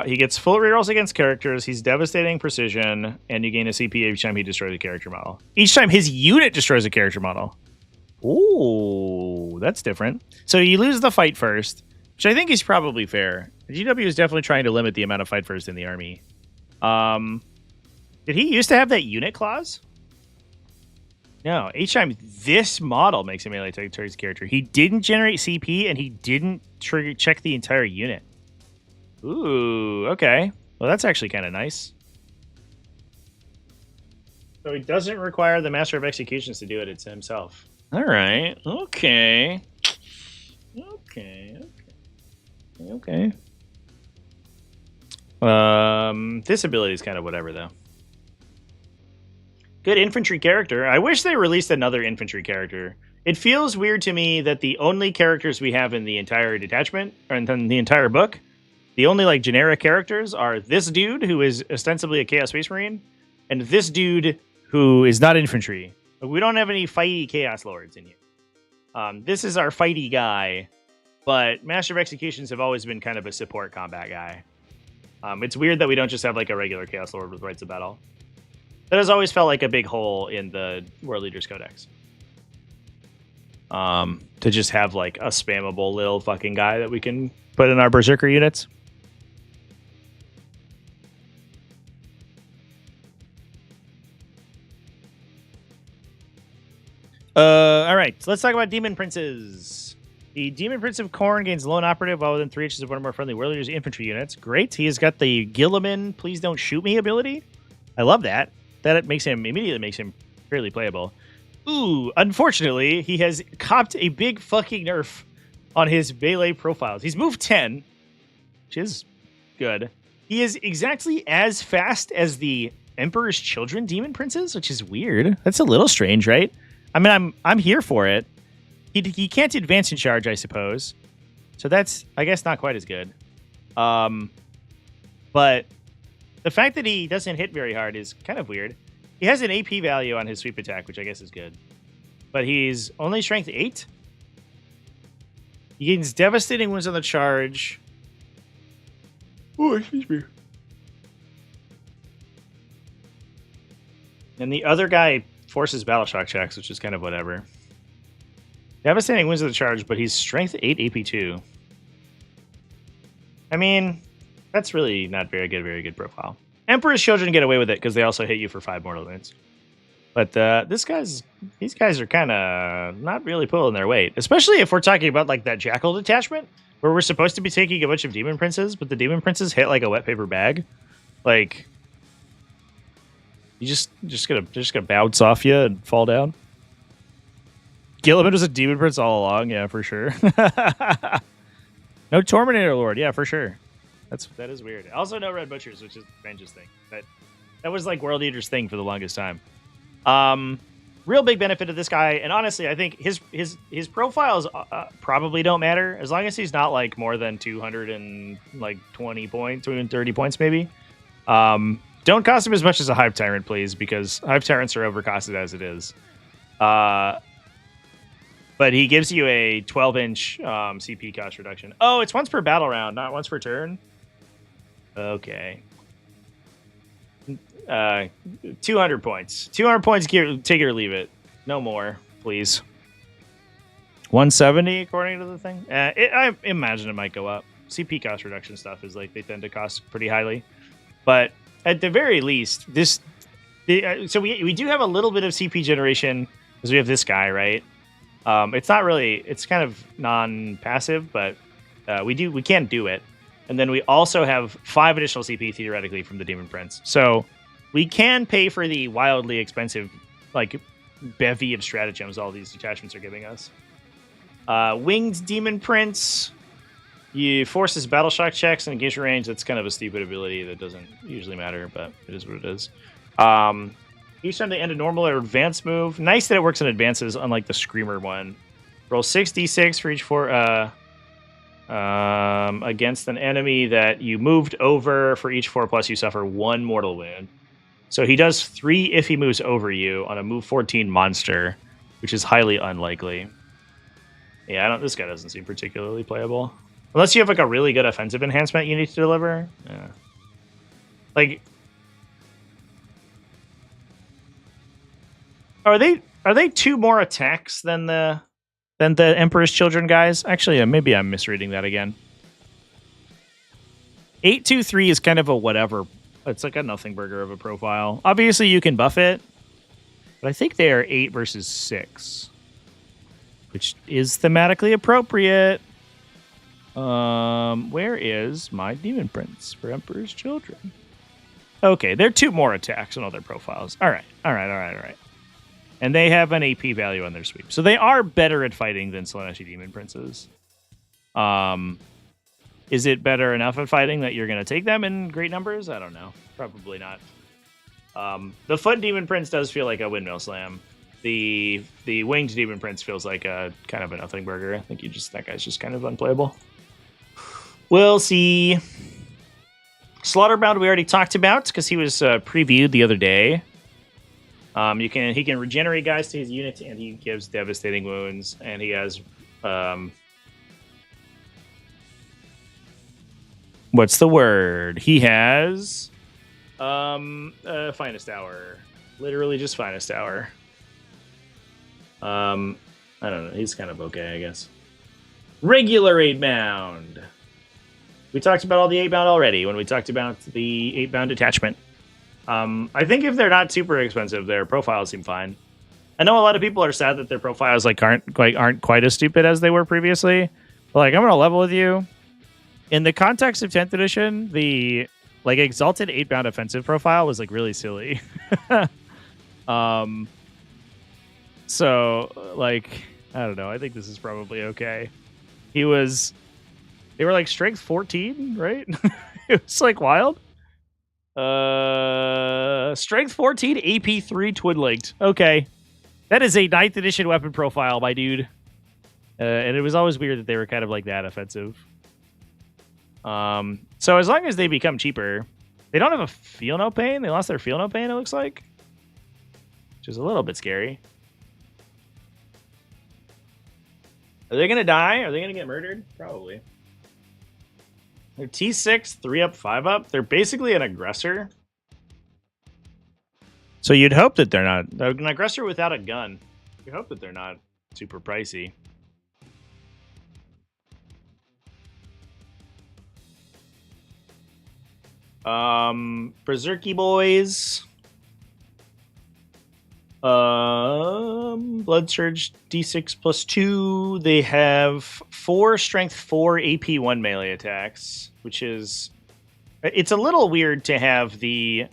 He gets full rerolls against characters, he's devastating precision, and you gain a CP each time he destroys a character model. Each time his unit destroys a character model. Ooh, that's different. So you lose the fight first, which I think is probably fair. The GW is definitely trying to limit the amount of fight first in the army. Did he used to have that unit clause? No. Each time this model makes a melee attack towards his character, he didn't generate CP and he didn't check the entire unit. Ooh, okay. Well, that's actually kind of nice. So he doesn't require the Master of Executions to do it. It's himself. All right. Okay. Okay. This ability is kind of whatever, though. Good infantry character. I wish they released another infantry character. It feels weird to me that the only characters we have in the entire detachment, or in the entire book, the only like generic characters are this dude who is ostensibly a Chaos Space Marine, and this dude who is not infantry. We don't have any fighty Chaos Lords in here. This is our fighty guy, but Master of Executions have always been kind of a support combat guy. It's weird that we don't just have like a regular Chaos Lord with Rights of Battle. That has always felt like a big hole in the World Leaders Codex. To just have like a spammable little fucking guy that we can put in our Berzerker units. All right, so let's talk about Demon Princes. The Demon Prince of Khorne gains lone operative while within 3 inches of one or more friendly World Leaders infantry units. Great. He has got the Gilliman Please Don't Shoot Me ability. I love that. That immediately makes him fairly playable. Ooh, unfortunately, he has copped a big fucking nerf on his melee profiles. He's moved 10, which is good. He is exactly as fast as the Emperor's Children Demon Princes, which is weird. That's a little strange, right? I mean, I'm here for it. He can't advance in charge, I suppose. So that's, I guess, not quite as good. But the fact that he doesn't hit very hard is kind of weird. He has an AP value on his sweep attack, which I guess is good. But he's only strength 8. He gains devastating wounds on the charge. Oh, excuse me. And the other guy forces battle shock checks, which is kind of whatever. Devastating wounds on the charge, but he's strength 8 AP 2. I mean, that's really not very good profile. Emperor's Children get away with it because they also hit you for 5 mortal wounds. But these guys are kind of not really pulling their weight, especially if we're talking about like that Jakhal detachment where we're supposed to be taking a bunch of Demon Princes, but the Demon Princes hit like a wet paper bag. Like, you just gonna bounce off you and fall down. Gilliman was a Demon Prince all along, yeah, for sure. No Terminator Lord, yeah, for sure. That is weird. Also, no Red Butchers, which is Benja's thing. That was like World Eater's thing for the longest time. Real big benefit of this guy, and honestly, I think his profiles probably don't matter as long as he's not like more than 220 points, 230 points, maybe. Don't cost him as much as a Hive Tyrant, please, because Hive Tyrants are overcosted as it is. But he gives you a 12-inch CP cost reduction. Oh, it's once per battle round, not once per turn. Okay. 200 points. 200 points, take it or leave it. No more, please. 170 according to the thing. I imagine it might go up. CP cost reduction stuff is like they tend to cost pretty highly. But at the very least, so we do have a little bit of CP generation because we have this guy, right? It's not really, it's kind of non-passive, but we can do it. And then we also have 5 additional CP theoretically from the Demon Prince. So we can pay for the wildly expensive, like, bevy of stratagems all these detachments are giving us. Winged Demon Prince. You forces battle shock checks and engage range. That's kind of a stupid ability that doesn't usually matter, but it is what it is. Each time they end a normal or advanced move. Nice that it works in advances, unlike the Screamer one. Roll 6d6 for each 4 against an enemy that you moved over. For each 4+, you suffer 1 mortal wound. So he does 3 if he moves over you on a move 14 monster, which is highly unlikely. Yeah, this guy doesn't seem particularly playable. Unless you have like a really good offensive enhancement you need to deliver. Yeah. Like, are they 2 more attacks than the Emperor's Children guys? Actually, maybe I'm misreading that again. 823 is kind of a whatever. It's like a nothing burger of a profile. Obviously, you can buff it, but I think they are 8 versus 6, which is thematically appropriate. Where is my Demon Prince for Emperor's Children? Okay, they're 2 more attacks on all their profiles. All right. And they have an AP value on their sweep. So they are better at fighting than Slaaneshi Demon Princes. Is it better enough at fighting that you're going to take them in great numbers? I don't know. Probably not. The Foot Demon Prince does feel like a windmill slam. The Winged Demon Prince feels like a kind of a nothing burger. I think that guy's just kind of unplayable. We'll see. Slaughterband we already talked about because he was previewed the other day. He can regenerate guys to his unit, and he gives devastating wounds, and he has what's the word? He has finest hour. Literally just finest hour. I don't know. He's kind of okay, I guess. Regular 8-bound. We talked about all the 8-bound already when we talked about the 8-bound detachment. I think if they're not super expensive, their profiles seem fine. I know a lot of people are sad that their profiles aren't quite as stupid as they were previously. But I'm gonna level with you. In the context of 10th edition, the exalted 8-bound offensive profile was really silly. So I don't know. I think this is probably okay. They were strength 14, right? It was wild. Strength 14, AP 3, twin linked. Okay. That is a 9th edition weapon profile, my dude. And it was always weird that they were kind of that offensive. So as long as they become cheaper, they don't have a feel no pain. They lost their feel no pain, it looks like. Which is a little bit scary. Are they going to die? Are they going to get murdered? Probably. They're T6, 3-up, 5-up. They're basically an aggressor. So you'd hope that they're not. An aggressor without a gun. You hope that they're not super pricey. Berzerky boys. Blood Surge D6 plus 2. They have 4 strength 4 AP 1 melee attacks, which is it's a little weird to have the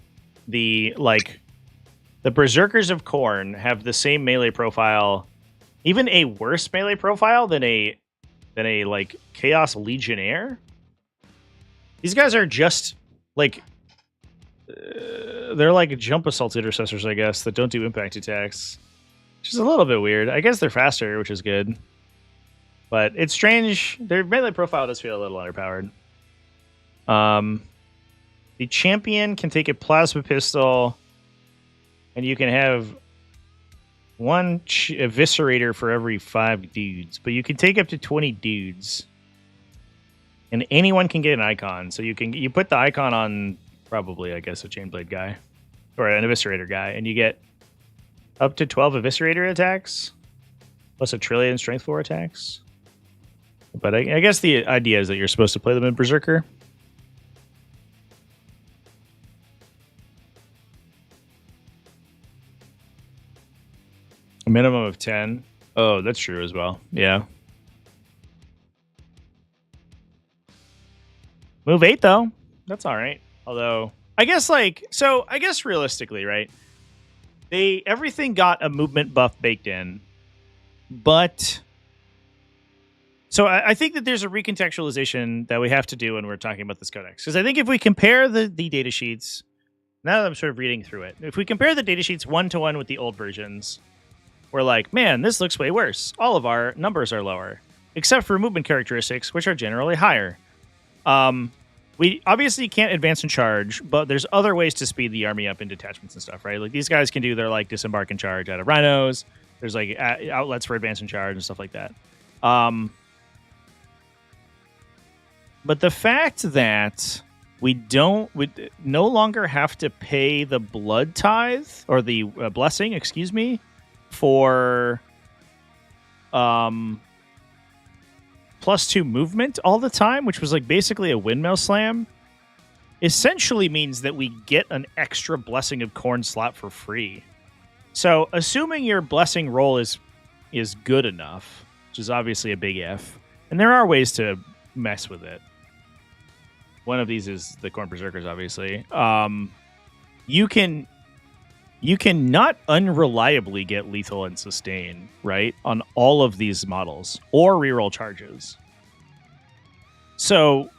Berserkers of Khorne have the same melee profile, even a worse melee profile than a Chaos Legionnaire. These guys are just they're jump assault intercessors, I guess, that don't do impact attacks. Which is a little bit weird. I guess they're faster, which is good. But it's strange. Their melee profile does feel a little underpowered. The champion can take a plasma pistol, and you can have 1 eviscerator for every 5 dudes. But you can take up to 20 dudes. And anyone can get an icon. So you put the icon on probably, I guess, a Chainblade guy. Or an eviscerator guy. And you get up to 12 eviscerator attacks. Plus a trillion strength 4 attacks. But I guess the idea is that you're supposed to play them in Berserker. A minimum of 10. Oh, that's true as well. Yeah. Move 8, though. That's all right. Although, I guess, realistically, right? Everything got a movement buff baked in. But... So I think that there's a recontextualization that we have to do when we're talking about this codex. Because I think if we compare the data sheets... Now that I'm sort of reading through it. If we compare the data sheets 1-to-1 with the old versions... We're like, man, this looks way worse. All of our numbers are lower. Except for movement characteristics, which are generally higher. We obviously can't advance and charge, but there's other ways to speed the army up in detachments and stuff, right? These guys can do their disembark and charge out of rhinos. There's outlets for advance and charge and stuff like that. But the fact that we no longer have to pay the blood tithe or the blessing, excuse me, for +2 movement all the time, which was basically a windmill slam, essentially means that we get an extra Blessing of Khorne slot for free. So assuming your blessing roll is good enough, which is obviously a big if, and there are ways to mess with it. One of these is the Khorne Berzerkers, obviously. You can not unreliably get lethal and sustain, right, on all of these models, or reroll charges. So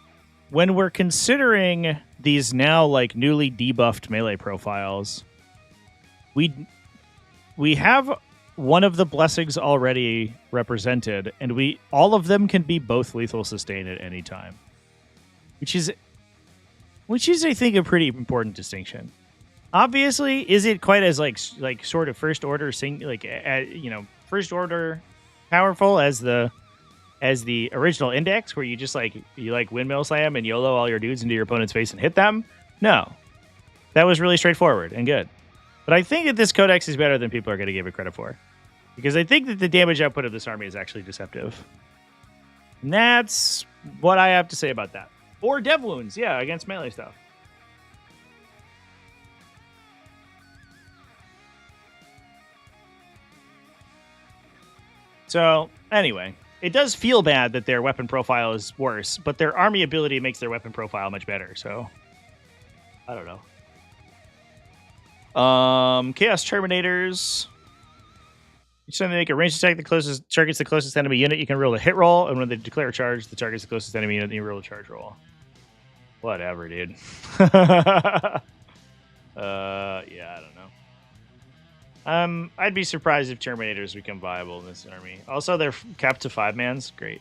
when we're considering these now like newly debuffed melee profiles, we have one of the blessings already represented, and all of them can be both lethal sustain at any time, which is I think a pretty important distinction. Obviously, is it quite as like sort of first order first order powerful as the original Index, where you just you windmill slam and YOLO all your dudes into your opponent's face and hit them? No, that was really straightforward and good. But I think that this Codex is better than people are going to give it credit for, because I think that the damage output of this army is actually deceptive. And that's what I have to say about that. Or dev wounds, yeah, against melee stuff. So, anyway, it does feel bad that their weapon profile is worse, but their army ability makes their weapon profile much better, so I don't know. Chaos Terminators. Each time they make a ranged attack, targets the closest enemy unit, you can roll a hit roll, and when they declare a charge, the target's the closest enemy unit, then you roll a charge roll. Whatever, dude. Yeah, I don't know. I'd be surprised if Terminators become viable in this army. Also, they're capped to 5-mans. Great.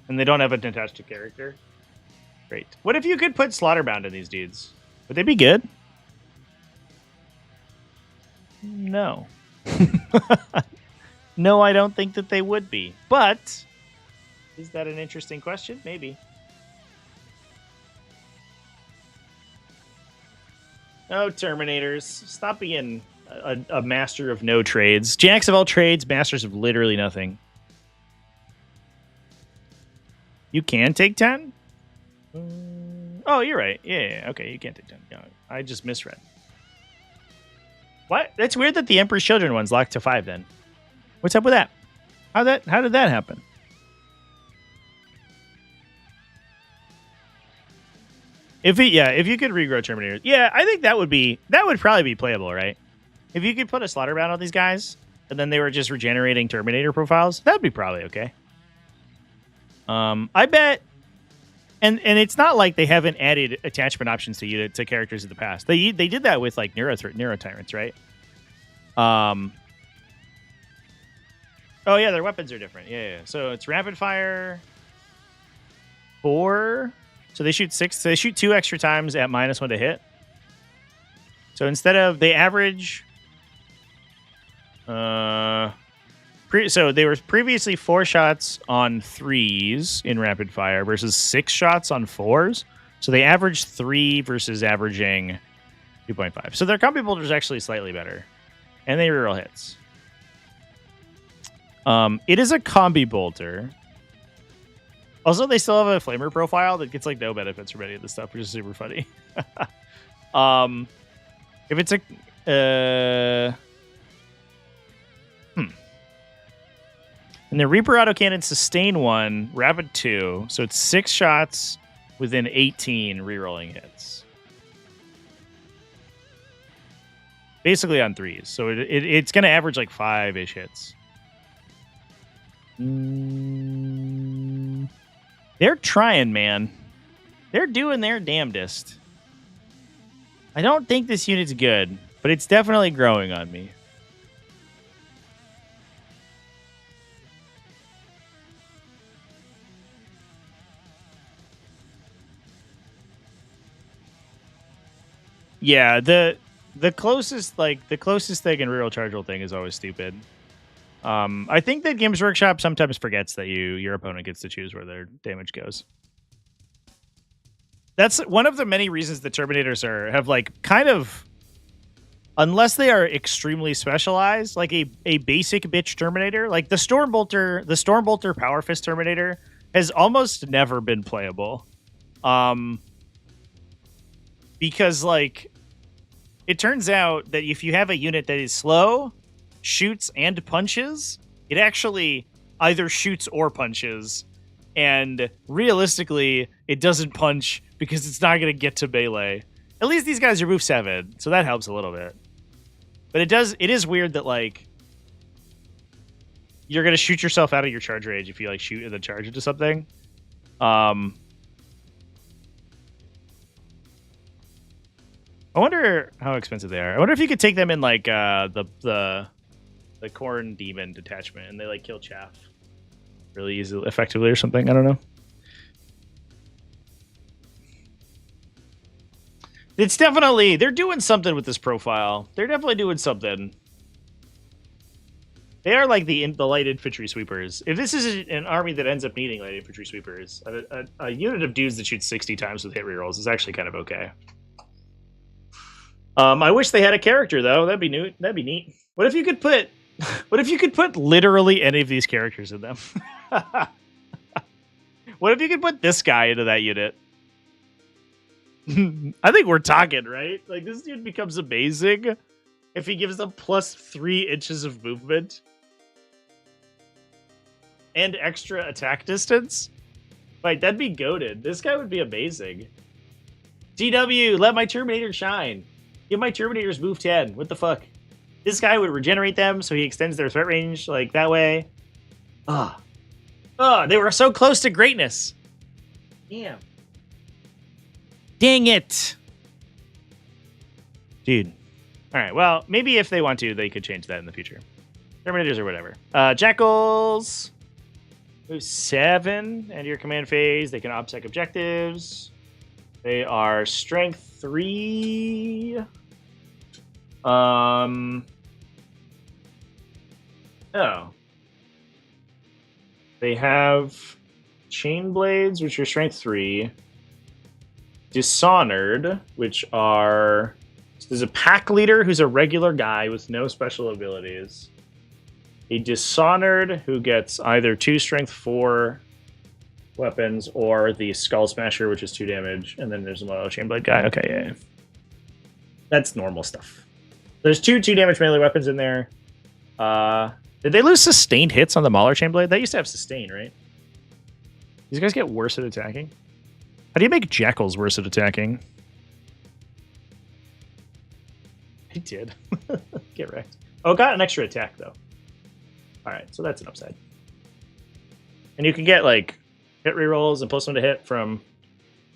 And they don't have a detached character. Great. What if you could put Slaughterband in these dudes? Would they be good? No. No, I don't think that they would be. But is that an interesting question? Maybe. Oh, Terminators. Stop being a master of no trades. Jacks of all trades, masters of literally nothing. You can take 10? Oh, you're right. Yeah, okay, you can't take 10. No, I just misread. What? That's weird that the Emperor's Children one's locked to 5 then. What's up with that? How did that happen? If you could regrow Terminators, yeah, I think that would probably be playable, right? If you could put a Slaughterband on these guys, and then they were just regenerating Terminator profiles, that'd be probably okay. I bet, and it's not like they haven't added attachment options to characters in the past. They did that with like Neuro Tyrants, right? Oh yeah, their weapons are different. Yeah. So it's rapid fire 4. So they shoot 6. So they shoot 2 extra times at -1 to hit. So instead of they average, so they were previously 4 shots on 3s in rapid fire versus 6 shots on 4s. So they averaged 3 versus averaging 2.5. So their combi bolter is actually slightly better, and they reroll hits. It is a combi bolter. Also, they still have a flamer profile that gets like no benefits from any of this stuff, which is super funny. If it's a and the Reaper autocannon sustain 1, rapid 2, so it's 6 shots within 18 rerolling hits. Basically on 3s, so it's going to average like 5-ish hits. They're trying, man. They're doing their damnedest. I don't think this unit's good, but it's definitely growing on me. Yeah, the closest thing in reroll chargeable thing is always stupid. I think that Games Workshop sometimes forgets that your opponent gets to choose where their damage goes. That's one of the many reasons the Terminators have like kind of, unless they are extremely specialized, like a basic bitch Terminator, like the Stormbolter Power Fist Terminator has almost never been playable. Because like it turns out that if you have a unit that is slow, shoots and punches, it actually either shoots or punches, And realistically, it doesn't punch because it's not going to get to melee. At least these guys are move 7, so that helps a little bit. But it is weird that, like, you're going to shoot yourself out of your charge range if you, like, shoot and then charge into something. I wonder how expensive they are. I wonder if you could take them in, like, the Khorne Demon Detachment, and they, like, kill chaff really easily, effectively or something. I don't know. It's definitely... They're doing something with this profile. They're definitely doing something. They are like the light infantry sweepers. If this is an army that ends up needing light infantry sweepers, a unit of dudes that shoots 60 times with hit rerolls is actually kind of okay. I wish they had a character though. That'd be new. That'd be neat. What if you could put? What if you could put literally any of these characters in them? What if you could put this guy into that unit? I think we're talking, right? Like, this dude becomes amazing if he gives them plus 3 inches of movement and extra attack distance. Like, that'd be goated. This guy would be amazing. GW, let my Terminator shine. Give my Terminators move 10. What the fuck? This guy would regenerate them, so he extends their threat range, like, that way. They were so close to greatness. Damn. Dang it. Dude. All right, well, maybe if they want to, they could change that in the future. Terminators or whatever. Jackals. Move 7 and your command phase. They can obsec objectives. They are strength 3. Oh. They have chain blades, which are strength 3. Dishonored, which are... There's a pack leader who's a regular guy with no special abilities. A Dishonored who gets either 2 strength 4 weapons or the Skull Smasher, which is 2 damage. And then there's a Chainblade guy. Okay, yeah. That's normal stuff. There's 2 damage melee weapons in there. Did they lose sustained hits on the Mauler Chainblade? That used to have sustain, right? These guys get worse at attacking. How do you make Jackals worse at attacking? He did. Get wrecked. Oh, got an extra attack, though. Alright, so that's an upside. And you can get, like, hit rerolls and plus 1 to hit from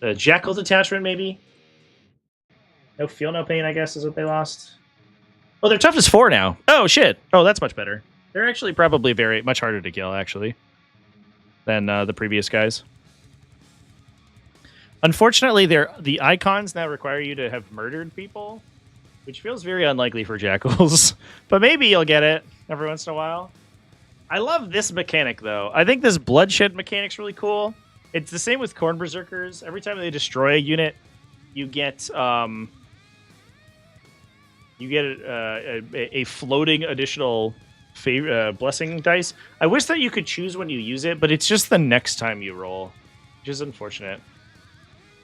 the Jakhal Detachment, maybe? No feel, no pain, I guess, is what they lost. Oh, they're toughness 4 now. Oh, shit. Oh, that's much better. They're actually probably much harder to kill, actually, than the previous guys. Unfortunately, the icons now require you to have murdered people, which feels very unlikely for Jackals. But maybe you'll get it every once in a while. I love this mechanic, though. I think this bloodshed mechanic's really cool. It's the same with Khorne Berzerkers. Every time they destroy a unit, you get a floating additional blessing dice. I wish that you could choose when you use it, but it's just the next time you roll, which is unfortunate.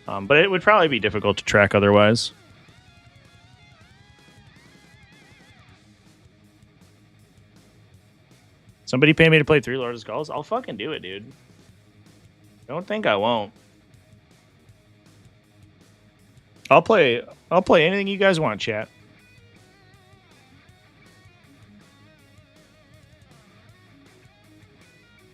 But it would probably be difficult to track otherwise. Somebody pay me to play 3 Lord of Skulls? I'll fucking do it, dude. Don't think I won't. I'll play anything you guys want, chat.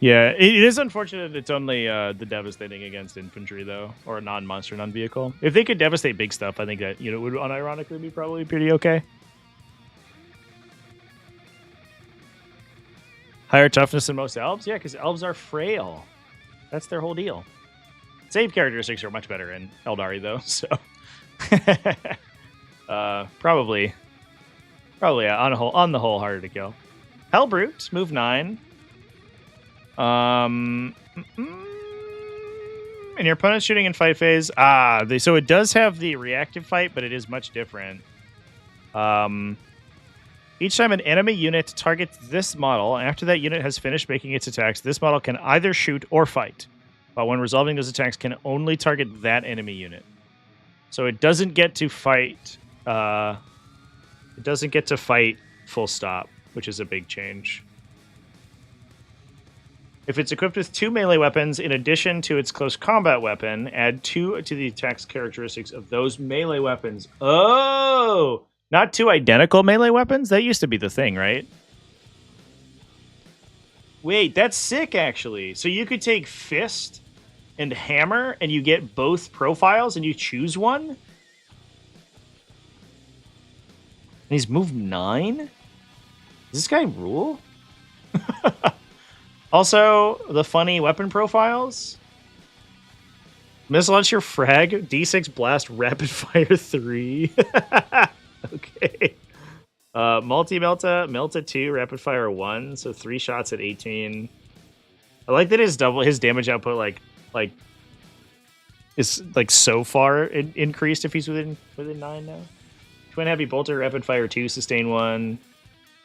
Yeah, it is unfortunate it's only the devastating against infantry, though, or a non-monster, non-vehicle. If they could devastate big stuff, I think that would unironically be probably pretty okay. Higher toughness than most elves? Yeah, because elves are frail. That's their whole deal. Save characteristics are much better in Eldari, though, so... probably on the whole harder to kill. Helbrute, move 9. And your opponent's shooting in fight phase. So it does have the reactive fight, but it is much different. Each time an enemy unit targets this model, after that unit has finished making its attacks, this model can either shoot or fight. But when resolving those attacks, can only target that enemy unit. So it doesn't get to fight. It doesn't get to fight full stop, which is a big change. If it's equipped with 2 melee weapons, in addition to its close combat weapon, add 2 to the attack's characteristics of those melee weapons. Oh! Not 2 identical melee weapons? That used to be the thing, right? Wait, that's sick, actually. So you could take Fist and Hammer, and you get both profiles, and you choose one? And he's moved 9? Does this guy rule? Also, the funny weapon profiles. Missile launcher frag, D6 blast, rapid fire 3. Okay. Multi-melta, melta 2, rapid fire 1, so 3 shots at 18. I like that his damage output is like so far increased if he's within 9 now. Twin heavy bolter, rapid fire 2, sustain 1.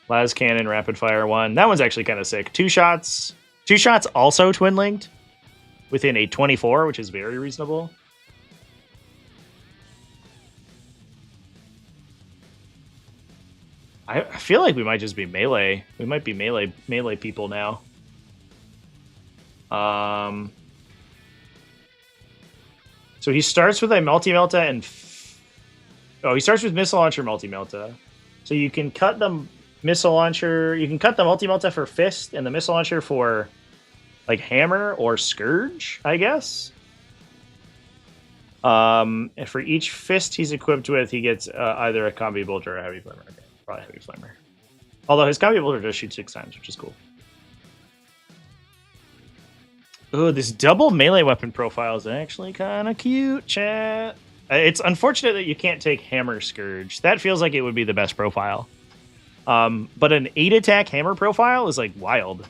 Las cannon, rapid fire 1. That one's actually kind of sick. 2 shots. 2 shots also twin linked within a 24, which is very reasonable. I feel like we might just be melee. We might be melee people now. So he starts with a multi-melta and he starts with missile launcher multi-melta. So you can cut the missile launcher. You can cut the multi-melta for Fist and the missile launcher for like Hammer or Scourge, I guess. And for each Fist he's equipped with, he gets either a combi bolter or a heavy flamer. Okay, probably heavy flamer. Although his combi bolter does shoot 6 times, which is cool. Oh, this double melee weapon profile is actually kind of cute, chat. It's unfortunate that you can't take Hammer Scourge. That feels like it would be the best profile. But an 8 attack Hammer profile is like wild.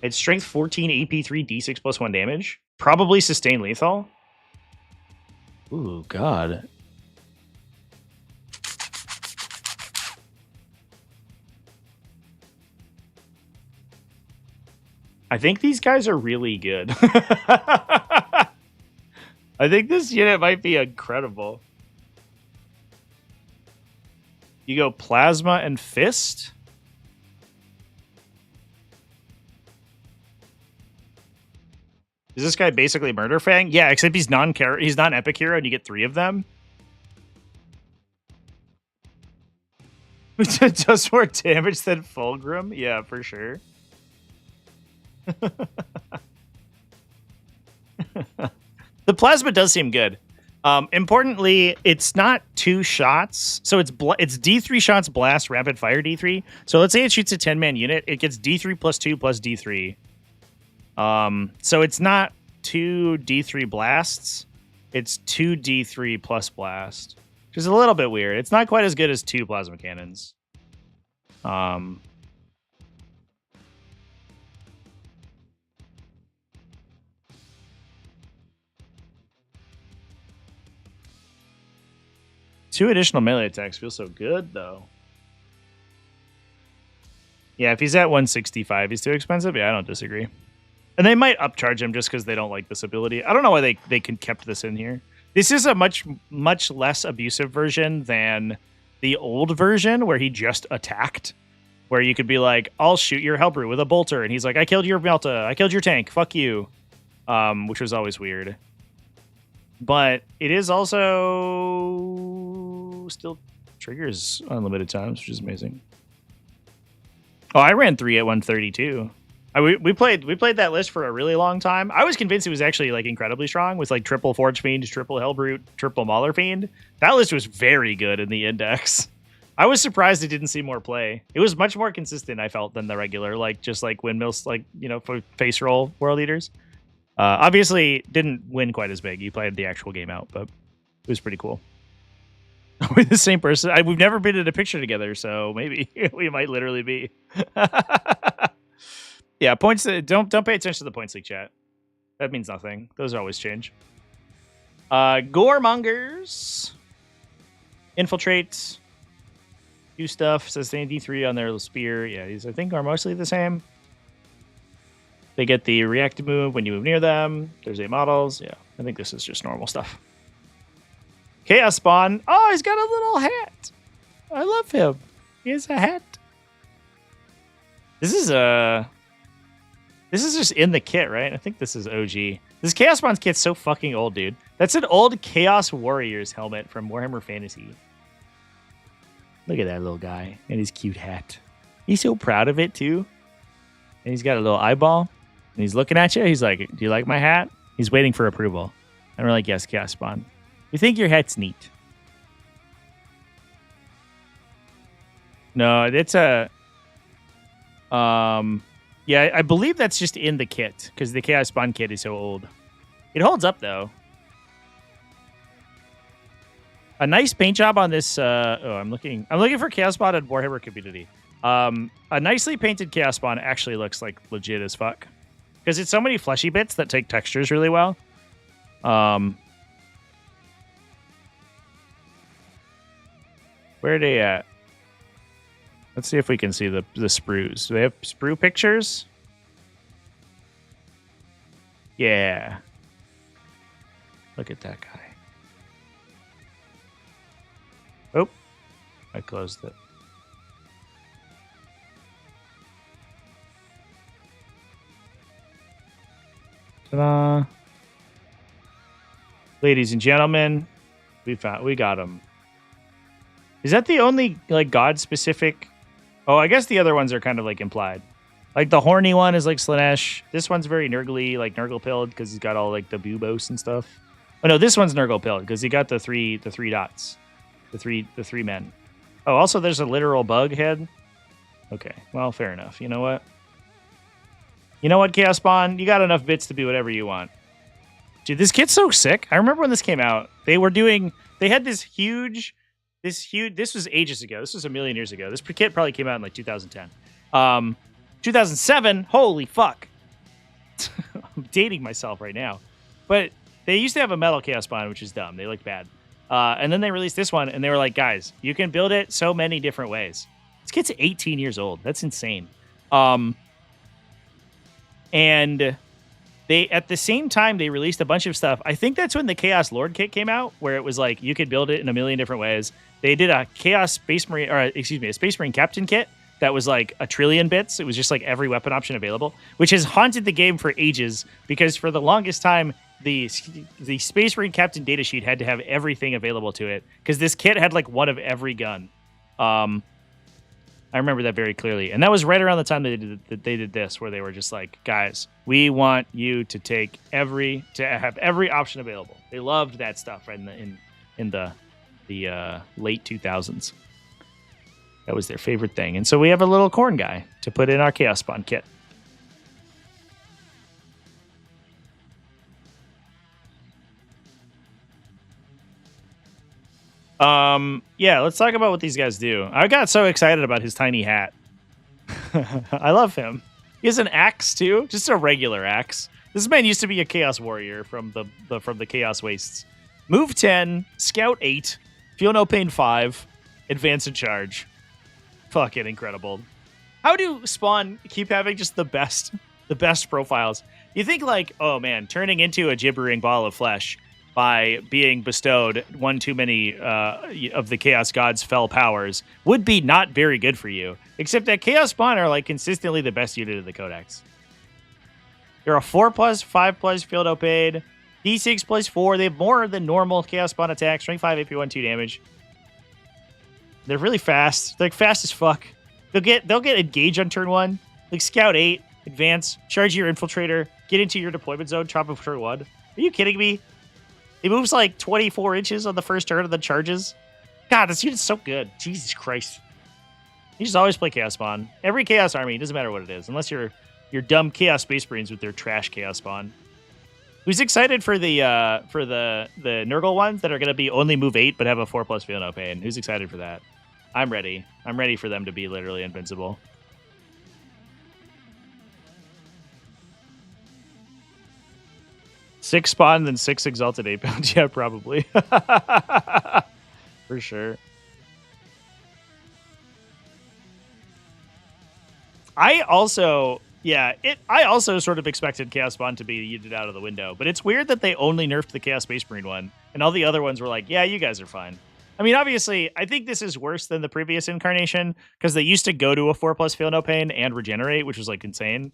It's strength 14, AP 3, D6 plus 1 damage. Probably sustain lethal. Ooh, God. I think these guys are really good. I think this unit might be incredible. You go Plasma and Fist. Is this guy basically Murder Fang? Yeah, except he's he's non-epic hero and you get 3 of them. Does more damage than Fulgrim? Yeah, for sure. The plasma does seem good. Importantly, it's not 2 shots. So it's D3 shots blast, rapid fire D3. So let's say it shoots a 10-man unit. It gets D3 plus 2 plus D3. So it's not 2 D3 blasts. It's 2 D3 plus blast, which is a little bit weird. It's not quite as good as 2 plasma cannons. Two additional melee attacks feel so good, though. Yeah, if he's at 165, he's too expensive. Yeah, I don't disagree. And they might upcharge him just because they don't like this ability. I don't know why they kept this in here. This is a much less abusive version than the old version where he just attacked. Where you could be like, I'll shoot your Helbrute with a bolter. And he's like, I killed your Melta. I killed your tank. Fuck you. Which was always weird. But it is also still triggers unlimited times, which is amazing. Oh, I ran 3 at 132. We played that list for a really long time. I was convinced it was actually like incredibly strong with like triple Forge Fiend, triple Helbrute, triple Mauler Fiend. That list was very good in the index. I was surprised it didn't see more play. It was much more consistent, I felt, than the regular, like just like windmills, like, you know, for face roll world eaters. Obviously didn't win quite as big. You played the actual game out, but it was pretty cool. We're the same person. We've never been in a picture together, so maybe we might literally be. Yeah, points. Don't pay attention to the points league chat. That means nothing. Those always change. Goremongers. Infiltrate. Do stuff. Sustain D3 on their spear. Yeah, these I think are mostly the same. They get the reactive move when you move near them. There's 8 models. Yeah, I think this is just normal stuff. Chaos Spawn. Oh, he's got a little hat. I love him. He has a hat. This is a This is just in the kit, right? I think this is OG. This Chaos Bonds kit's so fucking old, dude. That's an old Chaos Warriors helmet from Warhammer Fantasy. Look at that little guy and his cute hat. He's so proud of it, too. And he's got a little eyeball. And he's looking at you. He's like, do you like my hat? He's waiting for approval. And we're like, yes, Chaos Bond. We think your hat's neat. No, it's a... Yeah, I believe that's just in the kit. Because the Chaos Bond kit is so old. It holds up, though. A nice paint job on this. I'm looking for Chaos Bond at Warhammer Community. A nicely painted Chaos Bond actually looks like legit as fuck because it's so many fleshy bits that take textures really well. Where are they at? Let's see if we can see the sprues. Do they have sprue pictures? Yeah. Look at that guy. Oh, I closed it. Ta-da. Ladies and gentlemen, we got him. Is that the only like god specific? Oh, I guess the other ones are kind of like implied. Like the horny one is like Slanesh. This one's very Nurgly, like Nurgle pilled because he's got all like the Bubos and stuff. Oh no, this one's Nurgle pilled because he got the three dots. The three men. Oh, also there's a literal bug head. Okay, well, fair enough. You know what? You know what, Chaos Bond? You got enough bits to be whatever you want. Dude, this kit's so sick. I remember when this came out. They had this huge, this was ages ago. This was a million years ago. This kit probably came out in like 2010. 2007, holy fuck. I'm dating myself right now. But they used to have a metal Chaos Bond, which is dumb. They look bad. And then they released this one, and they were like, guys, you can build it so many different ways. This kid's 18 years old. That's insane. And they, at the same time, they released a bunch of stuff. I think that's when the Chaos Lord kit came out, where it was like, you could build it in a million different ways. They did a Chaos Space Marine, a Space Marine Captain kit that was like 1 trillion bits. It was just like every weapon option available, which has haunted the game for ages, because for the longest time, the Space Marine Captain Datasheet had to have everything available to it, because this kit had like one of every gun. I remember that very clearly. And that was right around the time they did this, where they were just like, guys, we want you to have every option available. They loved that stuff right in the late 2000s. That was their favorite thing. And so we have a little Khorne guy to put in our Chaos Spawn kit. Yeah, let's talk about what these guys do. I got so excited about his tiny hat. I love him. He has an axe too, just a regular axe. This man used to be a Chaos Warrior from the Chaos Wastes. Move 10, Scout 8, Feel No Pain 5, Advance and Charge. Fucking incredible. How do Spawn keep having just the best profiles? You think like, oh man, turning into a gibbering ball of flesh by being bestowed one too many of the Chaos God's fell powers would be not very good for you. Except that Chaos Spawn are like consistently the best unit of the Codex. They're a 4+, 5+ field obeyed, D6 plus 4. They have more than normal Chaos Spawn attacks, strength 5, AP 1, 2 damage. They're really fast. They're like fast as fuck. They'll get engage on turn 1. Like Scout 8, advance, charge your infiltrator, get into your deployment zone, chop up turn 1. Are you kidding me? He moves like 24 inches on the first turn of the charges. God, this unit's so good. Jesus Christ. You just always play Chaos Spawn. Every Chaos army, it doesn't matter what it is, unless you're dumb Chaos Space Marines with their trash Chaos Spawn. Who's excited for the Nurgle ones that are going to be only move 8 but have a 4+ feel no pain? Who's excited for that? I'm ready. I'm ready for them to be literally invincible. Six Spawn, then 6 Exalted Eightbound. Yeah, probably. For sure. I also sort of expected Chaos Spawn to be yeeted out of the window, but it's weird that they only nerfed the Chaos Space Marine one, and all the other ones were like, yeah, you guys are fine. I mean, obviously, I think this is worse than the previous incarnation, because they used to go to a 4+ feel no pain and regenerate, which was like insane.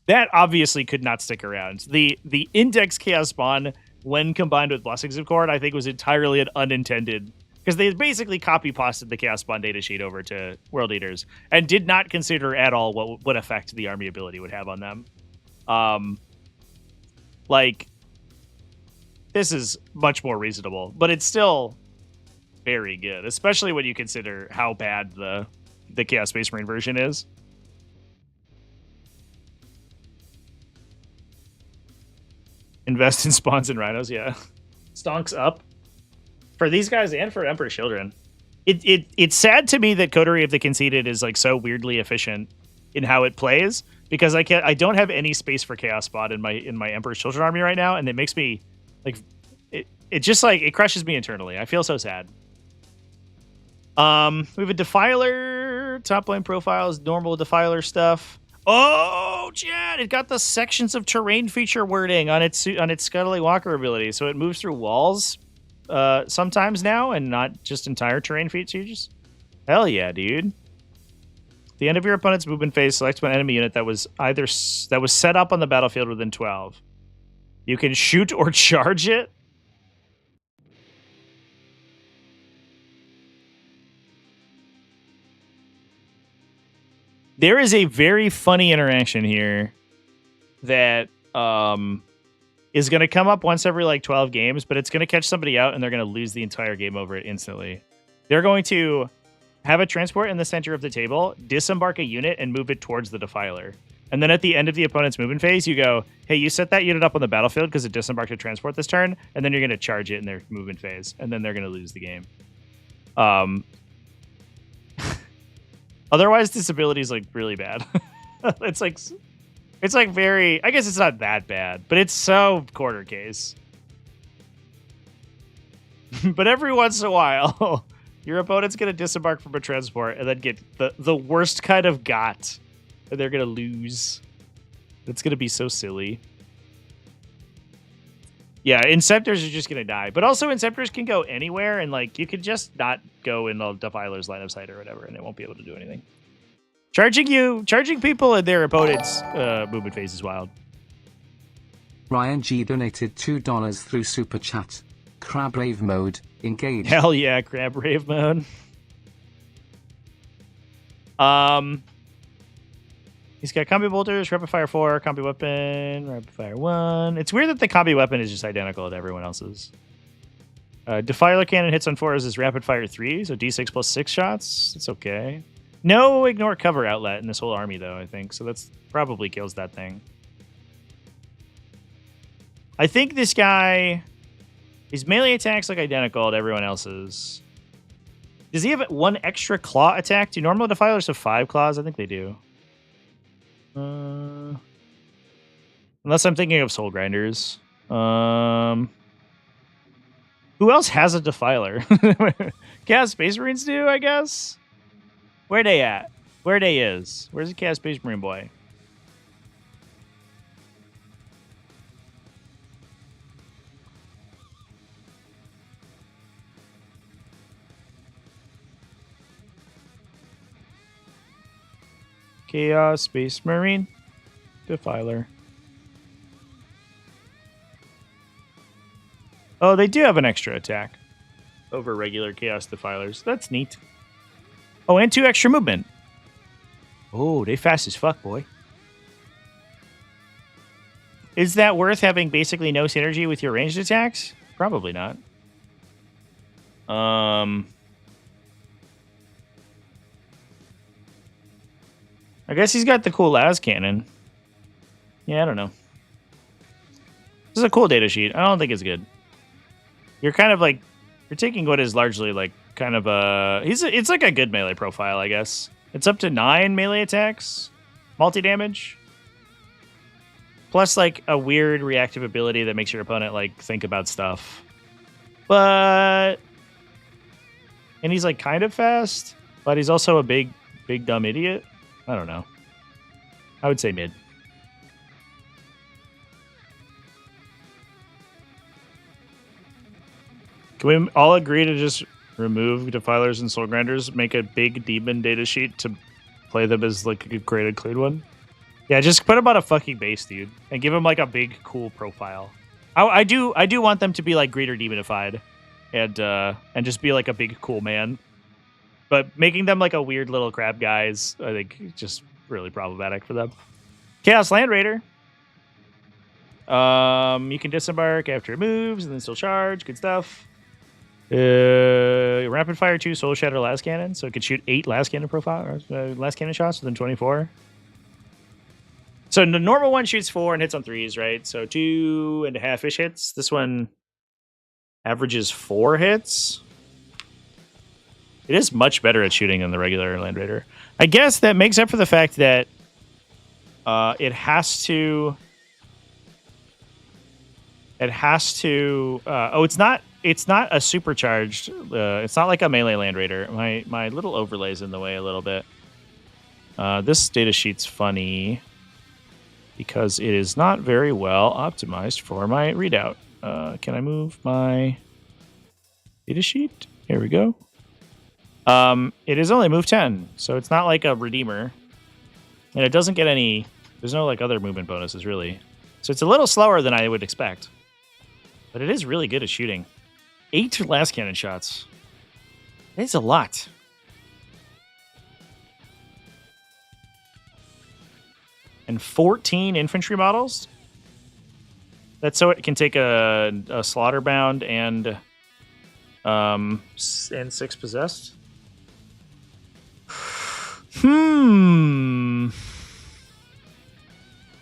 That obviously could not stick around. The Index Chaos Spawn, when combined with Blessings of Khorne, I think was entirely an unintended, because they basically copy-pasted the Chaos Spawn datasheet over to World Eaters and did not consider at all what effect the army ability would have on them. Like, this is much more reasonable, but it's still very good, especially when you consider how bad the Chaos Space Marine version is. Invest in spawns and rhinos, yeah. Stonks up. For these guys and for Emperor's Children. It's sad to me that Coterie of the Conceited is like so weirdly efficient in how it plays, because I don't have any space for Chaos Spawn in my Emperor's Children army right now, and it makes me like it just like it crushes me internally. I feel so sad. We have a Defiler, top line profiles, normal Defiler stuff. Oh, Chad! It got the sections of terrain feature wording on its Scuttling Walker ability, so it moves through walls sometimes now, and not just entire terrain features. Hell yeah, dude! At the end of your opponent's movement phase, select one enemy unit that was set up on the battlefield within 12. You can shoot or charge it. There is a very funny interaction here that is going to come up once every like 12 games, but it's going to catch somebody out and they're going to lose the entire game over it instantly. They're going to have a transport in the center of the table, disembark a unit, and move it towards the Defiler. And then at the end of the opponent's movement phase, you go, hey, you set that unit up on the battlefield because it disembarked a transport this turn, and then you're going to charge it in their movement phase, and then they're going to lose the game. Otherwise, this ability is like really bad. It's like very. I guess it's not that bad, but it's so quarter case. But every once in a while, your opponent's gonna disembark from a transport and then get the worst kind of got, and they're gonna lose. It's gonna be so silly. Yeah, Inceptors are just gonna die, but also Inceptors can go anywhere, and like you could just not go in the Defiler's line of sight or whatever, and it won't be able to do anything. Charging people in their opponent's movement phase is wild. Ryan G donated $2 through Super Chat. Crab Rave mode, engaged. Hell yeah, Crab Rave mode. He's got Combi Bolters, Rapid Fire 4, Combi Weapon, Rapid Fire 1. It's weird that the Combi Weapon is just identical to everyone else's. Defiler Cannon hits on 4s is Rapid Fire 3, so D6 plus 6 shots. It's okay. No Ignore Cover outlet in this whole army, though, I think. So that's probably kills that thing. I think this guy... His melee attack's like identical to everyone else's. Does he have one extra claw attack? Do normal Defilers have 5 claws? I think they do. Unless I'm thinking of Soul Grinders. Who else has a Defiler? Chaos Space Marines do, I guess? Where they at? Where they is? Where's the Chaos Space Marine boy? Chaos Space Marine Defiler. Oh, they do have an extra attack over regular Chaos Defilers. That's neat. Oh, and 2 extra movement. Oh, they fast as fuck, boy. Is that worth having basically no synergy with your ranged attacks? Probably not. I guess he's got the cool las cannon. Yeah, I don't know. This is a cool data sheet. I don't think it's good. You're kind of like, you're taking what is largely like kind of a, it's like a good melee profile, I guess. It's up to 9 melee attacks, multi-damage. Plus like a weird reactive ability that makes your opponent like think about stuff. But, and he's like kind of fast, but he's also a big dumb idiot. I don't know. I would say mid. Can we all agree to just remove Defilers and Soul Grinders, make a big Demon data sheet to play them as like a graded cleared one? Yeah, just put him on a fucking base, dude, and give him like a big, cool profile. I do want them to be like greater demonified, and just be like a big, cool man. But making them like a weird little crab guys, I think, just really problematic for them. Chaos Land Raider. You can disembark after it moves and then still charge. Good stuff. Rapid fire 2 Soul Shatter Last Cannon, so it could shoot 8 last cannon last cannon shots within 24. So the normal one shoots 4 and hits on 3s, right? So 2.5-ish hits. This one averages 4 hits. It is much better at shooting than the regular Land Raider. I guess that makes up for the fact that it has to. Oh, it's not. It's not a supercharged. It's not like a melee Land Raider. My little overlay's in the way a little bit. This data sheet's funny because it is not very well optimized for my readout. Can I move my data sheet? Here we go. It is only move 10, so it's not like a Redeemer. And it doesn't get any... There's no like other movement bonuses, really. So it's a little slower than I would expect. But it is really good at shooting. 8 last cannon shots. That's a lot. And 14 infantry models? That's so it can take a Slaughterband and 6 possessed.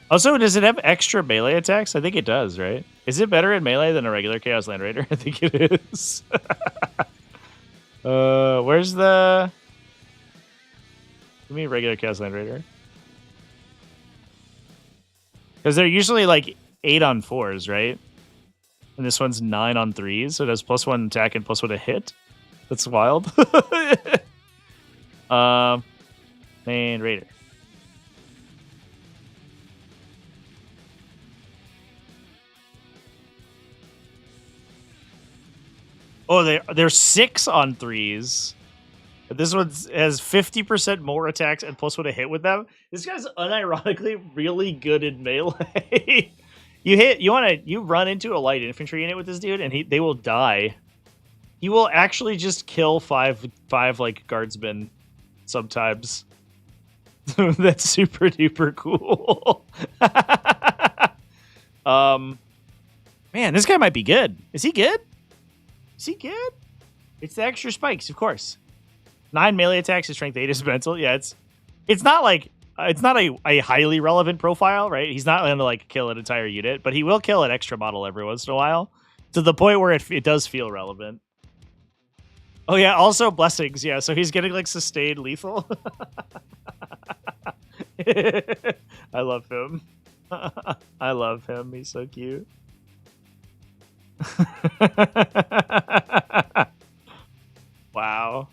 Also, does it have extra melee attacks? I think it does, right? Is it better in melee than a regular Chaos Land Raider? I think it is. Where's the... Give me a regular Chaos Land Raider. Because they're usually like 8 on 4s, right? And this one's 9 on 3s, so it has +1 attack and +1 to hit. That's wild. Land Raider. Oh, they're 6 on 3s. This one has 50% more attacks and +1 to hit with them. This guy's unironically really good in melee. You run into a light infantry unit with this dude, and they will die. He will actually just kill five like guardsmen sometimes. That's super duper cool. Man, this guy might be good. Is he good? Is he good? It's the extra spikes, of course. 9 melee attacks, his strength 8 is mental. Yeah, it's not like it's not a highly relevant profile, right? He's not going to like kill an entire unit, but he will kill an extra model every once in a while, to the point where it does feel relevant. Oh yeah, also blessings. Yeah, so he's getting like sustained lethal. I love him. I love him. He's so cute. Wow.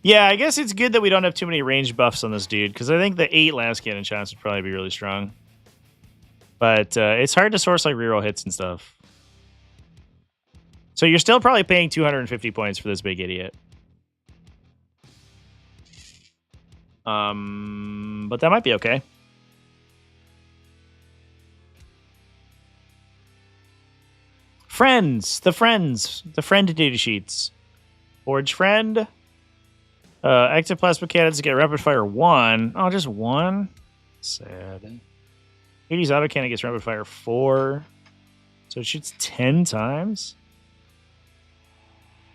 Yeah, I guess it's good that we don't have too many range buffs on this dude, because I think the 8 last cannon shots would probably be really strong. But it's hard to source like reroll hits and stuff. So you're still probably paying 250 points for this big idiot. But that might be okay. Friends, the friend data sheets. Forge friend. Active plasma cannons get rapid fire 1. Oh, just 1? Sad. Hades autocannon gets rapid fire 4. So it shoots 10 times.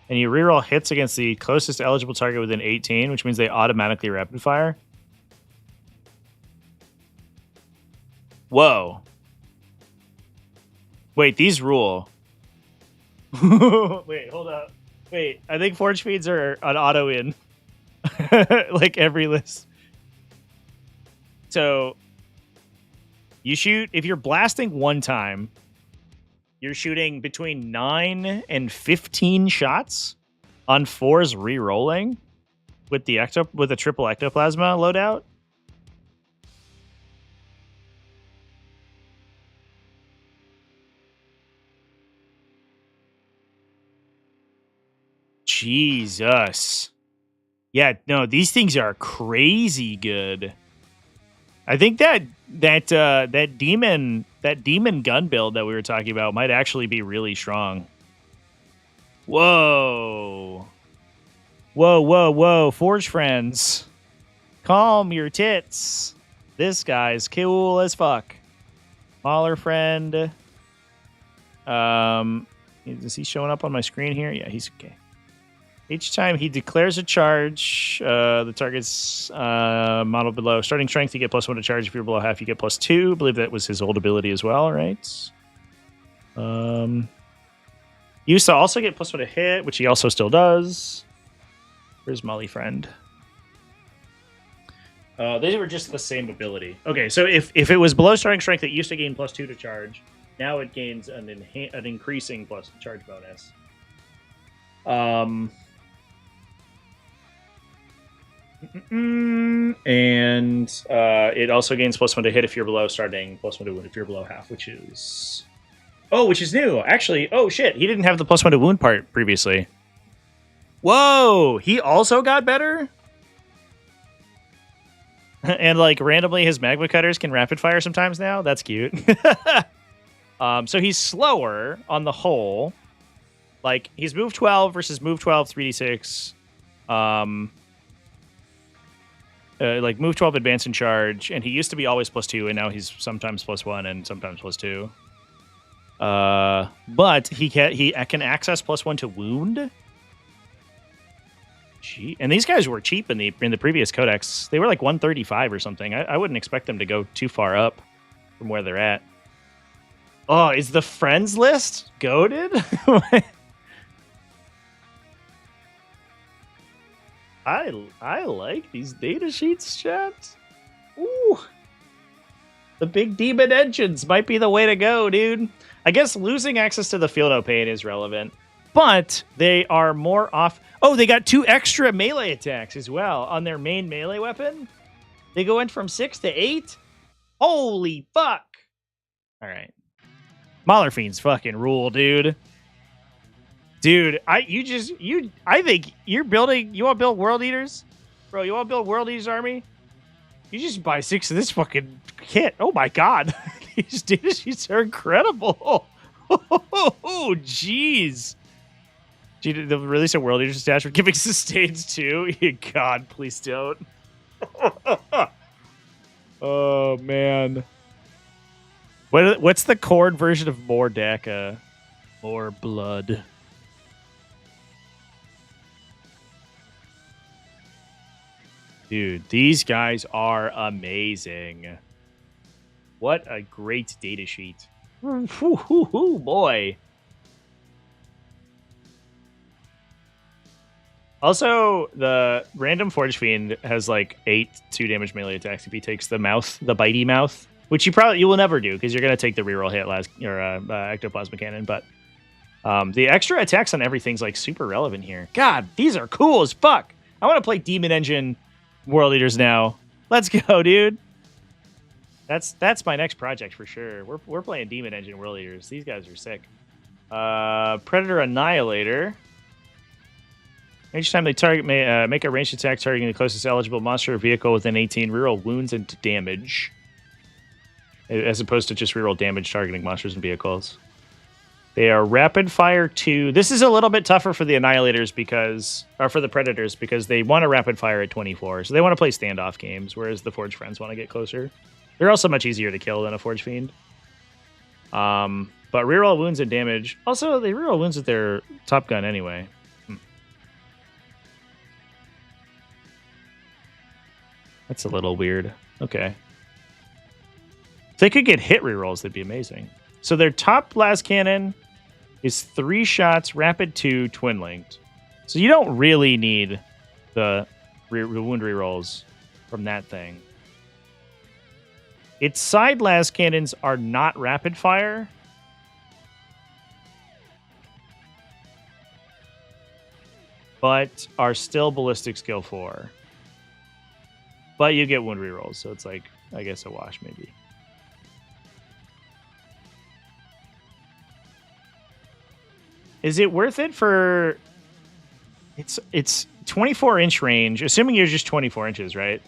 And you reroll hits against the closest eligible target within 18, which means they automatically rapid fire. Whoa. Wait, these rule. Wait, hold up. Wait, I think forge feeds are an auto in. Like every list. So you shoot, if you're blasting 1 time, you're shooting between 9 and 15 shots on 4s re-rolling with the triple ectoplasma loadout. Jesus. Yeah, no, these things are crazy good. I think that demon gun build that we were talking about might actually be really strong. Whoa. Whoa. Forge friends. Calm your tits. This guy's cool as fuck. Mauler friend. Is he showing up on my screen here? Yeah, he's okay. Each time he declares a charge, the target's model below starting strength, you get +1 to charge. If you're below half, you get +2. I believe that was his old ability as well, right? You used to also get +1 to hit, which he also still does. Where's Molly friend? They were just the same ability. Okay, so if it was below starting strength, it used to gain +2 to charge. Now it gains an increasing plus charge bonus. And it also gains +1 to hit if you're below starting, +1 to wound if you're below half, which is new. Actually, oh shit, he didn't have the +1 to wound part previously. Whoa, he also got better? And like randomly his magma cutters can rapid fire sometimes now? That's cute. So he's slower on the whole. Like he's move 12 versus move 12 3d6. Like move 12 advance and charge, and he used to be always +2, and now he's sometimes +1 and sometimes +2. But he can access +1 to wound. Gee, and these guys were cheap in the previous codex. They were like 135 or something. I wouldn't expect them to go too far up from where they're at. Oh, is the friends list goated? I like these data sheets, chat. Ooh. The big demon engines might be the way to go, dude. I guess losing access to the Feel No Pain is relevant, but they are more off. Oh, they got 2 extra melee attacks as well on their main melee weapon. They go in from 6 to 8. Holy fuck. All right. Mauler Fiends fucking rule, dude. Dude, I think you're building. You want to build World Eaters, bro? You want to build World Eaters army? You just buy 6 of this fucking kit. Oh my god, these data sheets are incredible. Oh jeez. They'll release a World Eaters detachment giving sustains too. God, please don't. Oh man. What's the Khorne version of Mordaka? More blood. Dude, these guys are amazing. What a great data sheet. Boy. Also, the random Forge Fiend has like 8 2-damage melee attacks if he takes the bitey mouth, which you will never do because you're gonna take the reroll hit ectoplasma cannon. But the extra attacks on everything's like super relevant here. God, these are cool as fuck. I want to play Demon Engine World Eaters now. Let's go, dude. That's my next project for sure. We're playing Demon Engine World Eaters. These guys are sick. Predator Annihilator. Each time they target make a ranged attack targeting the closest eligible monster or vehicle within 18, reroll wounds and damage, as opposed to just reroll damage targeting monsters and vehicles. They are rapid fire 2. This is a little bit tougher for the Annihilators for the Predators because they want to rapid fire at 24. So they want to play standoff games, whereas the Forge Friends want to get closer. They're also much easier to kill than a Forge Fiend. But reroll wounds and damage. Also, they reroll wounds with their Top Gun anyway. That's a little weird. Okay. If they could get hit rerolls, that'd be amazing. So their top blast cannon is 3 shots, rapid 2, twin linked. So you don't really need the wound rerolls from that thing. Its side blast cannons are not rapid fire. But are still ballistic skill 4. But you get wound rerolls, so it's like, I guess, a wash maybe. Is it worth it for... It's 24-inch range, assuming you're just 24 inches, right?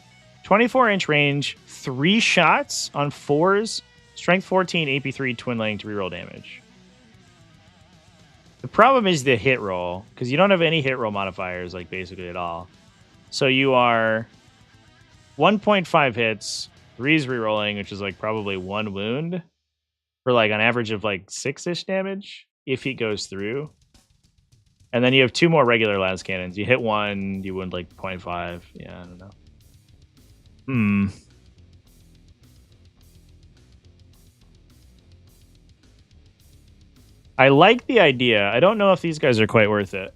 24-inch range, 3 shots on 4s, strength 14, AP 3, twin length to reroll damage. The problem is the hit roll, because you don't have any hit roll modifiers, like, basically at all. So you are 1.5 hits, 3s rerolling, which is, like, probably 1 wound, for, like, an average of, like, 6-ish damage, if he goes through. And then you have 2 more regular las cannons. You hit 1, you wound, like, 0.5. Yeah, I don't know. I like the idea. I don't know if these guys are quite worth it.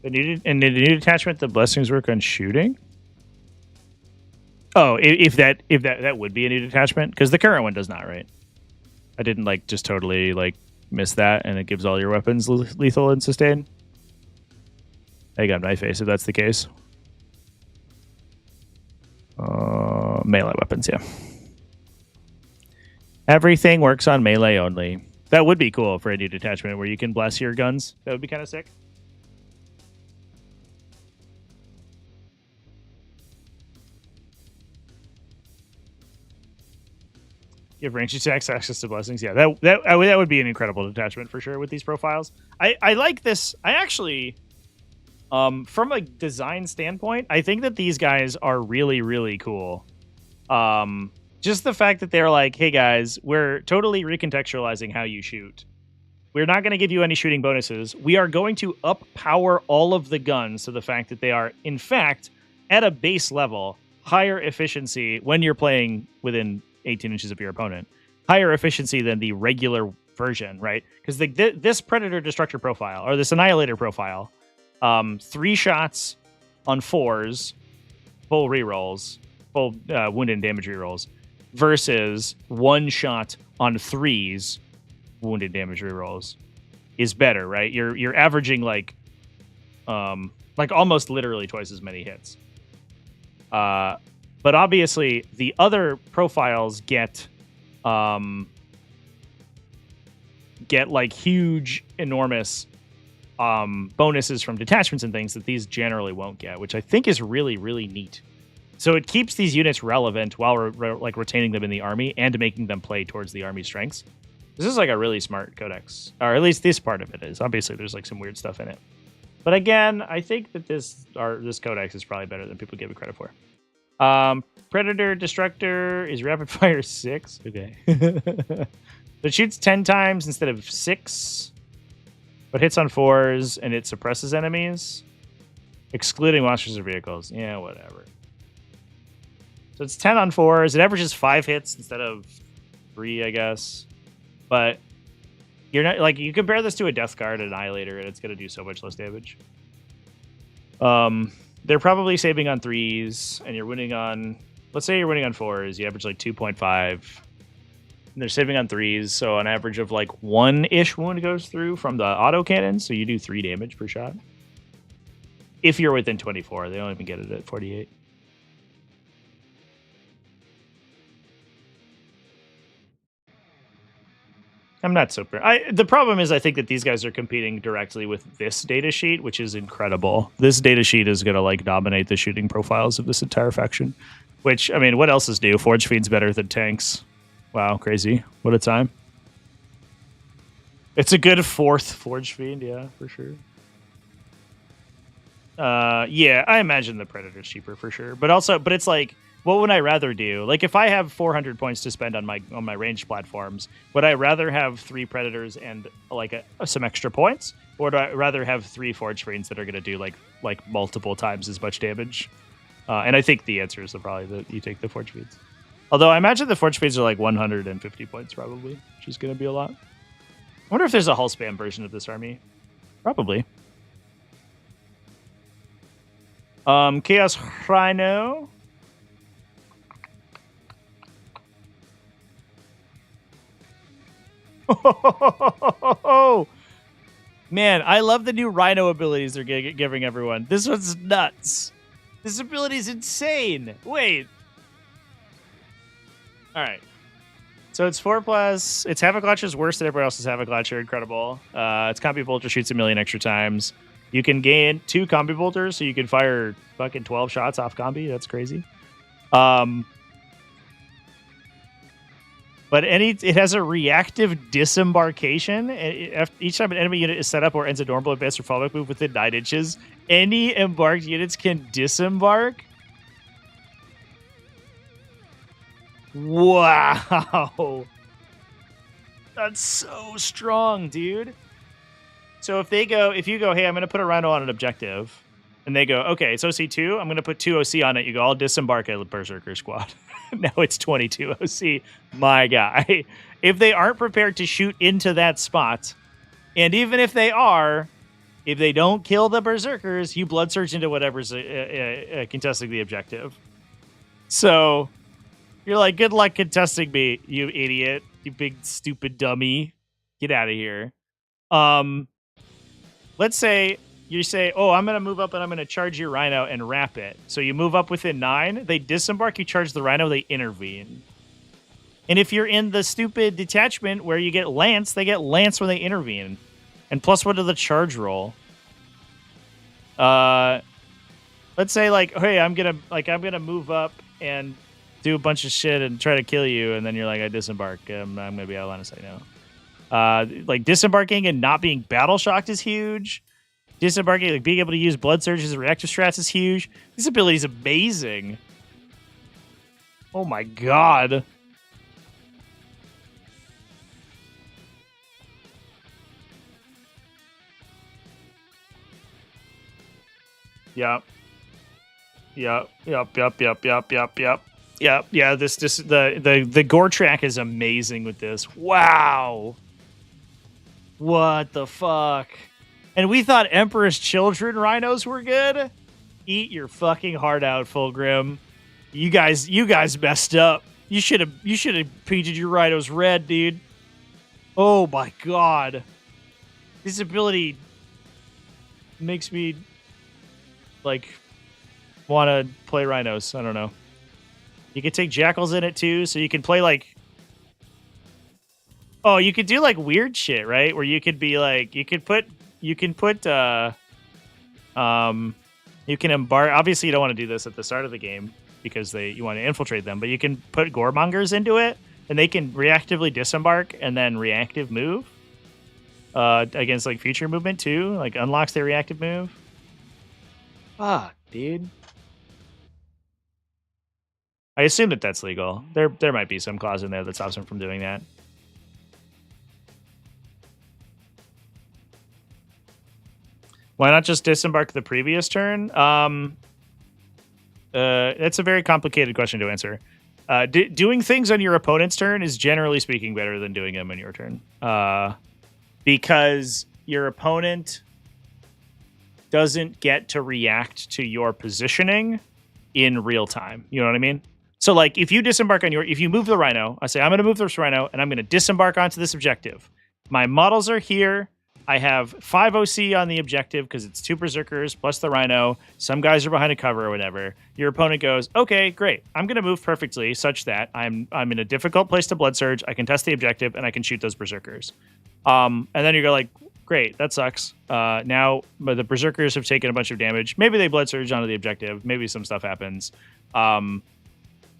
The new detachment, the blessings work on shooting. Oh, if that would be a new detachment, because the current one does not, right? I didn't like just totally like miss that, and it gives all your weapons lethal and sustain. I got my face if that's the case. Melee weapons, yeah. Everything works on melee only. That would be cool for a new detachment where you can bless your guns. That would be kind of sick. Give ranged attacks access to blessings. Yeah, that would be an incredible detachment for sure with these profiles. I like this. I actually, from a design standpoint, I think that these guys are really, really cool. Just the fact that they're like, hey guys, we're totally recontextualizing how you shoot. We're not going to give you any shooting bonuses. We are going to up power all of the guns to the fact that they are, in fact, at a base level, higher efficiency when you're playing within 18 inches of your opponent. Higher efficiency than the regular version, right? Because this Predator Destructor profile, or this Annihilator profile, 3 shots on 4s, full rerolls, full wound and damage rerolls, versus 1 shot on 3s, wounded damage rerolls, is better, right? You're averaging like almost literally twice as many hits. But obviously the other profiles get like huge, enormous bonuses from detachments and things that these generally won't get, which I think is really, really neat. So it keeps these units relevant while we're like retaining them in the army and making them play towards the army strengths. This is like a really smart codex, or at least this part of it is. Obviously, there's like some weird stuff in it, but again, I think that this codex is probably better than people give it credit for. Predator Destructor is rapid fire 6. Okay, so it shoots 10 times instead of 6, but hits on 4s and it suppresses enemies, excluding monsters or vehicles. Yeah, whatever. So it's 10 on 4s. It averages 5 hits instead of 3, I guess. But you're not like, you compare this to a Death Guard Annihilator, and it's going to do so much less damage. They're probably saving on 3s, and you're winning on, let's say you're winning on 4s. You average like 2.5. And they're saving on 3s, so an average of like 1-ish wound goes through from the auto cannon, so you do 3 damage per shot. If you're within 24, they don't even get it at 48. I'm not super. The problem is I think that these guys are competing directly with this data sheet, which is incredible. This data sheet is going to like dominate the shooting profiles of this entire faction. Which, I mean, what else is new? Forge Fiend's better than tanks. Wow, crazy. What a time. It's a good 4th Forge Fiend, yeah, for sure. Yeah, I imagine the Predator's cheaper for sure. But it's like, what would I rather do? Like, if I have 400 points to spend on my ranged platforms, would I rather have 3 Predators and like some extra points, or would I rather have 3 Forge Fiends that are going to do like multiple times as much damage? And I think the answer is probably that you take the Forge Fiends. Although I imagine the Forge Fiends are like 150 points probably, which is going to be a lot. I wonder if there's a hull spam version of this army. Probably. Chaos Rhino. Man, I love the new Rhino abilities they're giving everyone. This one's nuts. This ability is insane. Wait. All right. So it's 4+. Its Havoc Launcher is worse than everyone else's Havoc Launcher. Incredible. Its Combi Bolter shoots 1,000,000 extra times. You can gain 2 Combi Bolters, so you can fire fucking 12 shots off Combi. That's crazy. But it has a reactive disembarkation. Each time an enemy unit is set up or ends a normal, advanced, or fallback move within 9 inches, any embarked units can disembark. Wow. That's so strong, dude. So if you go, hey, I'm going to put a Rhino on an objective, and they go, okay, it's OC2, I'm going to put 2 OC on it. You go, I'll disembark a Berzerker squad. Now it's 22 OC, my guy. If they aren't prepared to shoot into that spot, and even if they are, if they don't kill the Berzerkers, you blood surge into whatever's contesting the objective. So you're like, good luck contesting me, you idiot, you big stupid dummy. Get out of here. Let's say you say, oh, I'm going to move up and I'm going to charge your Rhino and wrap it. So you move up within 9, they disembark, you charge the Rhino, they intervene. And if you're in the stupid detachment where you get Lance, they get Lance when they intervene. And +1 to the charge roll. Let's say like, hey, I'm gonna move up and do a bunch of shit and try to kill you, and then you're like, I disembark. I'm gonna be out of line of sight now. Like disembarking and not being battle shocked is huge. Disembarking, like being able to use blood surges and reactive strats is huge. This ability is amazing. Oh my god. Yep. Yeah, this the Goretrack is amazing with this. Wow. What the fuck? And we thought Emperor's Children Rhinos were good? Eat your fucking heart out, Fulgrim. You guys messed up. You should have painted your Rhinos red, dude. Oh my god. This ability makes me like want to play Rhinos. I don't know. You can take Jackals in it too, so you can play like... Oh, you could do like weird shit, right? Where you could be like, you can embark. Obviously, you don't want to do this at the start of the game because you want to infiltrate them, but you can put Goremongers into it, and they can reactively disembark and then reactive move against like future movement too. Like unlocks their reactive move. Fuck, dude. I assume that that's legal. There might be some clause in there that stops him from doing that. Why not just disembark the previous turn? That's a very complicated question to answer. Doing things on your opponent's turn is generally speaking better than doing them on your turn. Because your opponent doesn't get to react to your positioning in real time. You know what I mean? So like if you disembark if you move the Rhino, I say, I'm going to move this Rhino and I'm going to disembark onto this objective. My models are here. I have 5 OC on the objective because it's 2 Berserkers plus the Rhino. Some guys are behind a cover or whatever. Your opponent goes, okay, great. I'm going to move perfectly such that I'm in a difficult place to blood surge. I can test the objective and I can shoot those Berserkers. And then you go like, great, that sucks. Now the Berserkers have taken a bunch of damage. Maybe they blood surge onto the objective. Maybe some stuff happens.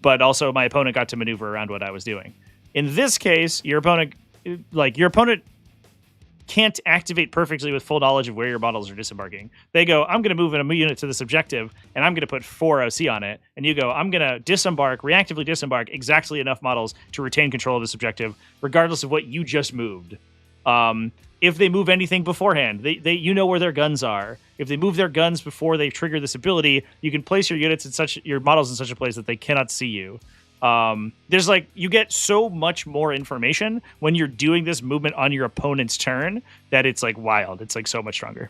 But also my opponent got to maneuver around what I was doing. In this case, your opponent can't activate perfectly with full knowledge of where your models are disembarking. They go, I'm going to move in a unit to this objective, and I'm going to put 4 OC on it. And you go, I'm going to reactively disembark exactly enough models to retain control of this objective, regardless of what you just moved. If they move anything beforehand, you know where their guns are. If they move their guns before they trigger this ability, you can place your your models in such a place that they cannot see you. There's like, you get so much more information when you're doing this movement on your opponent's turn that it's like wild. It's like so much stronger.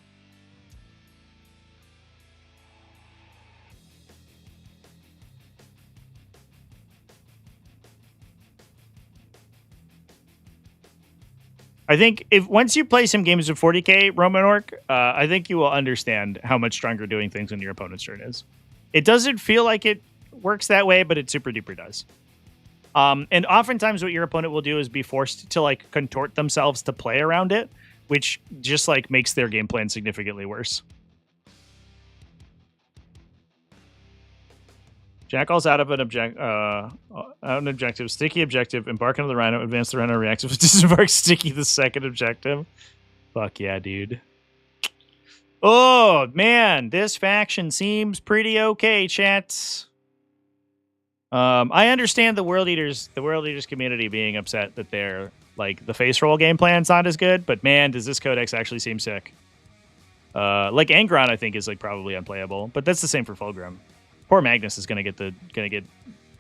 I think once you play some games of 40k, Roman Orc, I think you will understand how much stronger doing things on your opponent's turn is. It doesn't feel like it works that way, but it super duper does. And oftentimes what your opponent will do is be forced to like contort themselves to play around it, which just like makes their game plan significantly worse. Jackal's out of an objective, sticky objective, embark on the Rhino, advance the Rhino reactive, disembark sticky the second objective. Fuck yeah, dude. Oh, man, this faction seems pretty okay, chats. I understand the World Eaters community being upset that their like the face roll game plan's not as good, but man, does this Codex actually seem sick. Like Angron, I think is like probably unplayable, but that's the same for Fulgrim. Poor Magnus is gonna get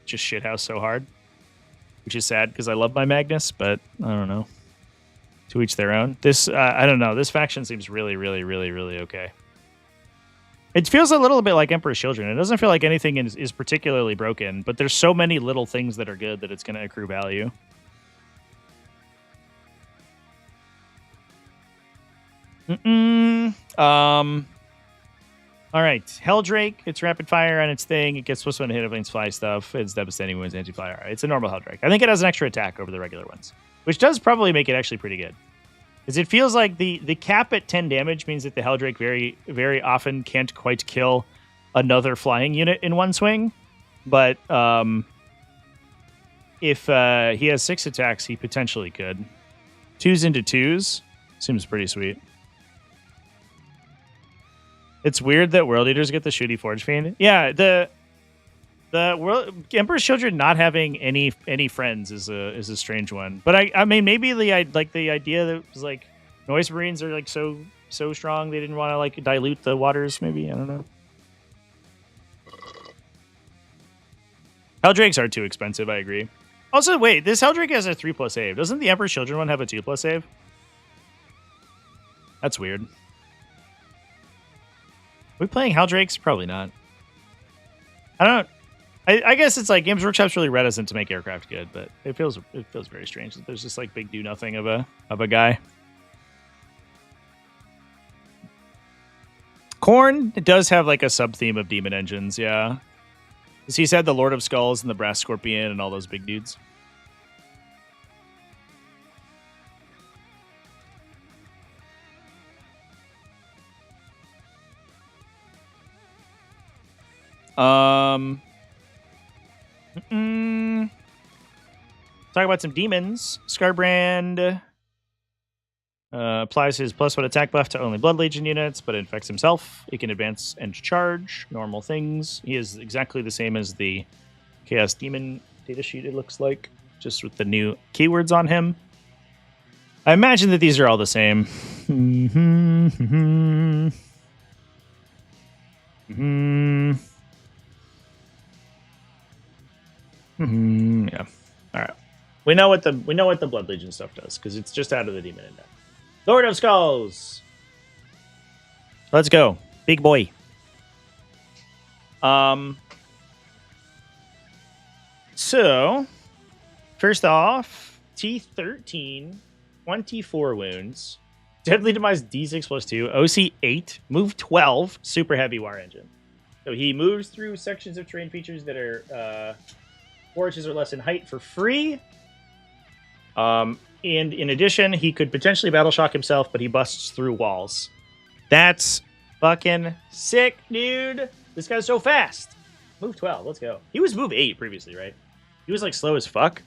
just shithouse so hard, which is sad because I love my Magnus, but I don't know. To each their own. This I don't know. This faction seems really, really, really, really okay. It feels a little bit like Emperor's Children. It doesn't feel like anything is particularly broken, but there's so many little things that are good that it's going to accrue value. All right, Heldrake. It's rapid fire on its thing. It gets plus 1 hit against fly stuff. It's devastating wounds, anti-fly. It's a normal Heldrake. I think it has an extra attack over the regular ones, which does probably make it actually pretty good. Because it feels like the cap at 10 damage means that the Heldrake very, very often can't quite kill another flying unit in one swing. But if he has 6 attacks, he potentially could. 2s into 2s seems pretty sweet. It's weird that World Eaters get the Shooty Forge Fiend. Yeah, the Emperor's Children not having any friends is a strange one. But I mean maybe the idea that it was like Noise Marines are like so strong they didn't want to like dilute the waters. Maybe I don't know. Heldrakes are too expensive. I agree. Also, wait, this Heldrake has a 3+ save. Doesn't the Emperor's Children one have a 2+ save? That's weird. Are we playing Heldrakes? Probably not. I guess it's like Games Workshop's really reticent to make aircraft good, but it feels very strange that there's this like big do nothing of a guy. Khorne does have like a sub theme of demon engines, yeah. Because he's had the Lord of Skulls and the Brass Scorpion and all those big dudes. Talk about some demons. Scarbrand applies his +1 attack buff to only Blood Legion units, but infects himself. He can advance and charge. Normal things. He is exactly the same as the Chaos Demon datasheet, it looks like, just with the new keywords on him. I imagine that these are all the same. Yeah. All right. We know what the Blood Legion stuff does because it's just out of the Demon Index. Lord of Skulls. Let's go, big boy. So first off, T13, 24 wounds, Deadly Demise D6+2, OC 8, move 12, super heavy war engine. So he moves through sections of terrain features that are 4 inches or less in height for free. And in addition, he could potentially battle shock himself, but he busts through walls. That's fucking sick, dude. This guy's so fast. Move 12, let's go. He was move 8 previously, right? He was like slow as fuck.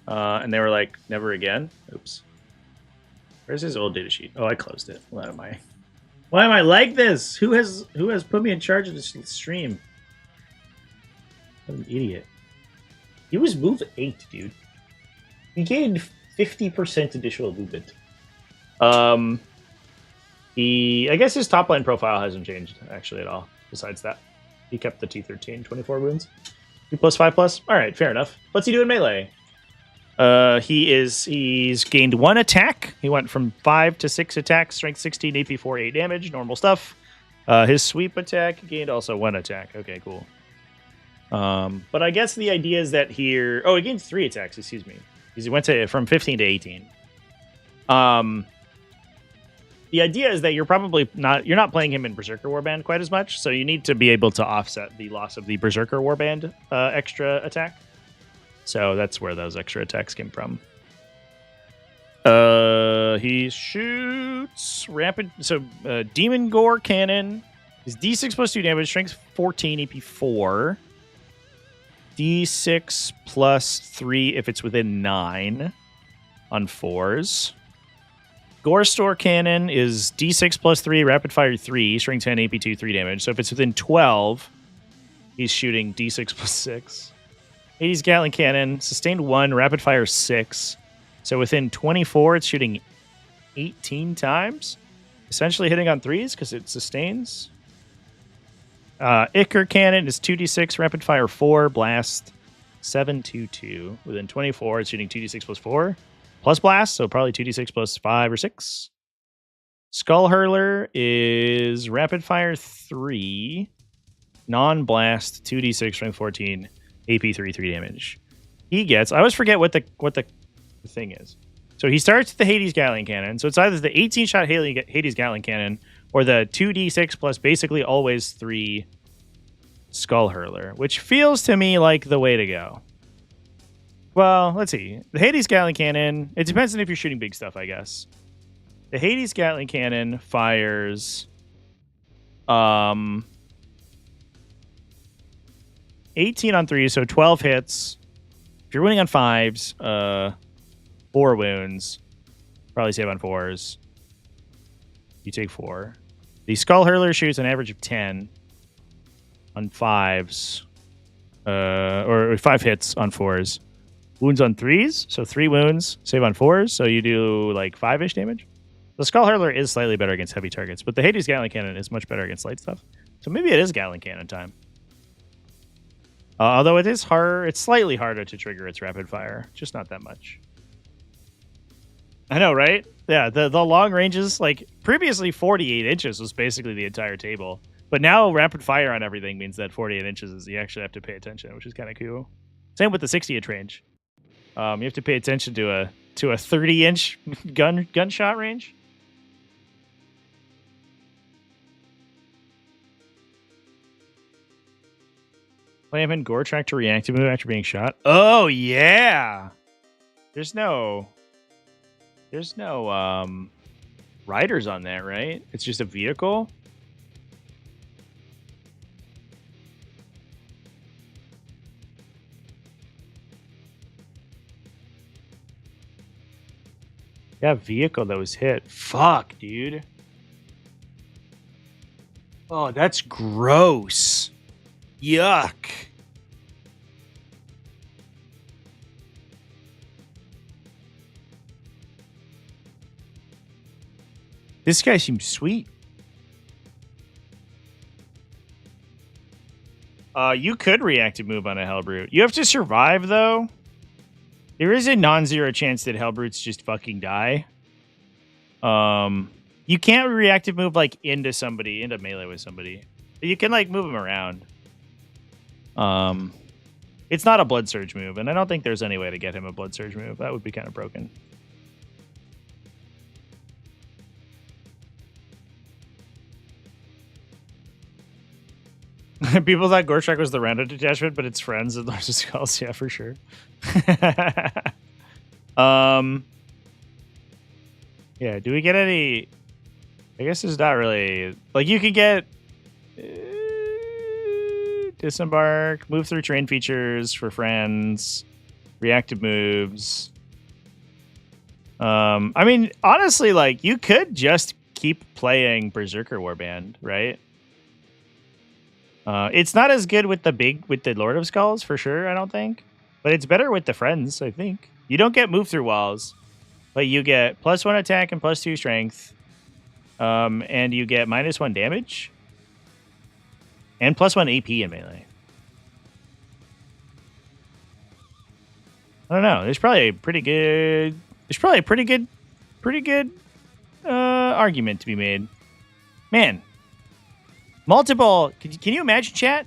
And they were like, never again. Oops. Where's his old data sheet? Oh, I closed it. Why am I like this? Who has put me in charge of this stream? What an idiot. He was move 8, dude. He gained 50% additional movement. I guess his top line profile hasn't changed actually at all. Besides that, he kept the T13, 24 wounds, 2+5+. All right, fair enough. What's he do in melee? He's gained 1 attack. He went from 5 to 6 attacks, strength 16, AP 4, 8 damage, normal stuff. His sweep attack gained also 1 attack. Okay, cool. But I guess the idea is that here, he gained 3 attacks. Excuse me. He went from 15 to 18. The idea is that you're not playing him in Berzerker Warband quite as much, so you need to be able to offset the loss of the Berzerker Warband extra attack. So that's where those extra attacks came from. He shoots rapid. So Demon Gore Cannon is D6 plus 2 damage, strength 14, AP 4. D6 plus 3 if it's within 9 on 4s. Gore Store Cannon is D6 plus 3, rapid fire 3, strength 10, AP 2, 3 damage. So if it's within 12, he's shooting D6 plus 6. Hades Gatling Cannon, sustained 1, rapid fire 6. So within 24, it's shooting 18 times. Essentially hitting on 3s because it sustains. Ichor Cannon is 2d6, rapid fire 4, blast 722. Within 24, it's shooting 2d6 plus 4. Plus blast, so probably 2d6 plus 5 or 6. Skull Hurler is rapid fire 3, non-blast, 2d6, strength 14, AP 3 damage. He gets, I always forget what the thing is. So he starts with the Hades Gatling Cannon. So it's either the 18-shot Hades Gatling Cannon or the 2d6 plus basically always 3 Skull Hurler, which feels to me like the way to go. Well, let's see. The Hades Gatling Cannon, it depends on if you're shooting big stuff, I guess. The Hades Gatling Cannon fires 18 on 3, so 12 hits. If you're winning on 5s, 4 wounds. Probably save on 4s. You take 4. The Skull Hurler shoots an average of 10 on 5s. Or 5 hits on 4s. Wounds on 3s, so 3 wounds. Save on 4s, so you do like 5-ish damage. The Skull Hurler is slightly better against heavy targets, but the Hades Gatling Cannon is much better against light stuff. So maybe it is Gatling Cannon time. Although it is hard, it's slightly harder to trigger its rapid fire. Just not that much. I know, right? Yeah, the long ranges, like previously 48 inches was basically the entire table. But now rapid fire on everything means that 48 inches is you actually have to pay attention, which is kind of cool. Same with the 60-inch range. You have to pay attention to a 30-inch gunshot range. Play him in Goretrack to reactive move after being shot. Oh yeah. There's no riders on that, right? It's just a vehicle. Yeah, vehicle that was hit. Fuck, dude. Oh, that's gross. Yuck. This guy seems sweet. You could reactive move on a Helbrute. You have to survive, though. There is a non-zero chance that Helbrutes just fucking die. You can't reactive move, like, into melee with somebody. But you can, like, move them around. It's not a Blood Surge move, and I don't think there's any way to get him a Blood Surge move. That would be kind of broken. People thought Goretrack was the Rhino Detachment, but it's friends and Lords of Skulls. Yeah, for sure. Yeah, do we get any... I guess there's not really... Like, you can get... Disembark, move through terrain features for friends, reactive moves. I mean, honestly, like, you could just keep playing Berzerker Warband, right? It's not as good with the Lord of Skulls, for sure, I don't think. But it's better with the friends, I think. You don't get move through walls, but you get +1 attack and +2 strength. And you get -1 damage. And +1 AP in melee. I don't know. There's probably a pretty good argument to be made. Man. Multiple. Can you imagine, chat?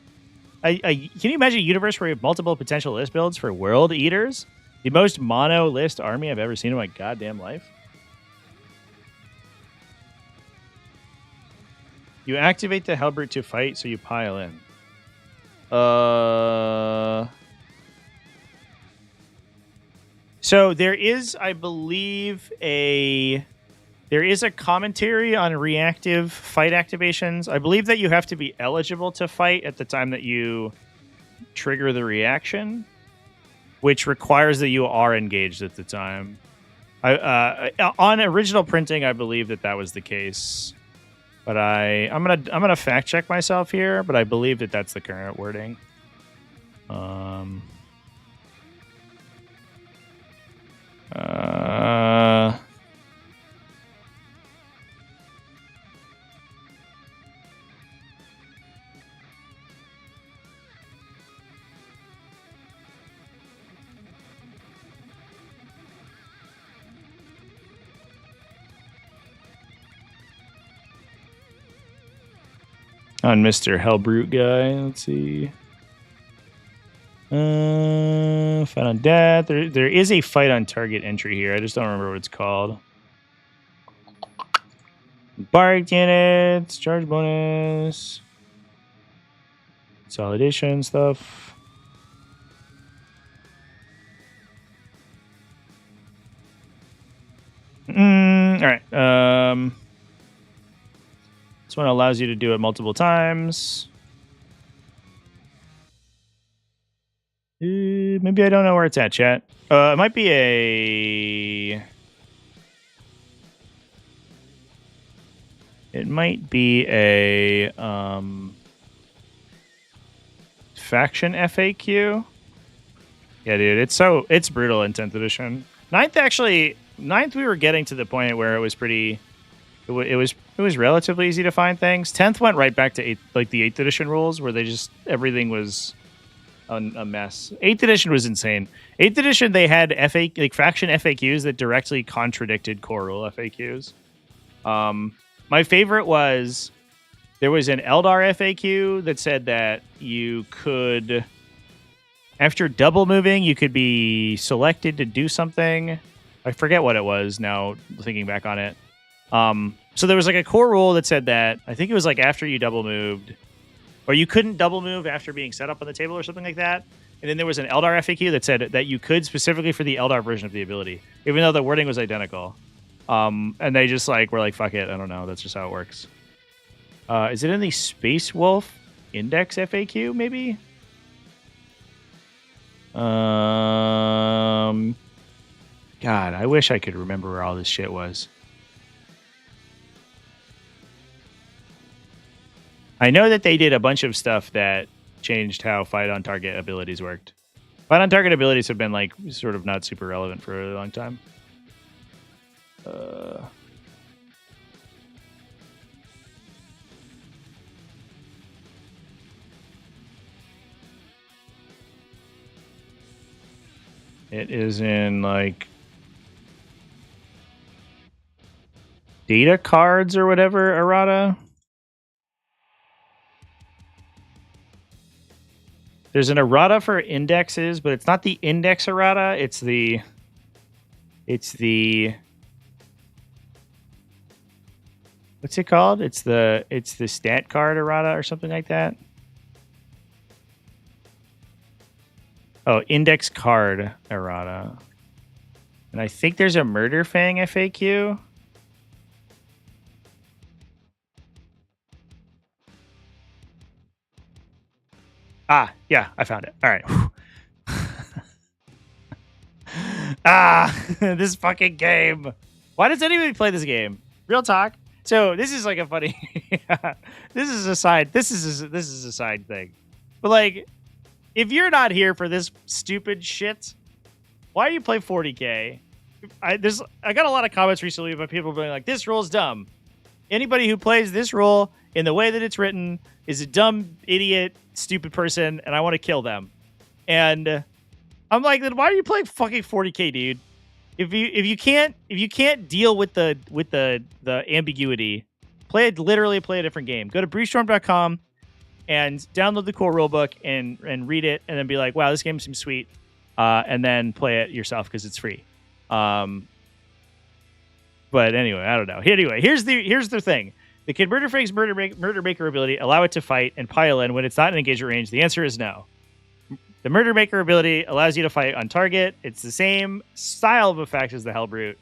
Can you imagine a universe where you have multiple potential list builds for World Eaters? The most mono list army I've ever seen in my goddamn life. You activate the Helbrute to fight, so you pile in. So there is, I believe, a commentary on reactive fight activations. I believe that you have to be eligible to fight at the time that you trigger the reaction, which requires that you are engaged at the time. On original printing, I believe that was the case, but I'm gonna fact check myself here. But I believe that that's the current wording. On Mr. Helbrute guy, let's see. Fight on death. There is a fight on target entry here. I just don't remember what it's called. Bark units, charge bonus, consolidation stuff. All right. This one allows you to do it multiple times. Maybe I don't know where it's at, chat. It might be a... It might be a faction FAQ. Yeah, dude, it's brutal in 10th edition. 9th we were getting to the point where it was pretty... It was relatively easy to find things. 10th went right back to the 8th edition rules where they just everything was a mess. 8th edition was insane. 8th edition they had faction FAQs that directly contradicted core rule FAQs. My favorite was there was an Eldar FAQ that said that you could, after double moving, you could be selected to do something. I forget what it was now, thinking back on it. So there was like a core rule that said that, I think it was like after you double moved, or you couldn't double move after being set up on the table or something like that. And then there was an Eldar FAQ that said that you could specifically for the Eldar version of the ability, even though the wording was identical. And they just were like, fuck it. I don't know. That's just how it works. Is it in the Space Wolf Index FAQ, maybe? God, I wish I could remember where all this shit was. I know that they did a bunch of stuff that changed how fight on target abilities worked. Fight on target abilities have been sort of not super relevant for a really long time. It is in data cards or whatever, errata. There's an errata for indexes, but it's not the index errata. It's the what's it called? It's the stat card errata or something like that. Oh, index card errata. And I think there's a Murder Fang FAQ. Ah, yeah, I found it. All right. This fucking game. Why does anybody play this game? Real talk. So this is a funny. This is a side thing. But if you're not here for this stupid shit, why do you play 40k? I got a lot of comments recently about people being like, "This rule's dumb." Anybody who plays this rule in the way that it's written is a dumb, idiot, stupid person, and I want to kill them. And I'm like, then why are you playing fucking 40k, dude? If you can't deal with the ambiguity, literally play a different game. Go to Prestream.com and download the core rulebook and read it, and then be like, wow, this game seems sweet, and then play it yourself because it's free. But anyway, I don't know. Anyway, here's the thing. The Kid Murder Fang's Murder Maker ability allow it to fight and pile in when it's not in engagement range. The answer is no. The Murder Maker ability allows you to fight on target. It's the same style of effect as the Helbrute.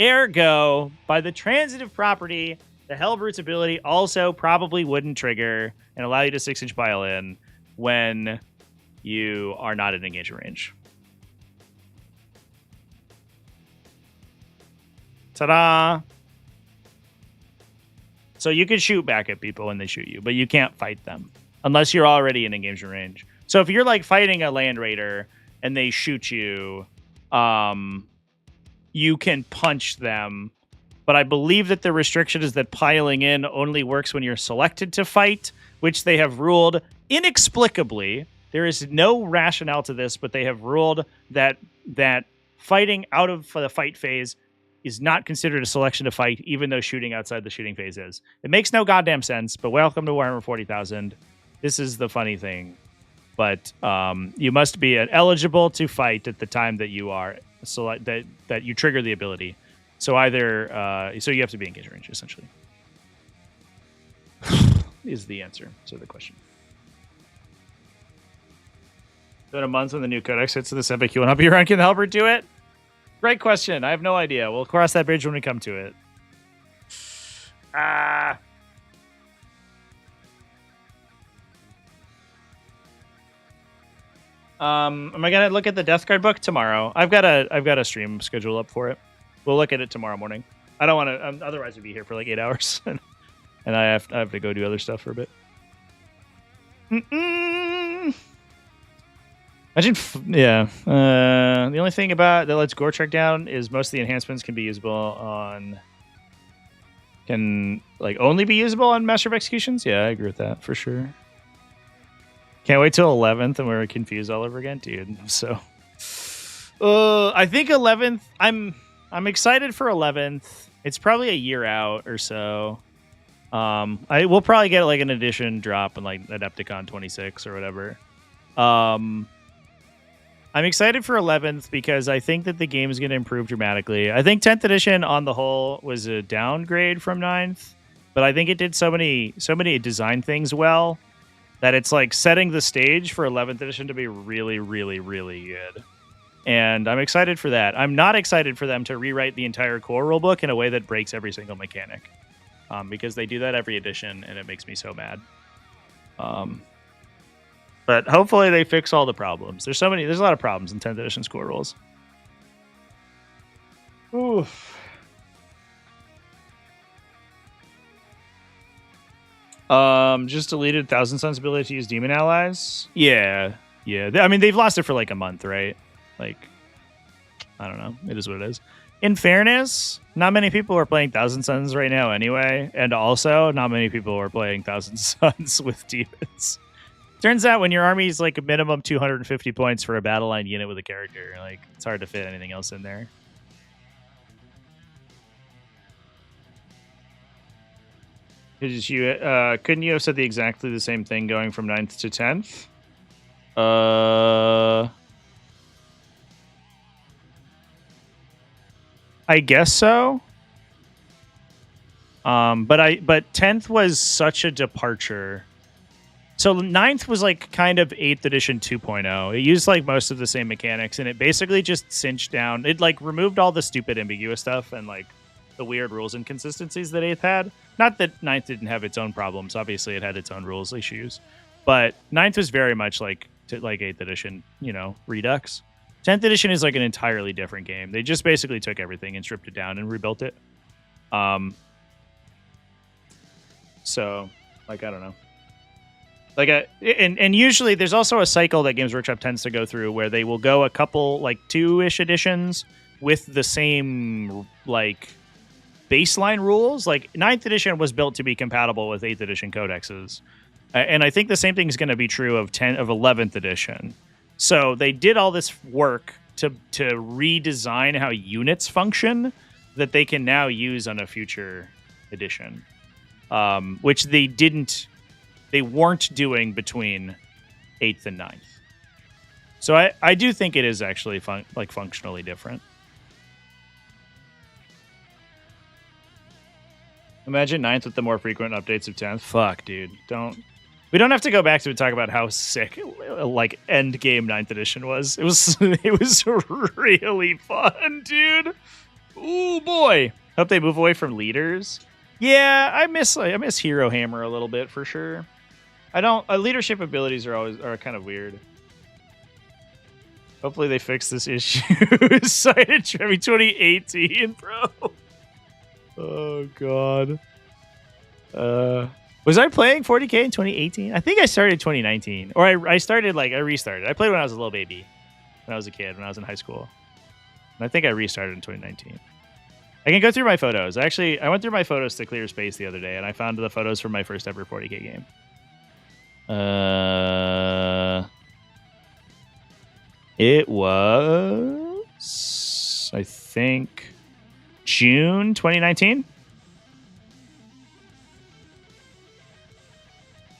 Ergo, by the transitive property, the Helbrute's ability also probably wouldn't trigger and allow you to 6-inch pile in when you are not in engagement range. Ta-da! So you can shoot back at people when they shoot you, but you can't fight them unless you're already in engagement range. So if you're like fighting a land raider and they shoot you, you can punch them. But I believe that the restriction is that piling in only works when you're selected to fight, which they have ruled inexplicably. There is no rationale to this, but they have ruled that fighting out of the fight phase is not considered a selection to fight, even though shooting outside the shooting phase is. It makes no goddamn sense, but welcome to Warhammer 40,000. This is the funny thing. But you must be eligible to fight at the time that you are that you trigger the ability. So either so you have to be engaged range, essentially. Is the answer to the question. In a month when the new Codex hits to the 7q and up your rank, can the Helbrute do it? Great question. I have no idea. We'll cross that bridge when we come to it. Am I gonna look at the Death Guard book tomorrow? I've got a stream schedule up for it. We'll look at it tomorrow morning. I don't want to. Otherwise, we'd be here for like 8 hours, and I have to go do other stuff for a bit. Imagine, yeah. The only thing about that lets Goretrack down is most of the enhancements can be usable on. Can like only be usable on Master of Executions. Yeah, I agree with that for sure. Can't wait till 11th and we're confused all over again, dude. So, I think 11th. I'm excited for 11th. It's probably a year out or so. I will probably get like an edition drop in like Adepticon 26 or whatever. I'm excited for 11th because I think that the game is going to improve dramatically. I think 10th edition on the whole was a downgrade from 9th, but I think it did so many design things well that it's like setting the stage for 11th edition to be really, really, really good. And I'm excited for that. I'm not excited for them to rewrite the entire core rulebook in a way that breaks every single mechanic, because they do that every edition, and it makes me so mad. But hopefully they fix all the problems. There's a lot of problems in 10th edition core rules. Oof. Just deleted Thousand Sun's ability to use demon allies. Yeah. I mean, they've lost it for like a month, right? Like, I don't know. It is what it is. In fairness, not many people are playing Thousand Suns right now anyway. And also, not many people are playing Thousand Suns with demons. Turns out when your army is like a minimum 250 points for a battle line unit with a character, like it's hard to fit anything else in there. Couldn't you have said exactly the same thing going from 9th to 10th? I guess so. But 10th was such a departure. So 9th was like kind of 8th edition 2.0. It used like most of the same mechanics, and it basically just cinched down. It like removed all the stupid ambiguous stuff and like the weird rules inconsistencies that 8th had. Not that 9th didn't have its own problems. Obviously, it had its own rules issues. But 9th was very much like 8th edition, Redux. 10th edition is like an entirely different game. They just basically took everything and stripped it down and rebuilt it. So, like, I don't know. Like, and usually there's also a cycle that Games Workshop tends to go through where they will go a couple, like, 2-ish editions with the same, like, baseline rules. Like, 9th edition was built to be compatible with 8th edition codexes. And I think the same thing is going to be true of 11th edition. So they did all this work to redesign how units function that they can now use on a future edition, which they weren't doing between 8th and 9th. So I do think it is actually functionally different. Imagine 9th with the more frequent updates of 10th. Fuck, dude. Don't. We don't have to go back to talk about how sick, like, end game 9th edition was. It was really fun, dude. Ooh, boy. Hope they move away from leaders. Yeah, I miss Hero Hammer a little bit for sure. I don't. Leadership abilities are kind of weird. Hopefully they fix this issue. Cited Trevi 2018, bro. Oh god. Was I playing 40k in 2018? I think I started 2019, or I restarted. I played when I was a little baby, when I was a kid, when I was in high school, and I think I restarted in 2019. I can go through my photos. Actually, I went through my photos to clear space the other day, and I found the photos from my first ever 40k game. It was, I think, June 2019.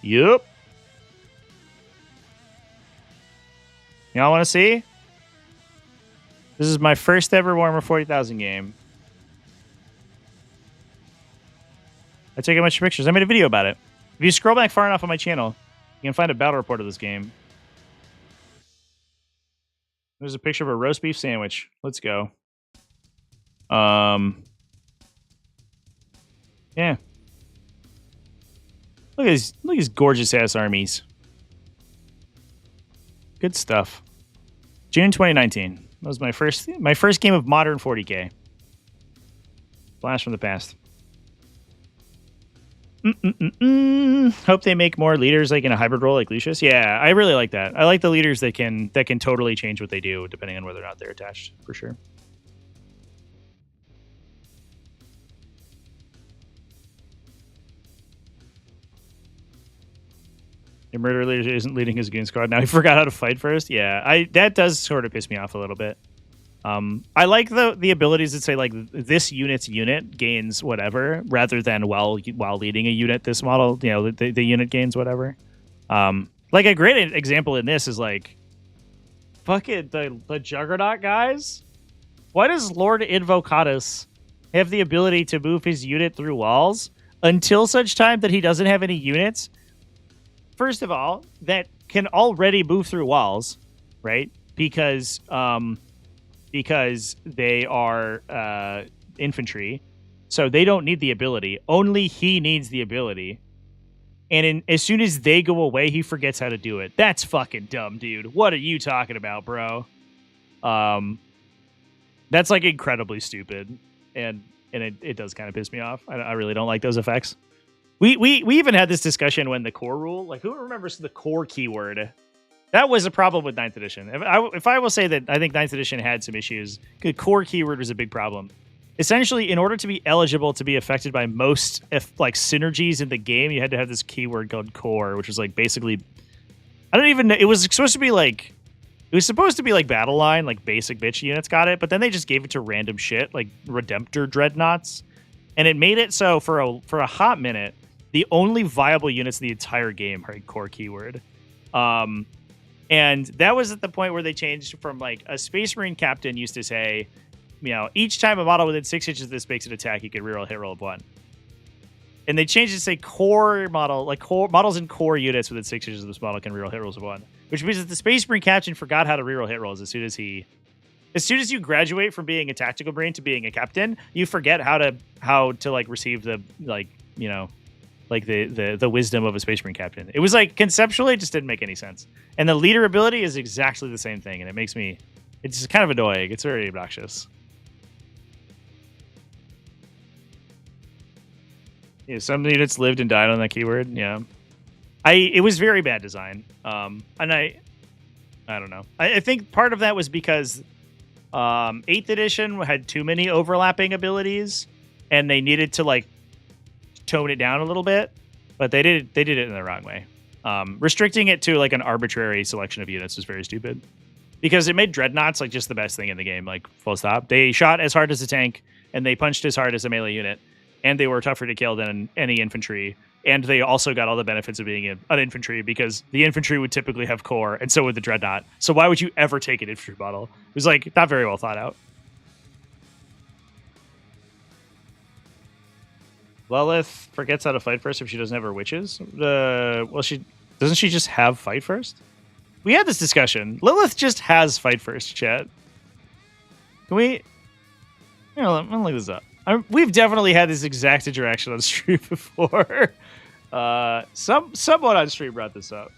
Yup. Y'all want to see? This is my first ever Warhammer 40,000 game. I took a bunch of pictures. I made a video about it. If you scroll back far enough on my channel, you can find a battle report of this game. There's a picture of a roast beef sandwich. Let's go. Yeah. Look at these gorgeous ass armies. Good stuff. June 2019. That was my first game of modern 40k. Blast from the past. Hope they make more leaders like in a hybrid role like Lucius. Yeah, I really like that. I like the leaders that can totally change what they do depending on whether or not they're attached, for sure. Your murder leader isn't leading his goon squad now. He forgot how to fight first. Yeah, that does sort of piss me off a little bit. I like the abilities that say like this unit's unit gains whatever rather than while leading a unit. This model, you know, the unit gains whatever. Like a great example in this is like, fucking the Juggernaut guys. Why does Lord Invocatus have the ability to move his unit through walls until such time that he doesn't have any units? First of all, that can already move through walls, right? Because they are infantry, so they don't need the ability. Only he needs the ability. And as soon as they go away, he forgets how to do it. That's fucking dumb, dude. What are you talking about, bro? That's like incredibly stupid, and it does kind of piss me off. I really don't like those effects. We even had this discussion when the core rule, like who remembers the core keyword? That was a problem with 9th edition. If I will say that I think 9th edition had some issues, the core keyword was a big problem. Essentially, in order to be eligible to be affected by most synergies in the game, you had to have this keyword called core, which was like basically, I don't even know. It was supposed to be like battle line, like basic bitch units got it, but then they just gave it to random shit like Redemptor dreadnoughts, and it made it so for a hot minute, the only viable units in the entire game are a core keyword. And that was at the point where they changed from like a Space Marine captain used to say, you know, each time a model within 6 inches of this makes an attack, you can reroll hit roll of 1. And they changed it to say core model, like core models in core units within 6 inches of this model can reroll hit rolls of 1. Which means that the Space Marine captain forgot how to reroll hit rolls as soon as you graduate from being a tactical Marine to being a captain, you forget how to like receive the like, you know, like the wisdom of a Space Marine captain. It was like conceptually it just didn't make any sense. And the leader ability is exactly the same thing, and it's kind of annoying. It's very obnoxious. Yeah, some units lived and died on that keyword. Yeah, it was very bad design. And I don't know. I think part of that was because 8th edition had too many overlapping abilities, and they needed to like tone it down a little bit, but they did it in the wrong way. Restricting it to like an arbitrary selection of units was very stupid because it made dreadnoughts like just the best thing in the game, like full stop. They shot as hard as a tank and they punched as hard as a melee unit, and they were tougher to kill than any infantry, and they also got all the benefits of being an infantry because the infantry would typically have core, and so would the dreadnought. So why would you ever take an infantry model? It was like not very well thought out. Lilith forgets how to fight first if she doesn't have her witches. She Doesn't she just have fight first? We had this discussion. Lilith just has fight first, chat. Can we... Here, let me look this up. We've definitely had this exact interaction on stream before. Someone on stream brought this up.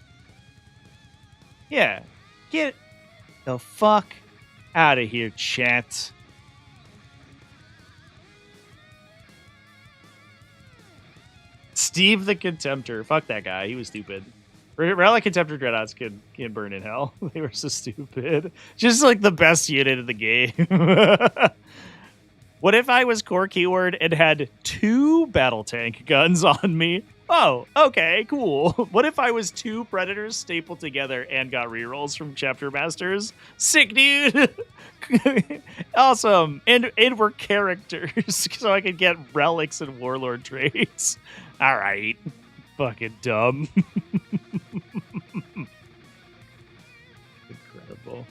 Yeah. Get the fuck out of here, chat. Steve the Contemptor. Fuck that guy. He was stupid. Relic Contemptor Dreadnoughts can burn in hell. They were so stupid. Just like the best unit in the game. What if I was core keyword and had 2 battle tank guns on me? Oh, okay, cool. What if I was 2 predators stapled together and got rerolls from chapter masters? Sick, dude. Awesome. And we're characters, so I could get relics and warlord traits. All right. Fucking dumb. Incredible.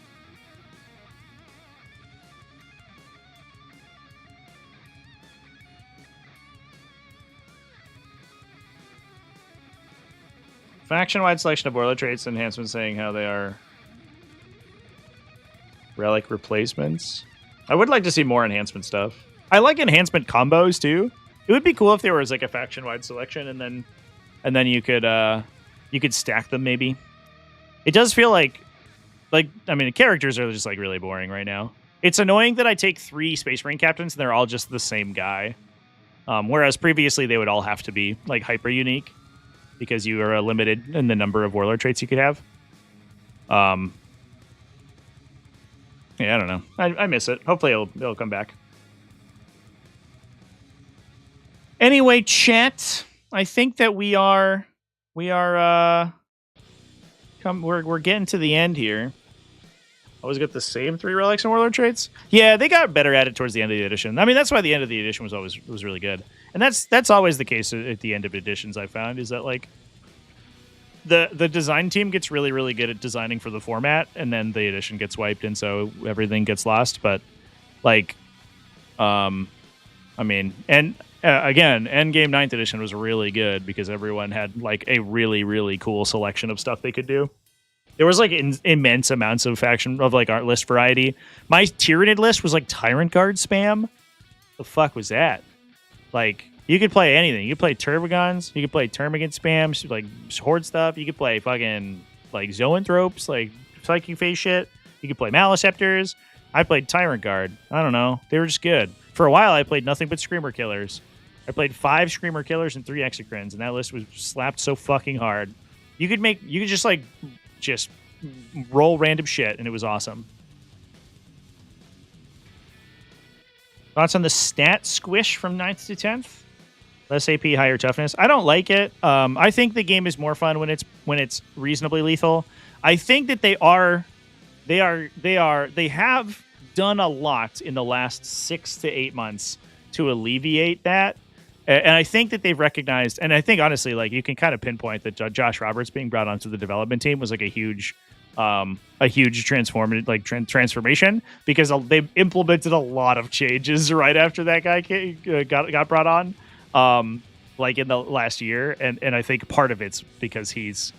Faction-wide selection of warlord traits enhancements saying how they are relic replacements. I would like to see more enhancement stuff. I like enhancement combos too. It would be cool if there was like a faction-wide selection and then you could stack them maybe. It does feel like I mean the characters are just like really boring right now. It's annoying that I take 3 Space Marine captains and they're all just the same guy. Whereas previously they would all have to be like hyper unique because you are limited in the number of warlord traits you could have. Yeah, I don't know. I miss it. Hopefully it'll come back. Anyway, chat, I think that we're getting to the end here. Always got the same 3 relics and warlord traits. Yeah, they got better at it towards the end of the edition. I mean, that's why the end of the edition was really good. And that's always the case at the end of editions. I found is that like the design team gets really, really good at designing for the format, and then the edition gets wiped, and so everything gets lost. But like, I mean, and again, Endgame 9th edition was really good because everyone had like a really, really cool selection of stuff they could do. There was like immense amounts of faction of like art list variety. My Tyranid list was like Tyrant Guard spam. The fuck was that? Like, you could play anything. You could play Turbogons. You could play Termagant spam, like horde stuff. You could play fucking like Zoanthropes, like Psychic Phase shit. You could play Maliceptors. I played Tyrant Guard. I don't know. They were just good. For a while, I played nothing but Screamer Killers. I played 5 Screamer Killers and 3 Exocrines, and that list was slapped so fucking hard. You could just roll random shit, and it was awesome. Thoughts on the stat squish from 9th to 10th? Less AP, higher toughness. I don't like it. I think the game is more fun when it's reasonably lethal. I think that they have done a lot in the last 6 to 8 months to alleviate that. And I think that they've recognized, and I think honestly, like you can kind of pinpoint that Josh Roberts being brought onto the development team was like a huge transformation because they implemented a lot of changes right after that guy got brought on, like in the last year, and I think part of it's because he's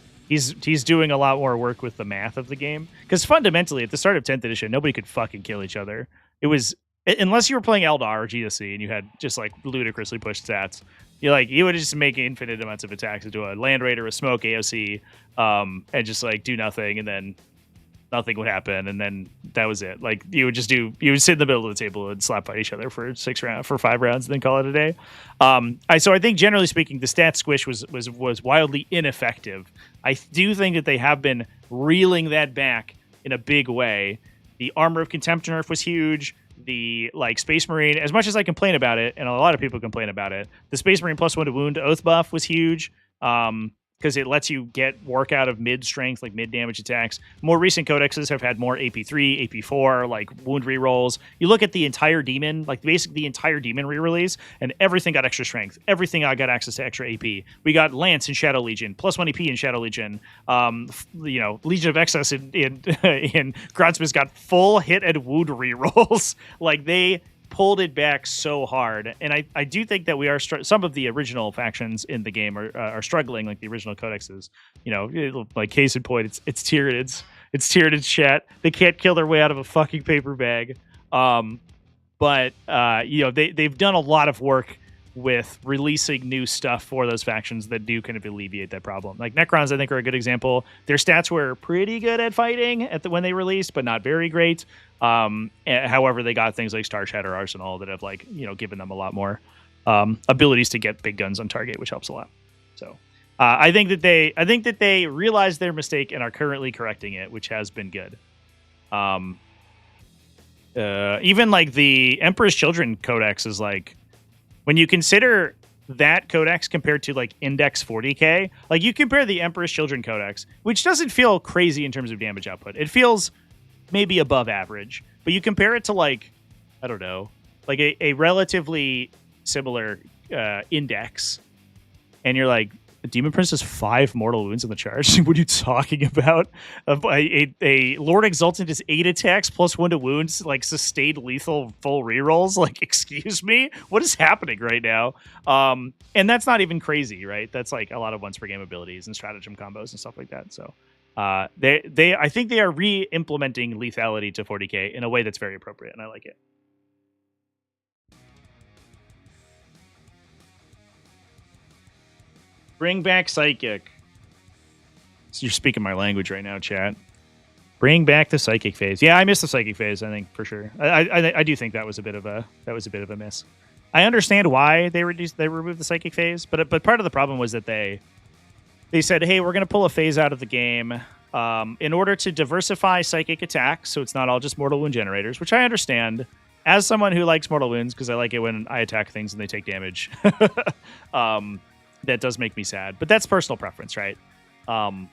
doing a lot more work with the math of the game because fundamentally at the start of 10th edition nobody could fucking kill each other. It was unless you were playing Eldar or GSC and you had just like ludicrously pushed stats, you would just make infinite amounts of attacks into a Land Raider, a Smoke, AOC, and just like do nothing, and then nothing would happen, and then that was it. Like you would sit in the middle of the table and slap fight each other for 5 rounds, and then call it a day. So I think generally speaking, the stat squish was wildly ineffective. I do think that they have been reeling that back in a big way. The Armor of Contempt nerf was huge. The Space Marine, as much as I complain about it, and a lot of people complain about it, the Space Marine +1 to wound oath buff was huge. Because it lets you get work out of mid-strength, like mid-damage attacks. More recent codexes have had more AP3, AP4, like wound rerolls. You look at the entire demon, like basically the entire demon re-release, and everything got extra strength. Everything got access to extra AP. We got Lance in Shadow Legion, +1 AP in Shadow Legion. Legion of Excess in Grodsmith got full hit and wound rerolls. Like they pulled it back so hard, and I do think that we are some of the original factions in the game are struggling, like the original codexes. You know, like case in point, it's Tyranids. It's Tyranids chat. They can't kill their way out of a fucking paper bag. But you know, they've done a lot of work with releasing new stuff for those factions that do kind of alleviate that problem. Like Necrons, I think, are a good example. Their stats were pretty good at fighting when they released, but not very great. However, they got things like Star Shatter Arsenal that have, like, you know, given them a lot more abilities to get big guns on target, which helps a lot. So I think that they realized their mistake and are currently correcting it, which has been good. Even like the Emperor's Children Codex is like, when you consider that codex compared to like Index 40k, like you compare the Emperor's Children Codex, which doesn't feel crazy in terms of damage output. It feels maybe above average, but you compare it to, like, I don't know, like a relatively similar index, and you're like, Demon Prince has 5 mortal wounds in the charge. What are you talking about? A Lord Exultant is 8 attacks plus 1 to wounds, like sustained lethal full rerolls. Like, excuse me, what is happening right now? And that's not even crazy, right? That's like a lot of once per game abilities and stratagem combos and stuff like that. So I think they are re-implementing lethality to 40k in a way that's very appropriate, and I like it. Bring back Psychic. So you're speaking my language right now, chat. Bring back the Psychic phase. Yeah, I missed the Psychic phase, I think, for sure. I do think that was a bit of a miss. I understand why they removed the Psychic phase, but part of the problem was that they said, hey, we're going to pull a phase out of the game in order to diversify Psychic attacks, so it's not all just mortal wound generators, which I understand as someone who likes mortal wounds, because I like it when I attack things and they take damage. That does make me sad, but that's personal preference, right? I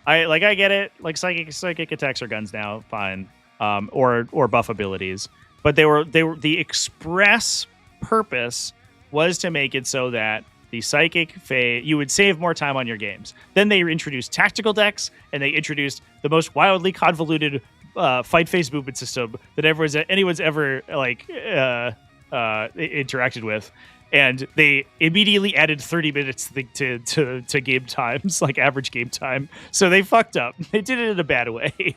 get it. Like psychic attacks are guns now, fine. Or buff abilities, but they were the express purpose was to make it so that the psychic phase, you would save more time on your games. Then they introduced tactical decks, and they introduced the most wildly convoluted fight phase movement system that anyone's ever interacted with. And they immediately added 30 minutes to game times, like average game time. So they fucked up. They did it in a bad way.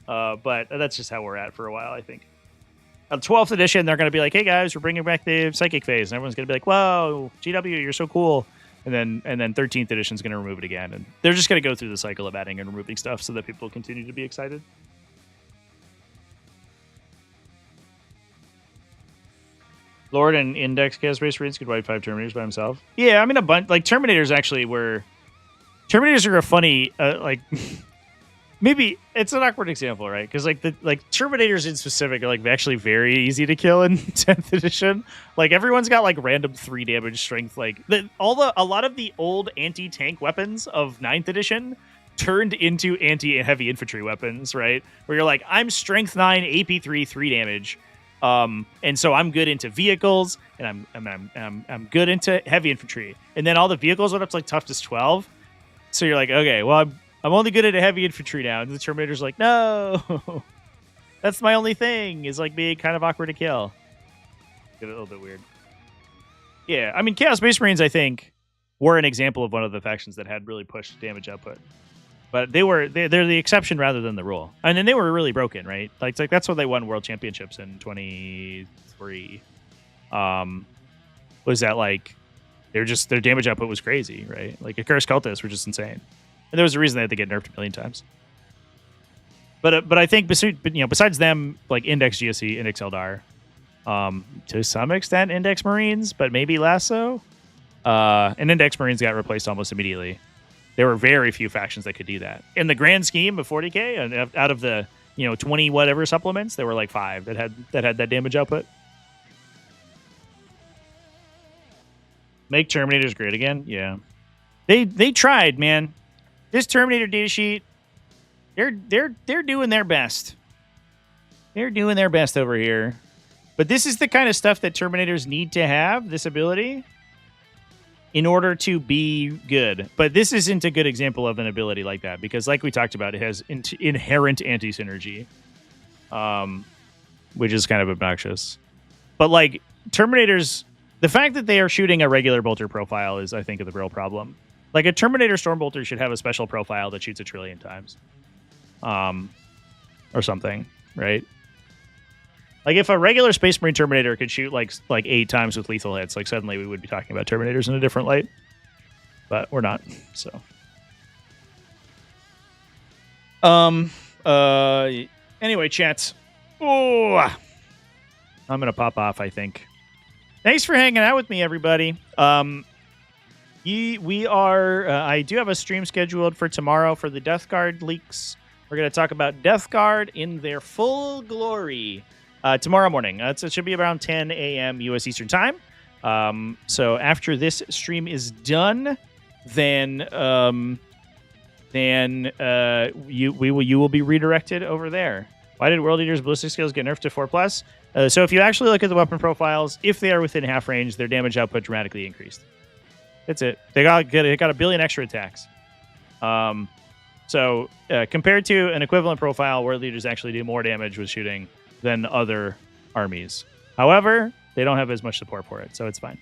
But that's just how we're at for a while, I think. On 12th edition, they're going to be like, hey, guys, we're bringing back the Psychic phase. And everyone's going to be like, whoa, GW, you're so cool. And then 13th edition is going to remove it again. And they're just going to go through the cycle of adding and removing stuff so that people continue to be excited. Lord and Index Chaos Space Marines could wipe 5 Terminators by himself. Yeah, I mean, a bunch. Like, Terminators actually were... Terminators are a funny, maybe it's an awkward example, right? Because Terminators in specific are like actually very easy to kill in 10th edition. Like, everyone's got like random 3 damage strength. Like, a lot of the old anti-tank weapons of 9th edition turned into anti-heavy infantry weapons, right? Where you're like, I'm strength 9, AP 3, 3 damage. And so I'm good into vehicles, and I'm good into heavy infantry. And then all the vehicles went up to like toughness 12. So you're like, okay, well, I'm only good at heavy infantry now. And the Terminator's like, no, that's my only thing, is like being kind of awkward to kill. Get a little bit weird. Yeah, I mean, Chaos Space Marines, I think, were an example of one of the factions that had really pushed damage output. But they're the exception rather than the rule. And then they were really broken, right? Like that's why they won world championships in 23. Was that like their damage output was crazy, right? Like Accursed Cultists were just insane. And there was a reason they had to get nerfed a million times. But I think besides them, like Index GSC, Index Eldar, to some extent Index Marines, but maybe less so. And Index Marines got replaced almost immediately. There were very few factions that could do that. In the grand scheme of 40k, and out of the 20 whatever supplements, there were like 5 that had that damage output. Make Terminators great again? Yeah. They tried, man. This Terminator datasheet, they're doing their best. They're doing their best over here. But this is the kind of stuff that Terminators need to have, this ability, in order to be good. But this isn't a good example of an ability like that, because like we talked about, it has inherent anti-synergy, which is kind of obnoxious. But like Terminators, the fact that they are shooting a regular bolter profile is, I think, the real problem. Like a Terminator Stormbolter should have a special profile that shoots 1 trillion times, or something, right? Like if a regular Space Marine Terminator could shoot like 8 times with lethal hits, like suddenly we would be talking about Terminators in a different light. But we're not. So, anyway, chats. Oh, I'm gonna pop off, I think. Thanks for hanging out with me, everybody. We are. I do have a stream scheduled for tomorrow for the Death Guard leaks. We're going to talk about Death Guard in their full glory tomorrow morning. It should be around 10 a.m. U.S. Eastern Time. So after this stream is done, then you will be redirected over there. Why did World Eater's ballistic skills get nerfed to 4+? So if you actually look at the weapon profiles, if they are within half range, their damage output dramatically increased. That's it. They got 1 billion extra attacks. So compared to an equivalent profile, World Leaders actually do more damage with shooting than other armies. However, they don't have as much support for it, so it's fine.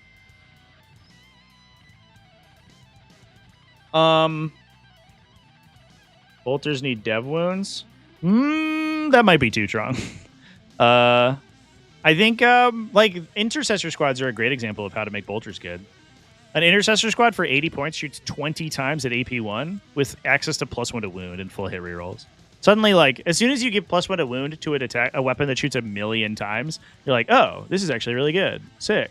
Bolters need dev wounds. That might be too strong. I think like intercessor squads are a great example of how to make bolters good. An intercessor squad for 80 points shoots 20 times at AP1 with access to +1 to wound and full hit rerolls. Suddenly, like as soon as you give +1 to wound to a weapon that shoots 1,000,000 times, you're like, oh, this is actually really good, sick.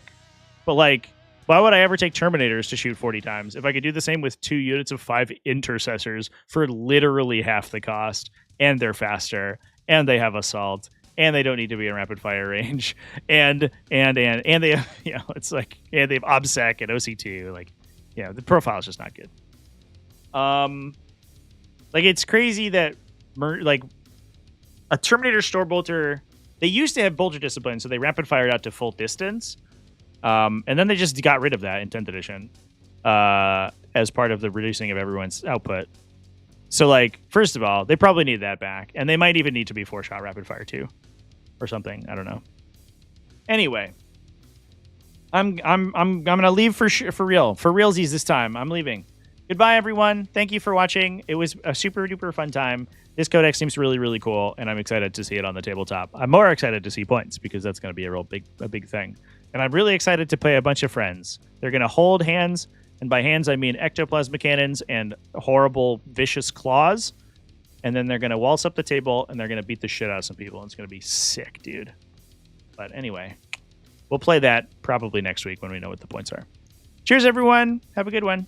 But like, why would I ever take Terminators to shoot 40 times if I could do the same with 2 units of 5 intercessors for literally half the cost, and they're faster, and they have assault, and they don't need to be in rapid fire range, and they have, it's like, and they have OBSEC and OC2, like, the profile is just not good. Like it's crazy that like a Terminator Stormbolter, they used to have Bolter Discipline, so they rapid fired out to full distance, and then they just got rid of that in 10th edition as part of the reducing of everyone's output. So, like, first of all, they probably need that back, and they might even need to be 4-shot rapid fire too, or something. I don't know. Anyway, I'm gonna leave for realsies this time. I'm leaving. Goodbye, everyone. Thank you for watching. It was a super duper fun time. This codex seems really, really cool, and I'm excited to see it on the tabletop. I'm more excited to see points because that's going to be a big thing. And I'm really excited to play a bunch of friends. They're going to hold hands. And by hands, I mean ectoplasma cannons and horrible, vicious claws. And then they're going to waltz up the table, and they're going to beat the shit out of some people. And it's going to be sick, dude. But anyway, we'll play that probably next week when we know what the points are. Cheers, everyone. Have a good one.